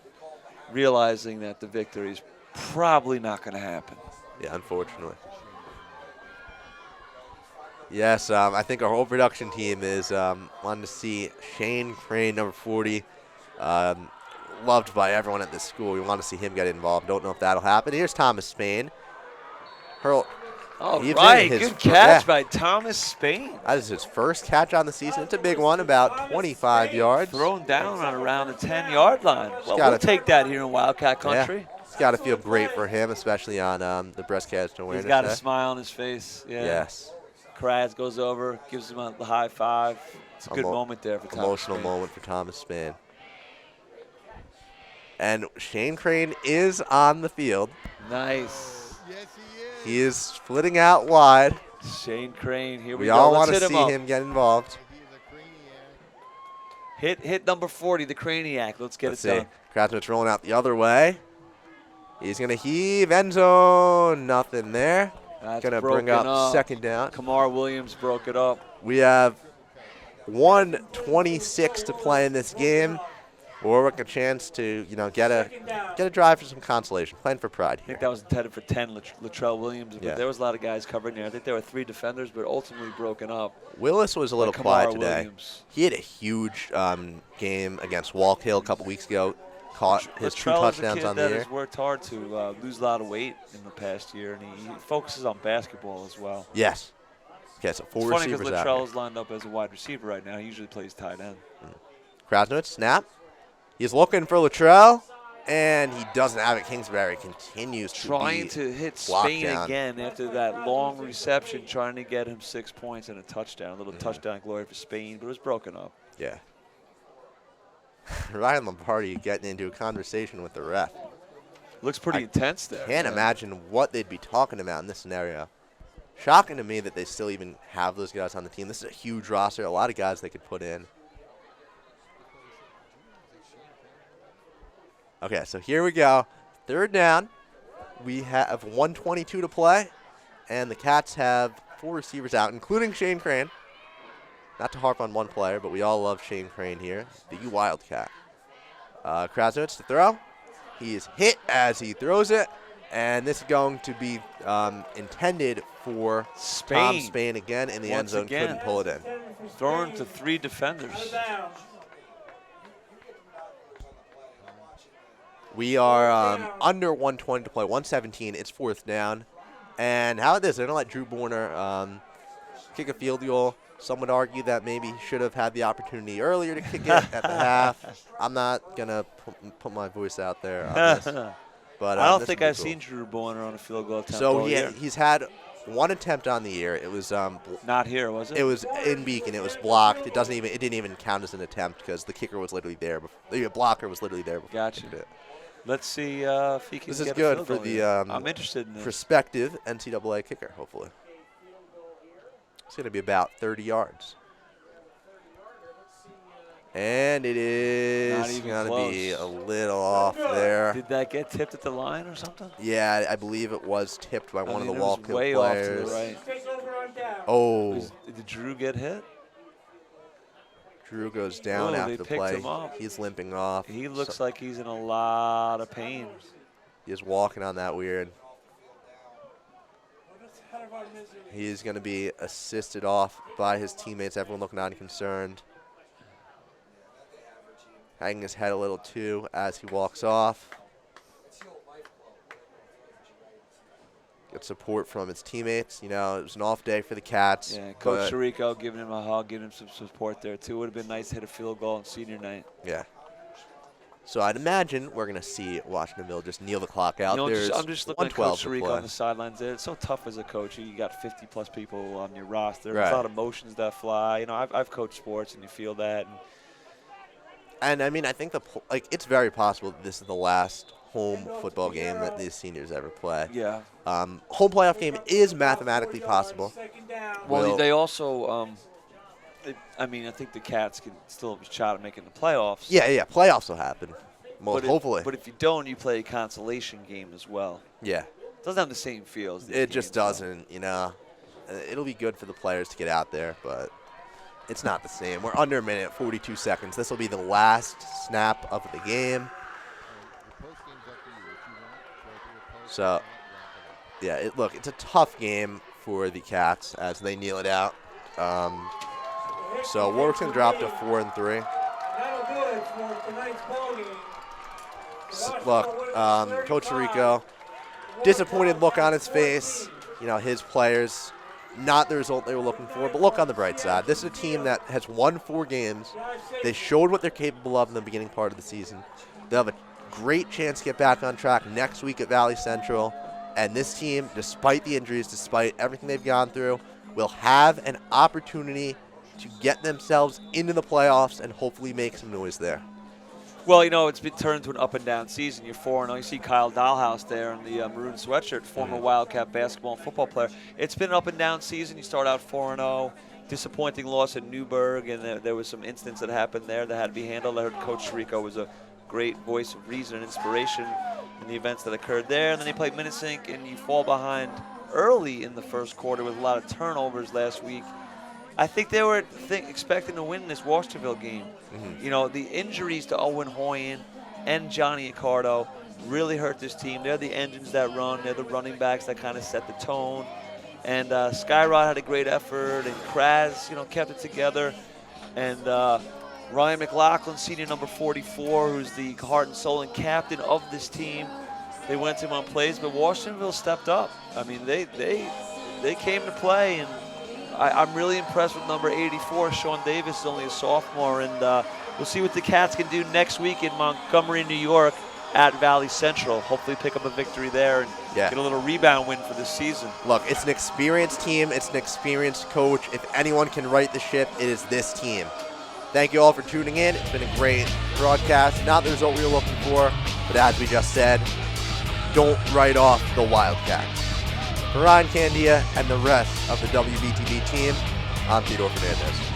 realizing that the victory is probably not going to happen. Yeah, unfortunately. Yes, I think our whole production team is wanting to see Shane Crane, number 40, loved by everyone at this school. We want to see him get involved. Don't know if that'll happen. Here's Thomas Spain. All right, good catch by Thomas Spain. That is his first catch on the season. It's a big one, about 25 yards. Thrown down on around the 10-yard line. Well, we'll take that here in Wildcat country. Yeah. It's got to feel great for him, especially on the breast cancer awareness. He's got a smile on his face. Yeah. Yes. Kraz goes over, gives him the high five. It's a good moment there for Thomas Emotional moment for Thomas Spain. And Shane Crane is on the field. Nice. Yes, he is splitting out wide. Shane Crane, here we We go. all Let's want to hit see him get involved. Hit number 40, the Craniac. Let's get it done. Krasnod's rolling out the other way. He's going to heave, end zone. Nothing there. That's going to bring up 2nd down. Kamar Williams broke it up. We have 1:26 to play in this game. Warwick a chance to, get a drive for some consolation, playing for pride here. I think that was intended for 10, Latrell Williams. But there was a lot of guys covering there. I think there were 3 defenders, but ultimately broken up. Willis was a little quiet today. Williams. He had a huge game against Walk Hill a couple weeks ago. Caught his 2 touchdowns on the year. Latrell has worked hard to lose a lot of weight in the past year, and he focuses on basketball as well. Yes. Okay, so 4 receivers out. It's funny because Latrell is lined up as a wide receiver right now. He usually plays tight end. Krasnod, snap. He's looking for Latrell, and he doesn't have it. Kingsbury continues trying to hit Spain again after that long reception, trying to get him 6 points and a touchdown. A little touchdown glory for Spain, but it was broken up. Yeah. Ryan Lombardi getting into a conversation with the ref. Looks pretty intense there. Can't imagine what they'd be talking about in this scenario. Shocking to me that they still even have those guys on the team. This is a huge roster, a lot of guys they could put in. Okay, so here we go. 3rd down. We have 1:22 to play, and the Cats have 4 receivers out, including Shane Crane. Not to harp on one player, but we all love Shane Crane here, the Wildcat. Krasnod's to throw. He is hit as he throws it, and this is going to be intended for Tom Spain again in the end zone. Couldn't pull it in. Thrown to 3 defenders. We are under 1:20 to play, 1:17. It's 4th down. And how about this? They're going to let Drew Borner kick a field goal. Some would argue that maybe he should have had the opportunity earlier to kick it at the half. I'm not going to put my voice out there on this. But, I don't think I've seen Drew Boyner on a field goal attempt So all year. he's had one attempt on the year. It was not here, was it? It was in Beacon. It was blocked. It didn't even count as an attempt because the kicker was literally there. The blocker was literally there. Gotcha. Let's see if he can This get is a good field for goal the here. I'm interested in this. prospective NCAA kicker, hopefully. It's going to be about 30 yards. And it is going to be a little off there. Did that get tipped at the line or something? Yeah, I believe it was tipped by one of the Wildcats way players. off to the right. Oh. Did Drew get hit? Drew goes down after the play. Him up. He's limping off. He looks like he's in a lot of pain. He's walking on that weird. He is going to be assisted off by his teammates. Everyone looking unconcerned. Hanging his head a little too as he walks off. Good support from his teammates. You know, it was an off day for the Cats. Yeah, Coach Chirico giving him a hug, giving him some support there too. Would have been nice to hit a field goal on senior night. Yeah. So I'd imagine we're going to see Washingtonville just kneel the clock out. I'm just looking at Coach Chirico play. on the sidelines there. It's so tough as a coach. You got 50-plus people on your roster. Right. There's a lot of emotions that fly. You know, I've coached sports, and you feel that. And I mean, I think it's very possible that this is the last home football game that these seniors ever play. Yeah. Home playoff game is mathematically possible. Well, they also, I think the Cats can still have a shot at making the playoffs. Yeah, playoffs will happen. Well, hopefully. But if you don't, you play a consolation game as well. Yeah. It doesn't have the same feel as these It just games, doesn't, you know. It'll be good for the players to get out there, but it's not the same. We're under a minute, 42 seconds. This will be the last snap of the game. So, yeah, look, it's a tough game for the Cats as they kneel it out. So Warwick's going to drop to 4-3. Look, Coach Chirico, disappointed look on his face. You know, his players, not the result they were looking for, but look on the bright side. This is a team that has won 4 games. They showed what they're capable of in the beginning part of the season. They'll have a great chance to get back on track next week at Valley Central. And this team, despite the injuries, despite everything they've gone through, will have an opportunity to get themselves into the playoffs and hopefully make some noise there. Well, you know, it's been turned to an up-and-down season. You're 4-0. You see Kyle Dahlhaus there in the maroon sweatshirt, former Wildcat basketball and football player. It's been an up-and-down season. You start out 4-0, disappointing loss at Newburgh, and there was some incidents that happened there that had to be handled. I heard Coach Chirico was a great voice of reason and inspiration in the events that occurred there. And then they played Minnesink, and you fall behind early in the first quarter with a lot of turnovers last week. I think they were expecting to win this Washingtonville game. You know, the injuries to Owen Hoyen and Johnny Accardo really hurt this team. They're the engines that run. They're the running backs that kind of set the tone. And Skyrod had a great effort, and Kraz, you know, kept it together. And Ryan McLaughlin, senior number 44, who's the heart and soul and captain of this team, they went to him on plays, but Washingtonville stepped up. I mean, they came to play, and I'm really impressed with number 84. Sean Davis is only a sophomore, and we'll see what the Cats can do next week in Montgomery, New York at Valley Central. Hopefully pick up a victory there and get a little rebound win for this season. Look, it's an experienced team. It's an experienced coach. If anyone can right the ship, it is this team. Thank you all for tuning in. It's been a great broadcast. Not the result we were looking for, but as we just said, don't write off the Wildcats. For Ryan Candia and the rest of the WBTV team, I'm Theodore Fernandez.